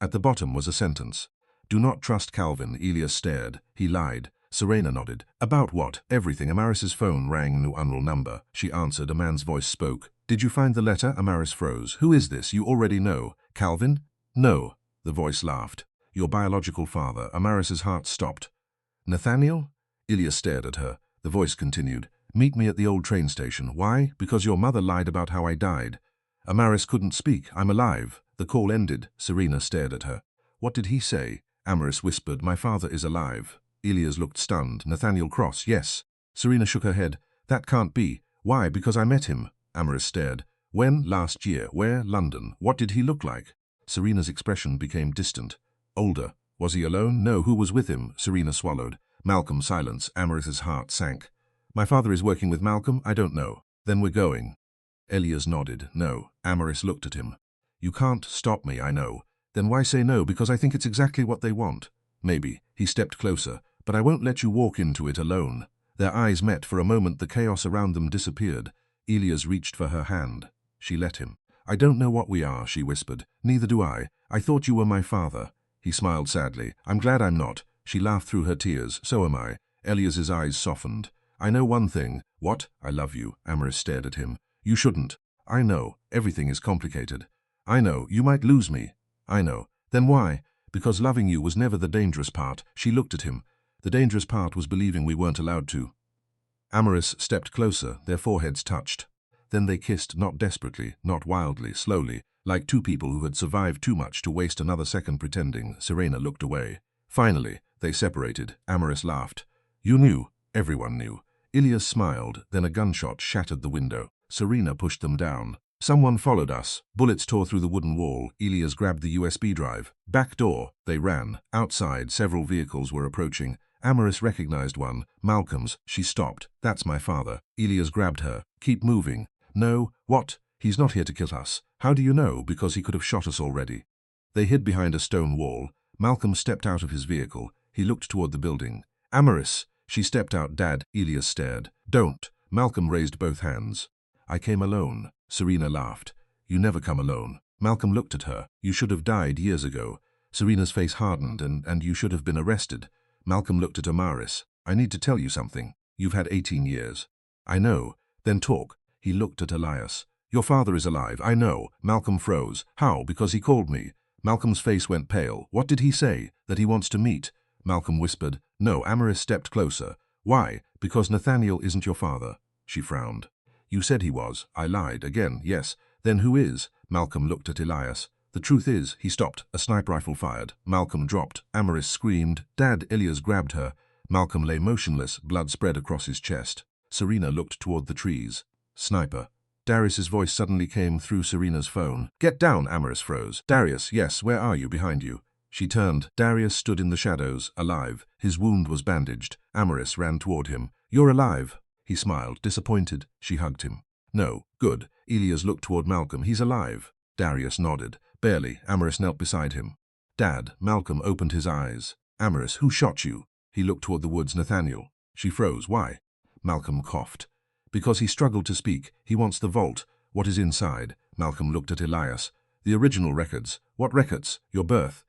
At the bottom was a sentence. Do not trust Calvin. Ilias stared. He lied. Serena nodded. About what? Everything. Amaris's phone rang. New unknown number. She answered. A man's voice spoke. Did you find the letter? Amaris froze. Who is this? You already know. Calvin? No. The voice laughed. Your biological father. Amaris's heart stopped. Nathaniel? Ilias stared at her. The voice continued. Meet me at the old train station. Why? Because your mother lied about how I died. Amaris couldn't speak. I'm alive. The call ended. Serena stared at her. What did he say? Amaris whispered. My father is alive. Ilias looked stunned. Nathaniel Cross, yes. Serena shook her head. That can't be. Why? Because I met him. Amaris stared. When? Last year. Where? London. What did he look like? Serena's expression became distant. Older. Was he alone? No. Who was with him? Serena swallowed. Malcolm. Silence. Amaris's heart sank. My father is working with Malcolm? I don't know. Then we're going. Ilias nodded. No. Amaris looked at him. You can't stop me, I know. Then why say no? Because I think it's exactly what they want. Maybe. He stepped closer. But I won't let you walk into it alone. Their eyes met. For a moment the chaos around them disappeared. Ilias reached for her hand. She let him. I don't know what we are, she whispered. Neither do I. I thought you were my father. He smiled sadly. I'm glad I'm not. She laughed through her tears. So am I. Elias's eyes softened. I know one thing. What? I love you. Amaris stared at him. You shouldn't. I know. Everything is complicated. I know. You might lose me. I know. Then why? Because loving you was never the dangerous part. She looked at him. The dangerous part was believing we weren't allowed to. Amaris stepped closer. Their foreheads touched. Then they kissed, not desperately, not wildly, slowly, like 2 people who had survived too much to waste another second pretending. Serena looked away. Finally, they separated. Amaris laughed. You knew. Everyone knew. Ilias smiled. Then a gunshot shattered the window. Serena pushed them down. Someone followed us. Bullets tore through the wooden wall. Ilias grabbed the USB drive. Back door. They ran. Outside, several vehicles were approaching. Amaris recognized one. Malcolm's. She stopped. That's my father. Ilias grabbed her. Keep moving. No. What? He's not here to kill us. How do you know? Because he could have shot us already. They hid behind a stone wall. Malcolm stepped out of his vehicle. He looked toward the building. Amaris. She stepped out. Dad. Elias stared. Don't. Malcolm raised both hands. I came alone. Serena laughed. You never come alone. Malcolm looked at her. You should have died years ago. Serena's face hardened, and you should have been arrested. Malcolm looked at Amaris. I need to tell you something. You've had 18 years. I know. Then talk. He looked at Elias. Your father is alive. I know. Malcolm froze. How? Because he called me. Malcolm's face went pale. What did he say? That he wants to meet? Malcolm whispered. No. Amaris stepped closer. Why? Because Nathaniel isn't your father. She frowned. You said he was. I lied. Again. Yes. Then who is? Malcolm looked at Elias. The truth is, he stopped. A sniper rifle fired. Malcolm dropped. Amaris screamed. Dad. Elias grabbed her. Malcolm lay motionless, blood spread across his chest. Serena looked toward the trees. Sniper. Darius's voice suddenly came through Serena's phone. Get down. Amaris froze. Darius. Yes. Where are you? Behind you. She turned. Darius stood in the shadows, alive. His wound was bandaged. Amaris ran toward him. You're alive. He smiled, disappointed. She hugged him. No. Good. Elias looked toward Malcolm. He's alive. Darius nodded. Barely. Amaris knelt beside him. Dad. Malcolm opened his eyes. Amaris, who shot you? He looked toward the woods. Nathaniel. She froze. Why? Malcolm coughed. Because he struggled to speak. He wants the vault. What is inside? Malcolm looked at Elias. The original records. What records? Your birth.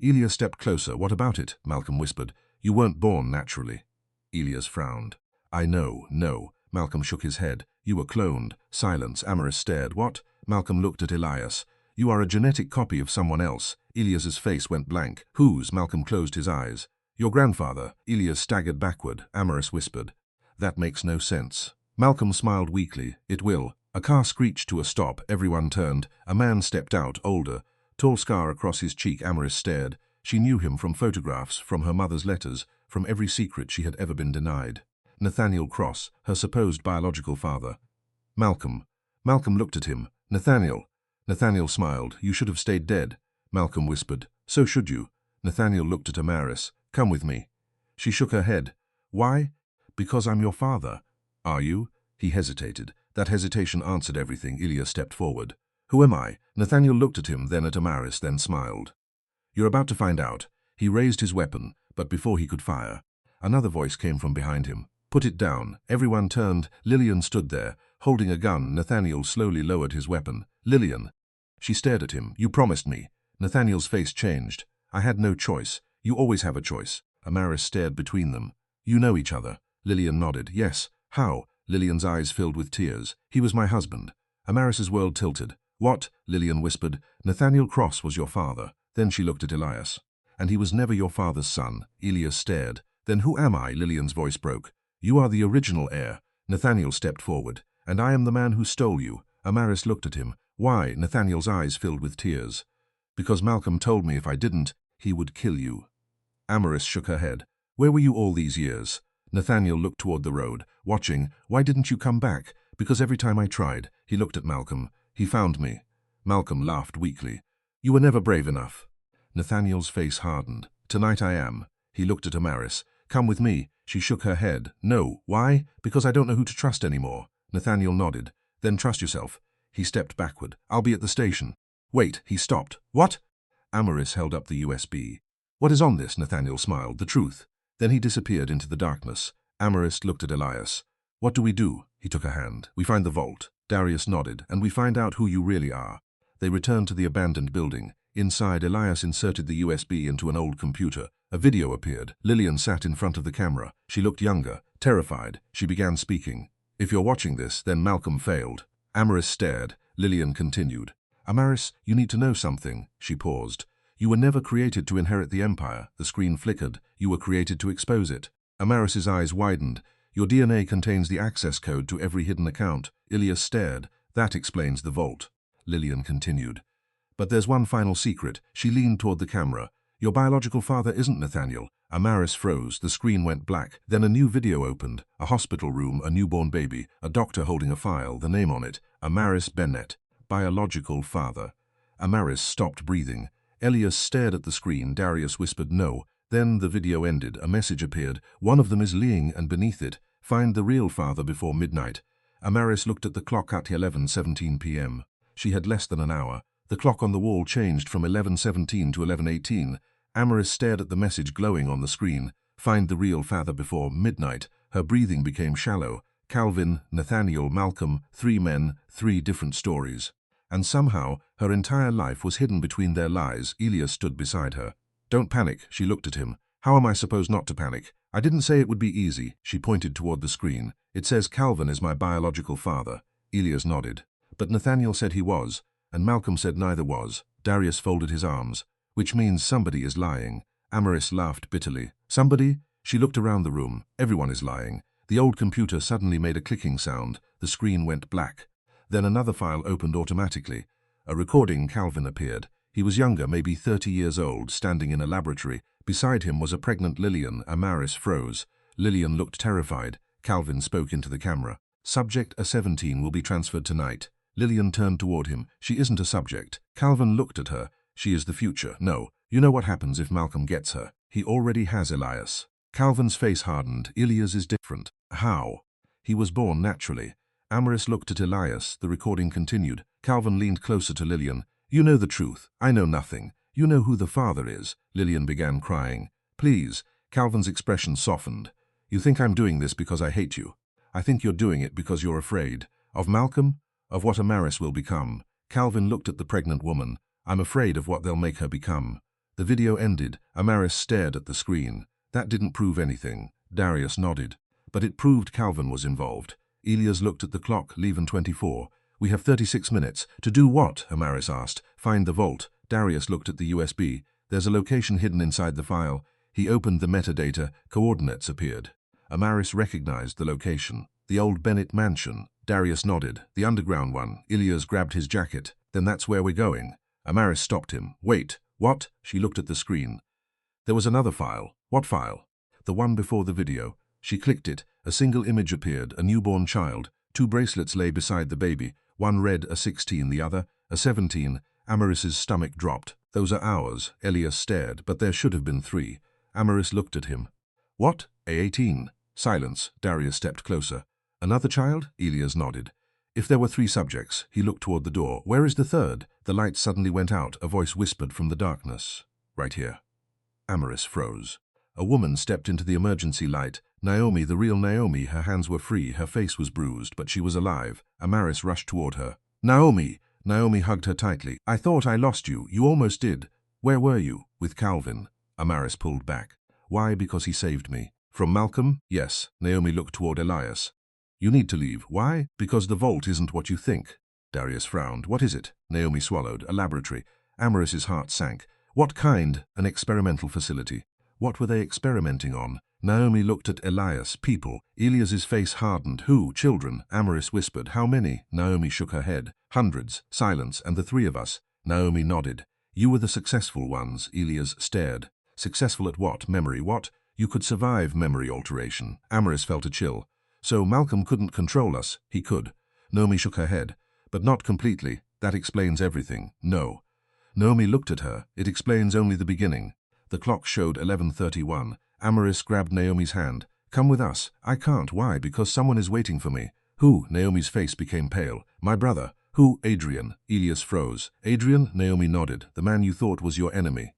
Elias stepped closer. What about it? Malcolm whispered. You weren't born naturally. Elias frowned. I know. No. Malcolm shook his head. You were cloned. Silence. Amaris stared. What? Malcolm looked at Elias. You are a genetic copy of someone else. Elias's face went blank. Whose? Malcolm closed his eyes. Your grandfather. Elias staggered backward. Amaris whispered. That makes no sense. Malcolm smiled weakly. It will. A car screeched to a stop. Everyone turned. A man stepped out, older. Tall scar across his cheek. Amaris stared. She knew him from photographs, from her mother's letters, from every secret she had ever been denied. Nathaniel Cross, her supposed biological father. Malcolm. Malcolm looked at him. Nathaniel. Nathaniel smiled. You should have stayed dead. Malcolm whispered. So should you. Nathaniel looked at Amaris. Come with me. She shook her head. Why? Because I'm your father. Are you? He hesitated. That hesitation answered everything. Elias stepped forward. Who am I? Nathaniel looked at him, then at Amaris, then smiled. You're about to find out. He raised his weapon, but before he could fire, another voice came from behind him. Put it down. Everyone turned. Lillian stood there, holding a gun. Nathaniel slowly lowered his weapon. Lillian. She stared at him. You promised me. Nathaniel's face changed. I had no choice. You always have a choice. Amaris stared between them. You know each other. Lillian nodded. Yes. How? Lillian's eyes filled with tears. He was my husband. Amaris's world tilted. What? Lillian whispered. Nathaniel Cross was your father. Then she looked at Elias. And he was never your father's son. Elias stared. Then who am I? Lillian's voice broke. You are the original heir. Nathaniel stepped forward. And I am the man who stole you. Amaris looked at him. Why? Nathaniel's eyes filled with tears. Because Malcolm told me if I didn't, he would kill you. Amaris shook her head. Where were you all these years? Nathaniel looked toward the road, watching. Why didn't you come back? Because every time I tried. He looked at Malcolm. He found me. Malcolm laughed weakly. You were never brave enough. Nathaniel's face hardened. Tonight I am. He looked at Amaris. Come with me. She shook her head. No. Why? Because I don't know who to trust anymore. Nathaniel nodded. Then trust yourself. He stepped backward. I'll be at the station. Wait. He stopped. What? Amaris held up the USB. What is on this? Nathaniel smiled. The truth. Then he disappeared into the darkness. Amaris looked at Elias. What do we do? He took a hand. We find the vault. Darius nodded. And we find out who you really are. They returned to the abandoned building. Inside, Elias inserted the USB into an old computer. A video appeared. Lillian sat in front of the camera. She looked younger, terrified. She began speaking. If you're watching this, then Malcolm failed. Amaris stared. Lillian continued. Amaris, you need to know something. She paused. You were never created to inherit the Empire. The screen flickered. You were created to expose it. Amaris's eyes widened. Your DNA contains the access code to every hidden account. Elias stared. That explains the vault. Lillian continued. But there's one final secret. She leaned toward the camera. Your biological father isn't Nathaniel. Amaris froze. The screen went black. Then a new video opened. A hospital room, a newborn baby, a doctor holding a file, the name on it. Amaris Bennett. Biological father. Amaris stopped breathing. Elias stared at the screen. Darius whispered no. Then the video ended. A message appeared. One of them is Liang, and beneath it, find the real father before midnight. Amaris looked at the clock at 11:17 p.m. She had less than an hour. The clock on the wall changed from 11:17 to 11:18. Amaris stared at the message glowing on the screen. Find the real father before midnight. Her breathing became shallow. Calvin, Nathaniel, Malcolm, 3 men, 3 different stories. And somehow, her entire life was hidden between their lies. Elias stood beside her. Don't panic, she looked at him. How am I supposed not to panic? I didn't say it would be easy. She pointed toward the screen. It says Calvin is my biological father. Elias nodded. But Nathaniel said he was, and Malcolm said neither was. Darius folded his arms. Which means somebody is lying. Amaris laughed bitterly. Somebody? She looked around the room. Everyone is lying. The old computer suddenly made a clicking sound. The screen went black. Then another file opened automatically. A recording. Calvin appeared. He was younger, maybe 30 years old, standing in a laboratory. Beside him was a pregnant Lillian. Amaris froze. Lillian looked terrified. Calvin spoke into the camera. Subject A17 will be transferred tonight. Lillian turned toward him. She isn't a subject. Calvin looked at her. She is the future. No. You know what happens if Malcolm gets her. He already has Elias. Calvin's face hardened. Elias is different. How? He was born naturally. Amaris looked at Elias. The recording continued. Calvin leaned closer to Lillian. You know the truth. I know nothing. You know who the father is. Lillian began crying. Please. Calvin's expression softened. You think I'm doing this because I hate you. I think you're doing it because you're afraid. Of Malcolm? Of what Amaris will become. Calvin looked at the pregnant woman. I'm afraid of what they'll make her become. The video ended. Amaris stared at the screen. That didn't prove anything. Darius nodded. But it proved Calvin was involved. Elias looked at the clock. 11:24. We have 36 minutes. To do what? Amaris asked. Find the vault. Darius looked at the USB. There's a location hidden inside the file. He opened the metadata. Coordinates appeared. Amaris recognized the location. The old Bennett mansion. Darius nodded. The underground one. Elias grabbed his jacket. Then that's where we're going. Amaris stopped him. Wait. What? She looked at the screen. There was another file. What file? The one before the video. She clicked it. A single image appeared. A newborn child. 2 bracelets lay beside the baby. One red, a 16, the other, a 17. Amaris's stomach dropped. Those are ours. Elias stared, but there should have been 3. Amaris looked at him. What? A18. Silence. Darius stepped closer. Another child? Elias nodded. If there were 3 subjects, he looked toward the door. Where is the third? The light suddenly went out. A voice whispered from the darkness. Right here. Amaris froze. A woman stepped into the emergency light. Naomi, the real Naomi. Her hands were free. Her face was bruised, but she was alive. Amaris rushed toward her. Naomi! Naomi hugged her tightly. I thought I lost you. You almost did. Where were you? With Calvin. Amaris pulled back. Why? Because he saved me. From Malcolm? Yes. Naomi looked toward Elias. You need to leave. Why? Because the vault isn't what you think. Darius frowned. What is it? Naomi swallowed. A laboratory. Amaris's heart sank. What kind? An experimental facility. What were they experimenting on? Naomi looked at Elias. People. Elias's face hardened. Who? Children. Amaris whispered. How many? Naomi shook her head. Hundreds. Silence. And the 3 of us. Naomi nodded. You were the successful ones. Elias stared. Successful at what? Memory. What? You could survive memory alteration. Amaris felt a chill. So Malcolm couldn't control us. He could. Naomi shook her head. But not completely. That explains everything. No. Naomi looked at her. It explains only the beginning. The clock showed 11:31. Amaris grabbed Naomi's hand. Come with us. I can't. Why? Because someone is waiting for me. Who? Naomi's face became pale. My brother. Who? Adrian. Elias froze. Adrian? Naomi nodded. The man you thought was your enemy.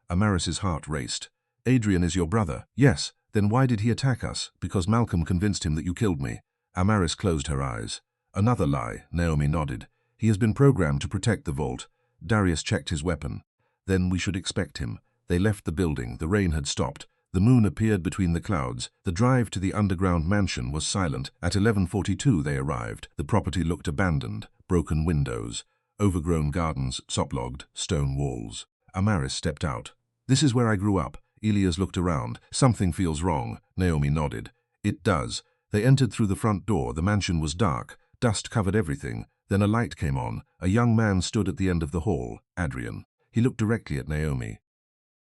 Amaris's heart raced. Adrian is your brother? Yes. Then why did he attack us? Because Malcolm convinced him that you killed me. Amaris closed her eyes. Another lie. Naomi nodded. He has been programmed to protect the vault. Darius checked his weapon. Then we should expect him. They left the building. The rain had stopped. The moon appeared between the clouds. The drive to the underground mansion was silent. At 11:42 they arrived. The property looked abandoned. Broken windows. Overgrown gardens, soplogged, stone walls. Amaris stepped out. This is where I grew up. Elias looked around. Something feels wrong. Naomi nodded. It does. They entered through the front door. The mansion was dark. Dust covered everything. Then a light came on. A young man stood at the end of the hall. Adrian. He looked directly at Naomi.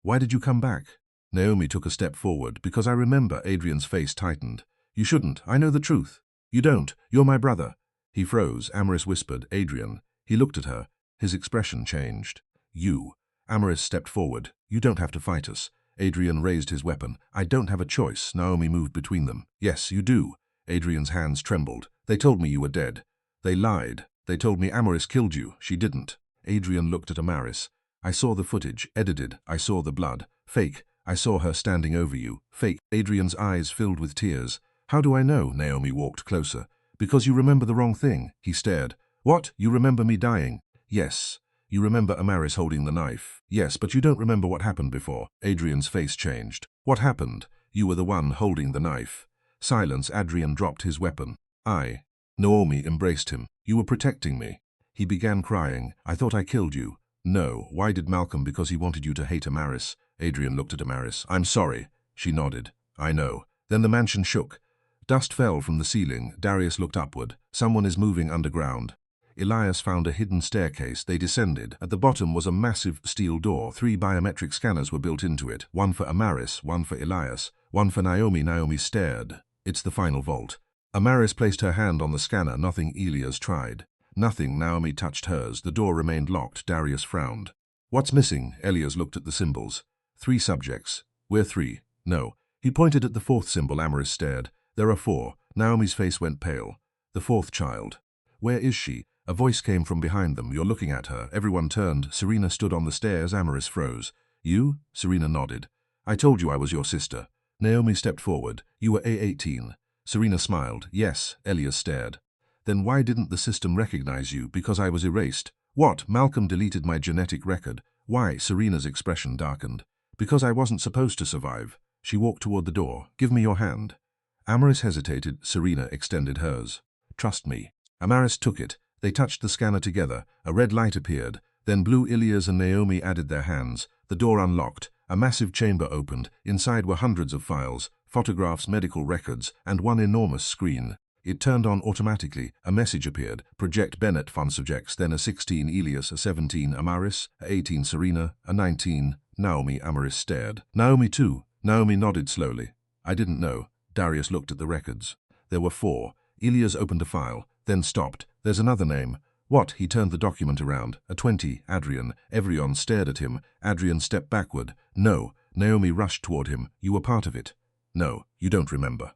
Why did you come back? Naomi took a step forward. Because I remember. Adrian's face tightened. You shouldn't. I know the truth. You don't. You're my brother. He froze. Amaris whispered. Adrian. He looked at her. His expression changed. You. Amaris stepped forward. You don't have to fight us. Adrian raised his weapon. I don't have a choice. Naomi moved between them. Yes, you do. Adrian's hands trembled. They told me you were dead. They lied. They told me Amaris killed you. She didn't. Adrian looked at Amaris. I saw the footage, edited. I saw the blood. Fake. I saw her standing over you. Fake. Adrian's eyes filled with tears. How do I know? Naomi walked closer. Because you remember the wrong thing. He stared. What? You remember me dying? Yes. You remember Amaris holding the knife. Yes, but you don't remember what happened before. Adrian's face changed. What happened? You were the one holding the knife. Silence. Adrian dropped his weapon. Naomi embraced him. You were protecting me. He began crying. I thought I killed you. No. Why did Malcolm? Because he wanted you to hate Amaris. Adrian looked at Amaris. I'm sorry. She nodded. I know. Then the mansion shook. Dust fell from the ceiling. Darius looked upward. Someone is moving underground. Elias found a hidden staircase. They descended. At the bottom was a massive steel door. 3 biometric scanners were built into it. One for Amaris, one for Elias, one for Naomi. Naomi stared. It's the final vault. Amaris placed her hand on the scanner. Nothing. Elias tried. Nothing. Naomi touched hers. The door remained locked. Darius frowned. What's missing? Elias looked at the symbols. 3 subjects. We're 3. No. He pointed at the 4th symbol. Amaris stared. There are 4. Naomi's face went pale. The 4th child. Where is she? A voice came from behind them. You're looking at her. Everyone turned. Serena stood on the stairs. Amaris froze. You? Serena nodded. I told you I was your sister. Naomi stepped forward. You were A18. Serena smiled. Yes. Elias stared. Then why didn't the system recognize you? Because I was erased. What? Malcolm deleted my genetic record. Why? Serena's expression darkened. Because I wasn't supposed to survive. She walked toward the door. Give me your hand. Amaris hesitated. Serena extended hers. Trust me. Amaris took it. They touched the scanner together. A red light appeared. Then blue. Elias and Naomi added their hands. The door unlocked. A massive chamber opened. Inside were hundreds of files, photographs, medical records, and one enormous screen. It turned on automatically. A message appeared. Project Bennett fun subjects. Then a 16 Elias, a 17 Amaris, a 18 Serena, a 19 Naomi. Amaris stared. Naomi too. Naomi nodded slowly. I didn't know. Darius looked at the records. There were 4. Elias opened a file, then stopped. There's another name. What? He turned the document around. A 20, Adrian. Everyone stared at him. Adrian stepped backward. No. Naomi rushed toward him. You were part of it. No, you don't remember.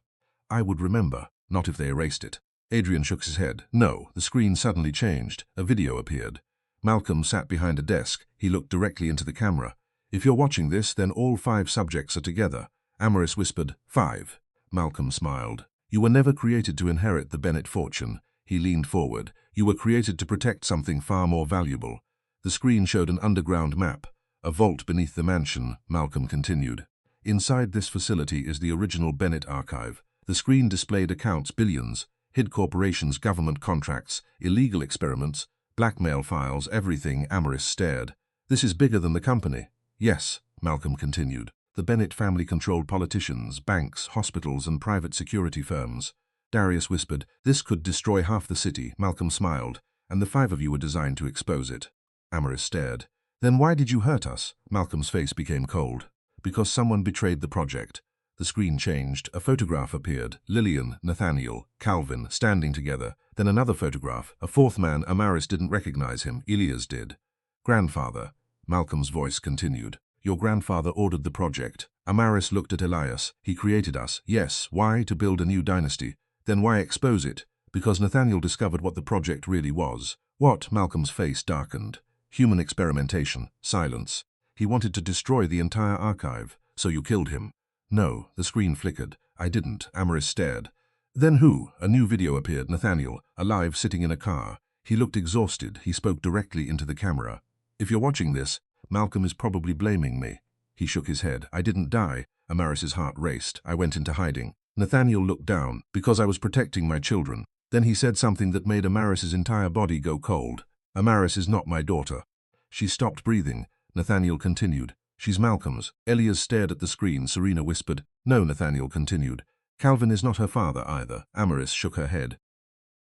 I would remember. Not if they erased it. Adrian shook his head. No. The screen suddenly changed. A video appeared. Malcolm sat behind a desk. He looked directly into the camera. If you're watching this, then all 5 subjects are together. Amaris whispered, 5. Malcolm smiled. You were never created to inherit the Bennett fortune. He leaned forward. You were created to protect something far more valuable. The screen showed an underground map. A vault beneath the mansion. Malcolm continued. Inside this facility is the original Bennett archive. The screen displayed accounts, billions, hid corporations, government contracts, illegal experiments, blackmail files, everything. Amaris stared. This is bigger than the company. Yes, Malcolm continued. The Bennett family controlled politicians, banks, hospitals, and private security firms. Darius whispered, this could destroy half the city. Malcolm smiled. And the 5 of you were designed to expose it. Amaris stared. Then why did you hurt us? Malcolm's face became cold. Because someone betrayed the project. The screen changed. A photograph appeared. Lillian, Nathaniel, Calvin, standing together. Then another photograph. A 4th man. Amaris didn't recognize him. Elias did. Grandfather. Malcolm's voice continued. Your grandfather ordered the project. Amaris looked at Elias. He created us. Yes. Why? To build a new dynasty. Then why expose it? Because Nathaniel discovered what the project really was. What? Malcolm's face darkened. Human experimentation. Silence. He wanted to destroy the entire archive. So you killed him. No. The screen flickered. I didn't. Amaris stared. Then who? A new video appeared. Nathaniel, alive, sitting in a car. He looked exhausted. He spoke directly into the camera. If you're watching this, Malcolm is probably blaming me. He shook his head. I didn't die. Amaris's heart raced. I went into hiding. Nathaniel looked down. Because I was protecting my children. Then he said something that made Amaris's entire body go cold. Amaris is not my daughter. She stopped breathing. Nathaniel continued. She's Malcolm's. Elias stared at the screen. Serena whispered. No, Nathaniel continued. Calvin is not her father either. Amaris shook her head.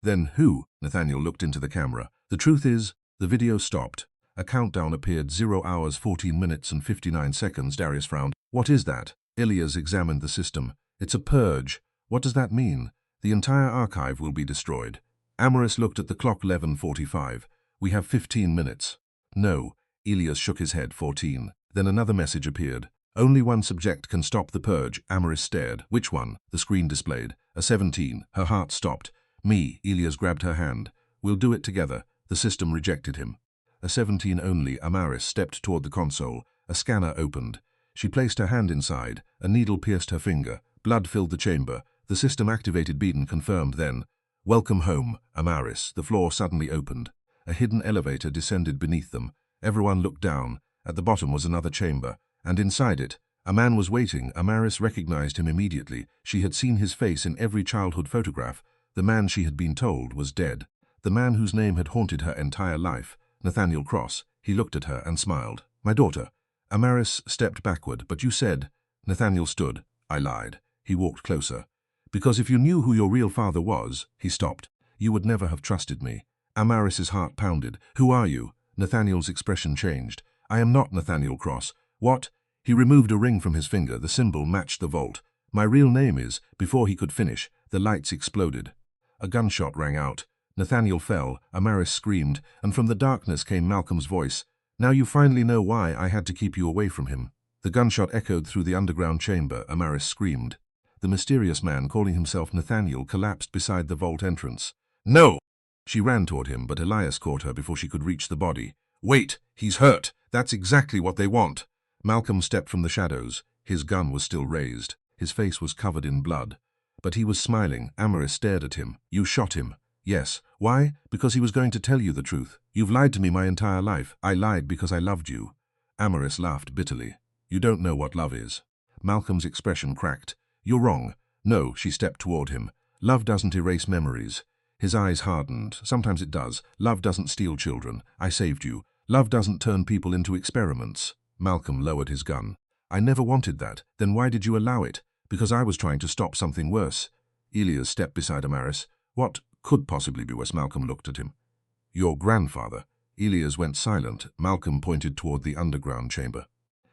Then who? Nathaniel looked into the camera. The truth is, the video stopped. A countdown appeared. 0 hours, 14 minutes and 59 seconds. Darius frowned. What is that? Elias examined the system. It's a purge. What does that mean? The entire archive will be destroyed. Amaris looked at the clock. 11:45. We have 15 minutes. No. Elias shook his head. 14. Then another message appeared. Only one subject can stop the purge. Amaris stared. Which one? The screen displayed. A 17. Her heart stopped. Me. Elias grabbed her hand. We'll do it together. The system rejected him. A 17 only, Amaris stepped toward the console. A scanner opened. She placed her hand inside. A needle pierced her finger. Blood filled the chamber. The system activated. Beaton confirmed then. Welcome home, Amaris. The floor suddenly opened. A hidden elevator descended beneath them. Everyone looked down. At the bottom was another chamber, and inside it, a man was waiting. Amaris recognized him immediately. She had seen his face in every childhood photograph. The man she had been told was dead. The man whose name had haunted her entire life. Nathaniel Cross. He looked at her and smiled. My daughter. Amaris stepped backward. But you said. Nathaniel stood. I lied. He walked closer. Because if you knew who your real father was, he stopped. You would never have trusted me. Amaris's heart pounded. Who are you? Nathaniel's expression changed. I am not Nathaniel Cross. What? He removed a ring from his finger. The symbol matched the vault. My real name is. Before he could finish, the lights exploded. A gunshot rang out. Nathaniel fell. Amaris screamed, and from the darkness came Malcolm's voice. Now you finally know why I had to keep you away from him. The gunshot echoed through the underground chamber. Amaris screamed. The mysterious man, calling himself Nathaniel, collapsed beside the vault entrance. No! She ran toward him, but Elias caught her before she could reach the body. Wait! He's hurt! That's exactly what they want! Malcolm stepped from the shadows. His gun was still raised. His face was covered in blood. But he was smiling. Amaris stared at him. You shot him. Yes. Why? Because he was going to tell you the truth. You've lied to me my entire life. I lied because I loved you. Amaris laughed bitterly. You don't know what love is. Malcolm's expression cracked. You're wrong. No, she stepped toward him. Love doesn't erase memories. His eyes hardened. Sometimes it does. Love doesn't steal children. I saved you. Love doesn't turn people into experiments. Malcolm lowered his gun. I never wanted that. Then why did you allow it? Because I was trying to stop something worse. Elias stepped beside Amaris. What could possibly be worse? Malcolm looked at him. Your grandfather. Elias went silent. Malcolm pointed toward the underground chamber.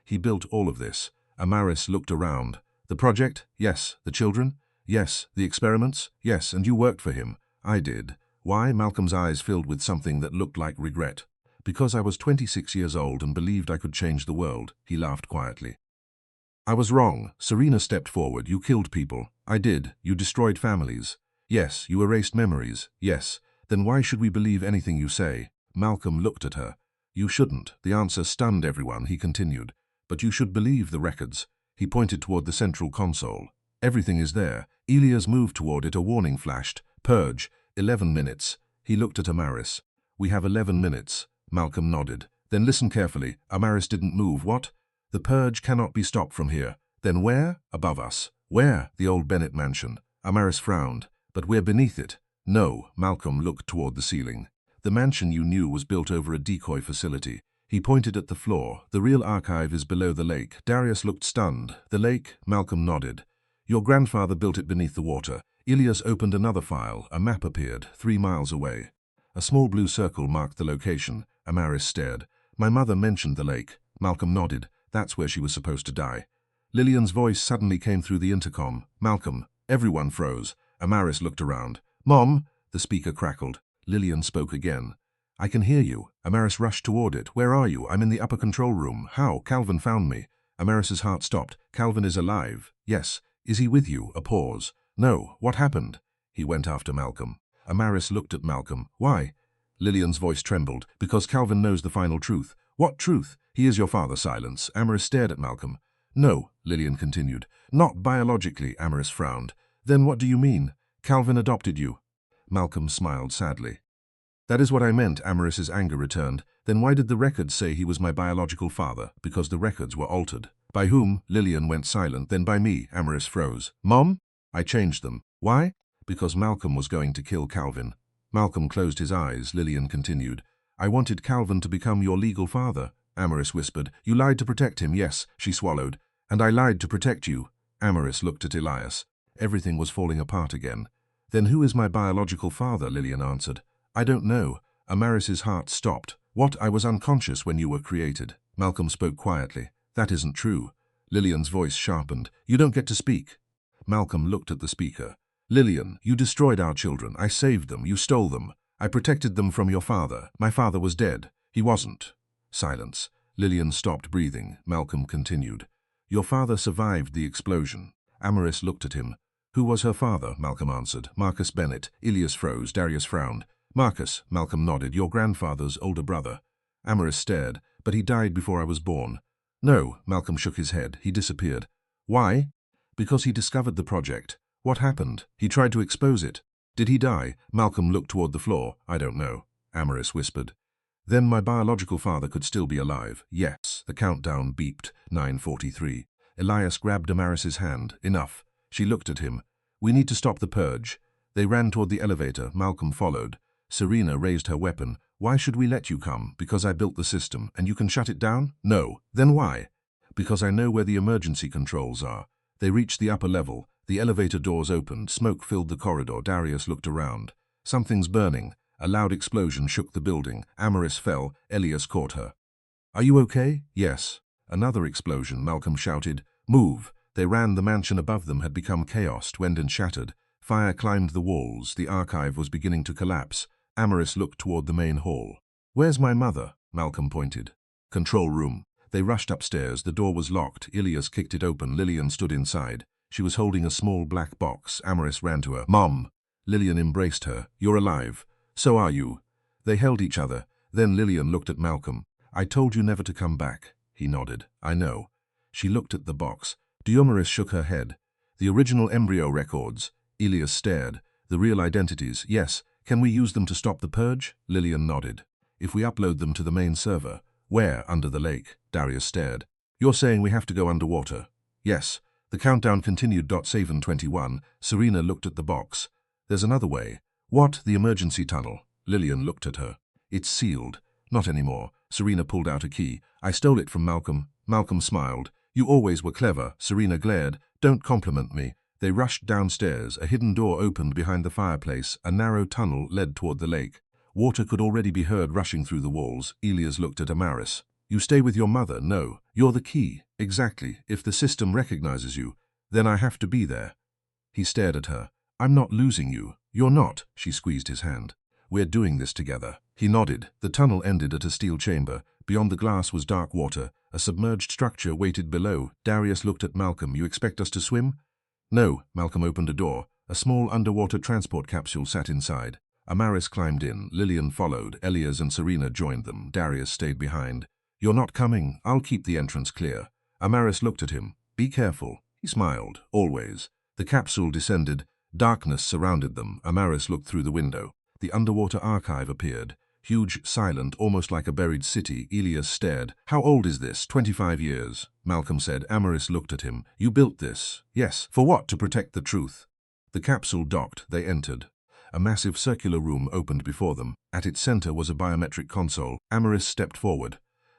He built all of this. Amaris looked around. The project? Yes. The children? Yes. The experiments? Yes. And you worked for him. I did. Why? Malcolm's eyes filled with something that looked like regret. Because I was 26 years old and believed I could change the world. He laughed quietly. I was wrong. Serena stepped forward. You killed people. I did. You destroyed families. Yes. You erased memories. Yes. Then why should we believe anything you say? Malcolm looked at her. You shouldn't. The answer stunned everyone. He continued. But you should believe the records. He pointed toward the central console. Everything is there. Elias moved toward it. A warning flashed. Purge. 11 minutes. He looked at Amaris. We have 11 minutes. Malcolm nodded. Then listen carefully. Amaris didn't move. What? The purge cannot be stopped from here. Then where? Above us. Where? The old Bennett mansion. Amaris frowned. But we're beneath it. No. Malcolm looked toward the ceiling. The mansion you knew was built over a decoy facility. He pointed at the floor. The real archive is below the lake. Darius looked stunned. The lake? Malcolm nodded. Your grandfather built it beneath the water. Elias opened another file. A map appeared, 3 miles away. A small blue circle marked the location. Amaris stared. My mother mentioned the lake. Malcolm nodded. That's where she was supposed to die. Lillian's voice suddenly came through the intercom. Malcolm. Everyone froze. Amaris looked around. Mom? The speaker crackled. Lillian spoke again. I can hear you. Amaris rushed toward it. Where are you? I'm in the upper control room. How? Calvin found me. Amaris's heart stopped. Calvin is alive. Yes. Is he with you? A pause. No. What happened? He went after Malcolm. Amaris looked at Malcolm. Why? Lillian's voice trembled. Because Calvin knows the final truth. What truth? He is your father. Silence. Amaris stared at Malcolm. No, Lillian continued. Not biologically. Amaris frowned. Then what do you mean? Calvin adopted you. Malcolm smiled sadly. That is what I meant. Amaris's anger returned. Then why did the records say he was my biological father? Because the records were altered. By whom? Lillian went silent. Then by me. Amaris froze. Mom? I changed them. Why? Because Malcolm was going to kill Calvin. Malcolm closed his eyes. Lillian continued. I wanted Calvin to become your legal father. Amaris whispered. You lied to protect him. Yes, she swallowed. And I lied to protect you. Amaris looked at Elias. Everything was falling apart again. Then who is my biological father? Lillian answered. I don't know. Amaris's heart stopped. What? I was unconscious when you were created. Malcolm spoke quietly. That isn't true. Lillian's voice sharpened. You don't get to speak. Malcolm looked at the speaker. Lillian, you destroyed our children. I saved them. You stole them. I protected them from your father. My father was dead. He wasn't. Silence. Lillian stopped breathing. Malcolm continued. Your father survived the explosion. Amaris looked at him. Who was her father? Malcolm answered. Marcus Bennett. Elias froze. Darius frowned. Marcus, Malcolm nodded, your grandfather's older brother. Amaris stared, but he died before I was born. No, Malcolm shook his head, he disappeared. Why? Because he discovered the project. What happened? He tried to expose it. Did he die? Malcolm looked toward the floor. I don't know, Amaris whispered. Then my biological father could still be alive. Yes, the countdown beeped, 9:43. Elias grabbed Amaris's hand. Enough. She looked at him. We need to stop the purge. They ran toward the elevator. Malcolm followed. Serena raised her weapon. Why should we let you come? Because I built the system, and you can shut it down? No. Then why? Because I know where the emergency controls are. They reached the upper level. The elevator doors opened. Smoke filled the corridor. Darius looked around. Something's burning. A loud explosion shook the building. Amaris fell. Elias caught her. Are you okay? Yes. Another explosion, Malcolm shouted. Move. They ran. The mansion above them had become chaos, wind and shattered. Fire climbed the walls. The archive was beginning to collapse. Amaris looked toward the main hall. Where's my mother? Malcolm pointed. Control room. They rushed upstairs. The door was locked. Elias kicked it open. Lillian stood inside. She was holding a small black box. Amaris ran to her. Mom! Lillian embraced her. You're alive. So are you. They held each other. Then Lillian looked at Malcolm. I told you never to come back. He nodded. I know. She looked at the box. Diomeris shook her head. The original embryo records. Elias stared. The real identities. Yes. Can we use them to stop the purge? Lillian nodded. If we upload them to the main server. Where? Under the lake. Darius stared. You're saying we have to go underwater? Yes. The countdown continued. Saven 21. Serena looked at the box. There's another way. What? The emergency tunnel. Lillian looked at her. It's sealed. Not anymore. Serena pulled out a key. I stole it from Malcolm. Malcolm smiled. You always were clever. Serena glared. Don't compliment me. They rushed downstairs. A hidden door opened behind the fireplace. A narrow tunnel led toward the lake. Water could already be heard rushing through the walls. Elias looked at Amaris. You stay with your mother? No. You're the key. Exactly. If the system recognizes you, then I have to be there. He stared at her. I'm not losing you. You're not. She squeezed his hand. We're doing this together. He nodded. The tunnel ended at a steel chamber. Beyond the glass was dark water. A submerged structure waited below. Darius looked at Malcolm. You expect us to swim? No. Malcolm opened a door. A small underwater transport capsule sat inside. Amaris climbed in. Lillian followed. Elias and Serena joined them. Darius stayed behind. You're not coming. I'll keep the entrance clear. Amaris looked at him. Be careful. He smiled. Always. The capsule descended. Darkness surrounded them. Amaris looked through the window. The underwater archive appeared. Huge, silent, almost like a buried city. Elias stared. How old is this? 25 years. Malcolm said. Amaris looked at him. You built this? Yes. For what? To protect the truth. The capsule docked. They entered. A massive circular room opened before them. At its center was a biometric console. Amaris stepped forward.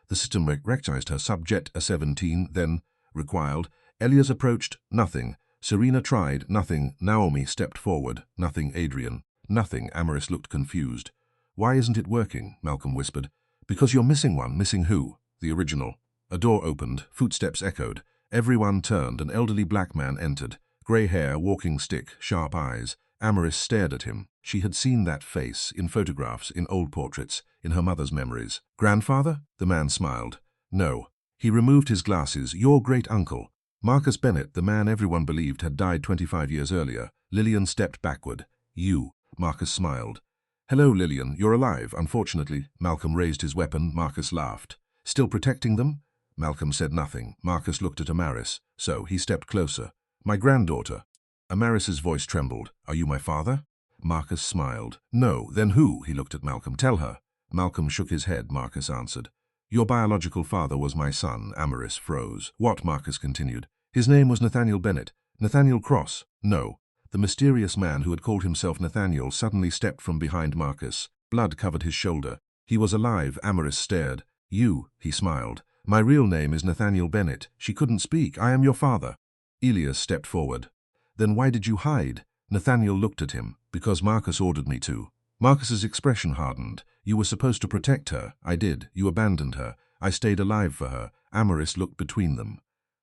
The system recognized her. Subject A17, then required. Elias approached. Nothing. Serena tried. Nothing. Naomi stepped forward. Nothing. Adrian. Nothing. Amaris looked confused. Why isn't it working? Malcolm whispered. Because you're missing one. Missing who? The original. A door opened. Footsteps echoed. Everyone turned. An elderly black man entered. Grey hair, walking stick, sharp eyes. Amaris stared at him. She had seen that face in photographs, in old portraits, in her mother's memories. Grandfather? The man smiled. No. He removed his glasses. Your great-uncle. Marcus Bennett, the man everyone believed had died 25 years earlier. Lillian stepped backward. You. Marcus smiled. Hello, Lillian. You're alive, unfortunately. Malcolm raised his weapon. Marcus laughed. Still protecting them? Malcolm said nothing. Marcus looked at Amaris. So he stepped closer. My granddaughter. Amaris's voice trembled. Are you my father? Marcus smiled. No. Then who? He looked at Malcolm. Tell her. Malcolm shook his head. Marcus answered. Your biological father was my son. Amaris froze. What? Marcus continued. His name was Nathaniel Bennett. Nathaniel Cross. No. The mysterious man who had called himself Nathaniel suddenly stepped from behind Marcus. Blood covered his shoulder. He was alive. Amaris stared. You, he smiled. My real name is Nathaniel Bennett. She couldn't speak. I am your father. Elias stepped forward. Then why did you hide? Nathaniel looked at him. Because Marcus ordered me to. Marcus's expression hardened. You were supposed to protect her. I did. You abandoned her. I stayed alive for her. Amaris looked between them.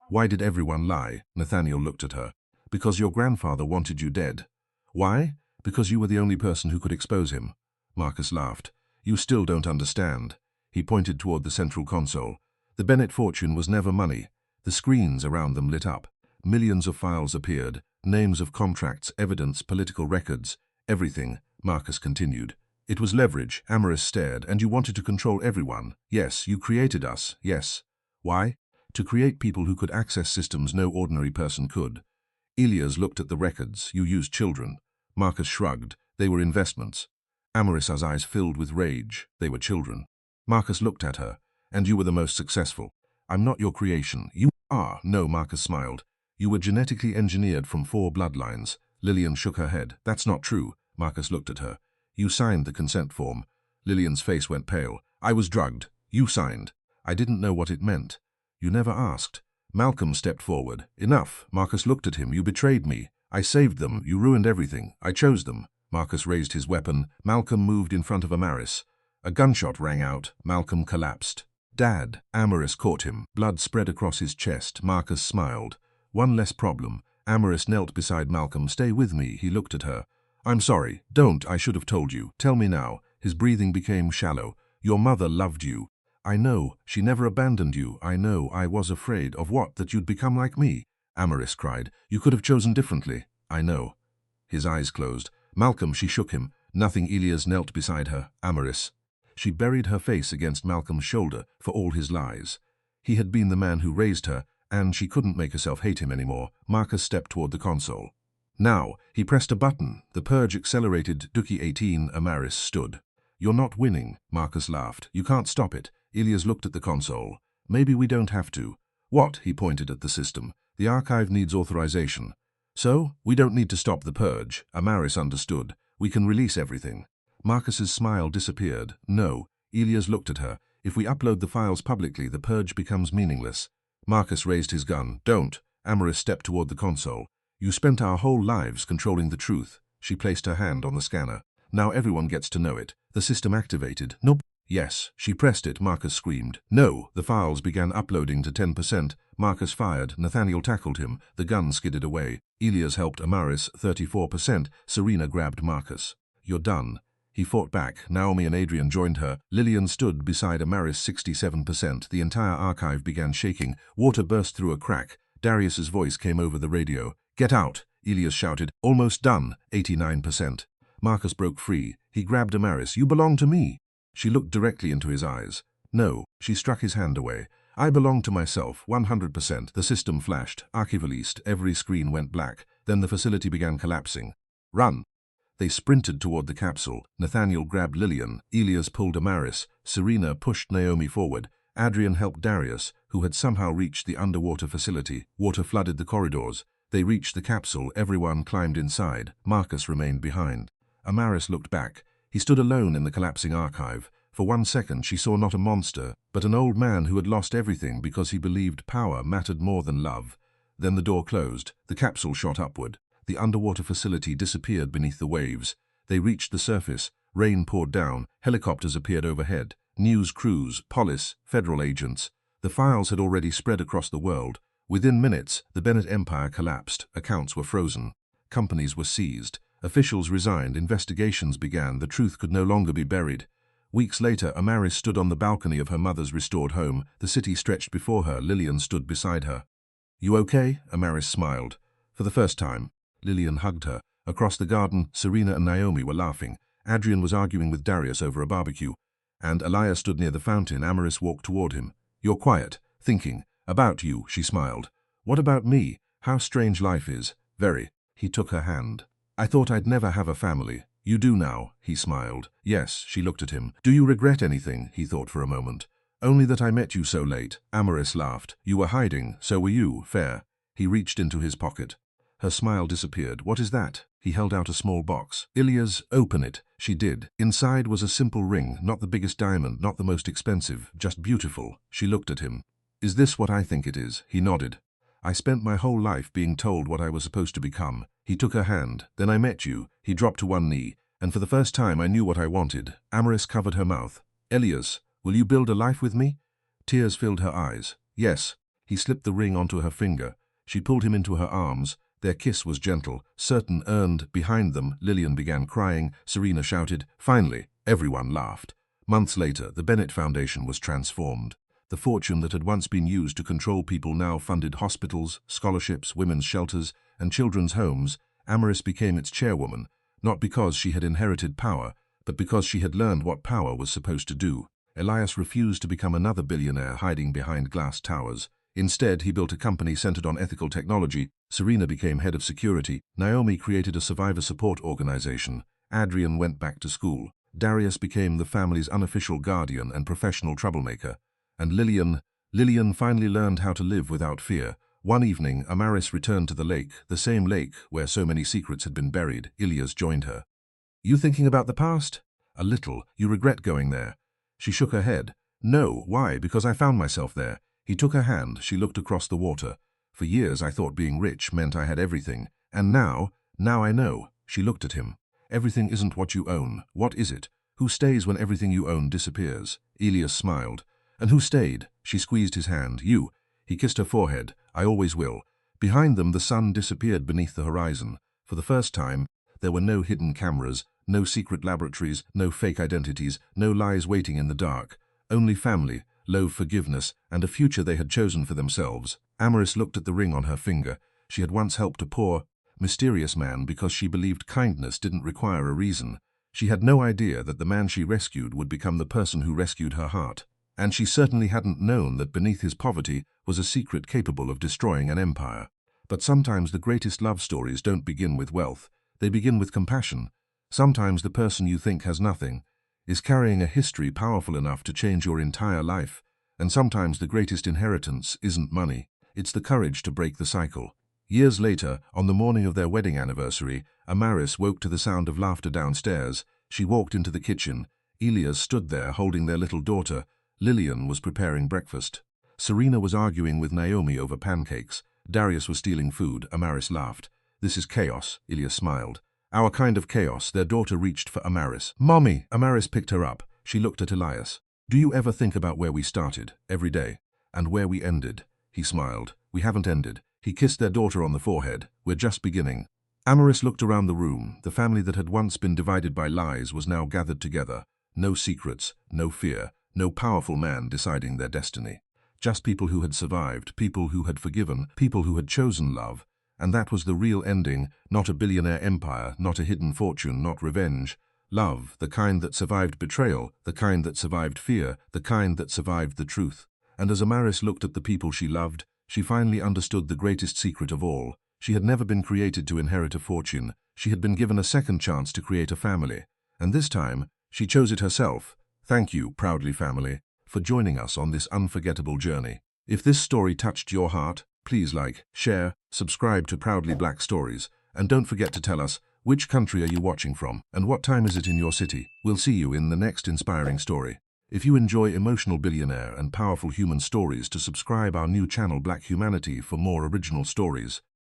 Why did everyone lie? Nathaniel looked at her. Because your grandfather wanted you dead. Why? Because you were the only person who could expose him. Marcus laughed. You still don't understand. He pointed toward the central console. The Bennett fortune was never money. The screens around them lit up. Millions of files appeared. Names of contracts, evidence, political records. Everything. Marcus continued. It was leverage, Amaris stared, and you wanted to control everyone. Yes, you created us, yes. Why? To create people who could access systems no ordinary person could. Elias looked at the records. You used children. Marcus shrugged. They were investments. Amaris's eyes filled with rage. They were children. Marcus looked at her. And you were the most successful. I'm not your creation. You are. No, Marcus smiled. You were genetically engineered from 4 bloodlines. Lillian shook her head. That's not true. Marcus looked at her. You signed the consent form. Lillian's face went pale. I was drugged. You signed. I didn't know what it meant. You never asked. Malcolm stepped forward. Enough. Marcus looked at him. You betrayed me. I saved them. You ruined everything. I chose them. Marcus raised his weapon. Malcolm moved in front of Amaris. A gunshot rang out. Malcolm collapsed. Dad. Amaris caught him. Blood spread across his chest. Marcus smiled. One less problem. Amaris knelt beside Malcolm. Stay with me. He looked at her. I'm sorry. Don't. I should have told you. Tell me now. His breathing became shallow. Your mother loved you. I know. She never abandoned you. I know. I was afraid. Of what? That you'd become like me. Amaris cried. You could have chosen differently. I know. His eyes closed. Malcolm, she shook him. Nothing. Elias knelt beside her. Amaris. She buried her face against Malcolm's shoulder for all his lies. He had been the man who raised her, and she couldn't make herself hate him anymore. Marcus stepped toward the console. Now, he pressed a button. The purge accelerated. Dookie 18. Amaris stood. You're not winning. Marcus laughed. You can't stop it. Elias looked at the console. Maybe we don't have to. What? He pointed at the system. The archive needs authorization. So, we don't need to stop the purge. Amaris understood. We can release everything. Marcus's smile disappeared. No. Elias looked at her. If we upload the files publicly, the purge becomes meaningless. Marcus raised his gun. Don't. Amaris stepped toward the console. You spent our whole lives controlling the truth. She placed her hand on the scanner. Now everyone gets to know it. The system activated. Nope. Yes. She pressed it. Marcus screamed. No. The files began uploading to 10%. Marcus fired. Nathaniel tackled him. The gun skidded away. Elias helped Amaris. 34%. Serena grabbed Marcus. You're done. He fought back. Naomi and Adrian joined her. Lillian stood beside Amaris. 67%. The entire archive began shaking. Water burst through a crack. Darius's voice came over the radio. Get out. Elias shouted. Almost done. 89%. Marcus broke free. He grabbed Amaris. You belong to me. She looked directly into his eyes. No. She struck his hand away. I belong to myself. 100%. The system flashed. Archive released. Every screen went black. Then the facility began collapsing. Run. They sprinted toward the capsule. Nathaniel grabbed Lillian. Elias pulled Amaris. Serena pushed Naomi forward. Adrian helped Darius, who had somehow reached the underwater facility. Water flooded the corridors. They reached the capsule. Everyone climbed inside. Marcus remained behind. Amaris looked back. He stood alone in the collapsing archive. For 1 second she saw not a monster, but an old man who had lost everything because he believed power mattered more than love. Then the door closed. The capsule shot upward. The underwater facility disappeared beneath the waves. They reached the surface. Rain poured down. Helicopters appeared overhead. News crews, police, federal agents. The files had already spread across the world. Within minutes, the Bennett Empire collapsed. Accounts were frozen. Companies were seized. Officials resigned. Investigations began. The truth could no longer be buried. Weeks later, Amaris stood on the balcony of her mother's restored home. The city stretched before her. Lillian stood beside her. You okay? Amaris smiled. For the first time. Lillian hugged her. Across the garden, Serena and Naomi were laughing. Adrian was arguing with Darius over a barbecue. And Elias stood near the fountain. Amaris walked toward him. You're quiet. Thinking. About you, she smiled. What about me? How strange life is. Very. He took her hand. I thought I'd never have a family. You do now, he smiled. Yes, she looked at him. Do you regret anything? He thought for a moment. Only that I met you so late. Amaris laughed. You were hiding, so were you. Fair. He reached into his pocket. Her smile disappeared. What is that? He held out a small box. Ilias, open it. She did. Inside was a simple ring, not the biggest diamond, not the most expensive, just beautiful. She looked at him. Is this what I think it is? He nodded. I spent my whole life being told what I was supposed to become. He took her hand. Then I met you. He dropped to one knee. And for the first time I knew what I wanted. Amaris covered her mouth. Elias, will you build a life with me? Tears filled her eyes. Yes. He slipped the ring onto her finger. She pulled him into her arms. Their kiss was gentle, certain, earned. Behind them, Lillian began crying. Serena shouted. Finally, everyone laughed. Months later, the Bennett Foundation was transformed. The fortune that had once been used to control people now funded hospitals, scholarships, women's shelters, and children's homes. Amaris became its chairwoman, not because she had inherited power, but because she had learned what power was supposed to do. Elias refused to become another billionaire hiding behind glass towers. Instead, he built a company centered on ethical technology. Serena became head of security. Naomi created a survivor support organization. Adrian went back to school. Darius became the family's unofficial guardian and professional troublemaker. And Lillian finally learned how to live without fear. One evening, Amaris returned to the lake, the same lake where so many secrets had been buried. Ilias joined her. "You thinking about the past?" "A little. You regret going there?" She shook her head. "No. Why? Because I found myself there." He took her hand. She looked across the water. "For years I thought being rich meant I had everything. And now I know." She looked at him. "Everything isn't what you own. What is it? Who stays when everything you own disappears?" Elias smiled. "And who stayed?" She squeezed his hand. "You." He kissed her forehead. "I always will." Behind them, the sun disappeared beneath the horizon. For the first time, there were no hidden cameras, no secret laboratories, no fake identities, no lies waiting in the dark. Only family, love, forgiveness, and a future they had chosen for themselves. Amaris looked at the ring on her finger. She had once helped a poor, mysterious man because she believed kindness didn't require a reason. She had no idea that the man she rescued would become the person who rescued her heart. And she certainly hadn't known that beneath his poverty was a secret capable of destroying an empire. But sometimes the greatest love stories don't begin with wealth. They begin with compassion. Sometimes the person you think has nothing is carrying a history powerful enough to change your entire life. And sometimes the greatest inheritance isn't money. It's the courage to break the cycle. Years later, on the morning of their wedding anniversary, Amaris woke to the sound of laughter downstairs. She walked into the kitchen. Elias stood there holding their little daughter. Lillian was preparing breakfast. Serena was arguing with Naomi over pancakes. Darius was stealing food. Amaris laughed. "This is chaos," Elias smiled. "Our kind of chaos." Their daughter reached for Amaris. "Mommy!" Amaris picked her up. She looked at Elias. "Do you ever think about where we started, every day, and where we ended?" He smiled. "We haven't ended." He kissed their daughter on the forehead. "We're just beginning." Amaris looked around the room. The family that had once been divided by lies was now gathered together. No secrets, no fear, no powerful man deciding their destiny. Just people who had survived, people who had forgiven, people who had chosen love. And that was the real ending, not a billionaire empire, not a hidden fortune, not revenge. Love, the kind that survived betrayal, the kind that survived fear, the kind that survived the truth. And as Amaris looked at the people she loved, she finally understood the greatest secret of all. She had never been created to inherit a fortune. She had been given a second chance to create a family. And this time, she chose it herself. Thank you, Proudly family, for joining us on this unforgettable journey. If this story touched your heart, please like, share, subscribe to Proudly Black Stories, and don't forget to tell us, which country are you watching from, and what time is it in your city? We'll see you in the next inspiring story. If you enjoy emotional billionaire and powerful human stories, to subscribe our new channel Black Humanity for more original stories.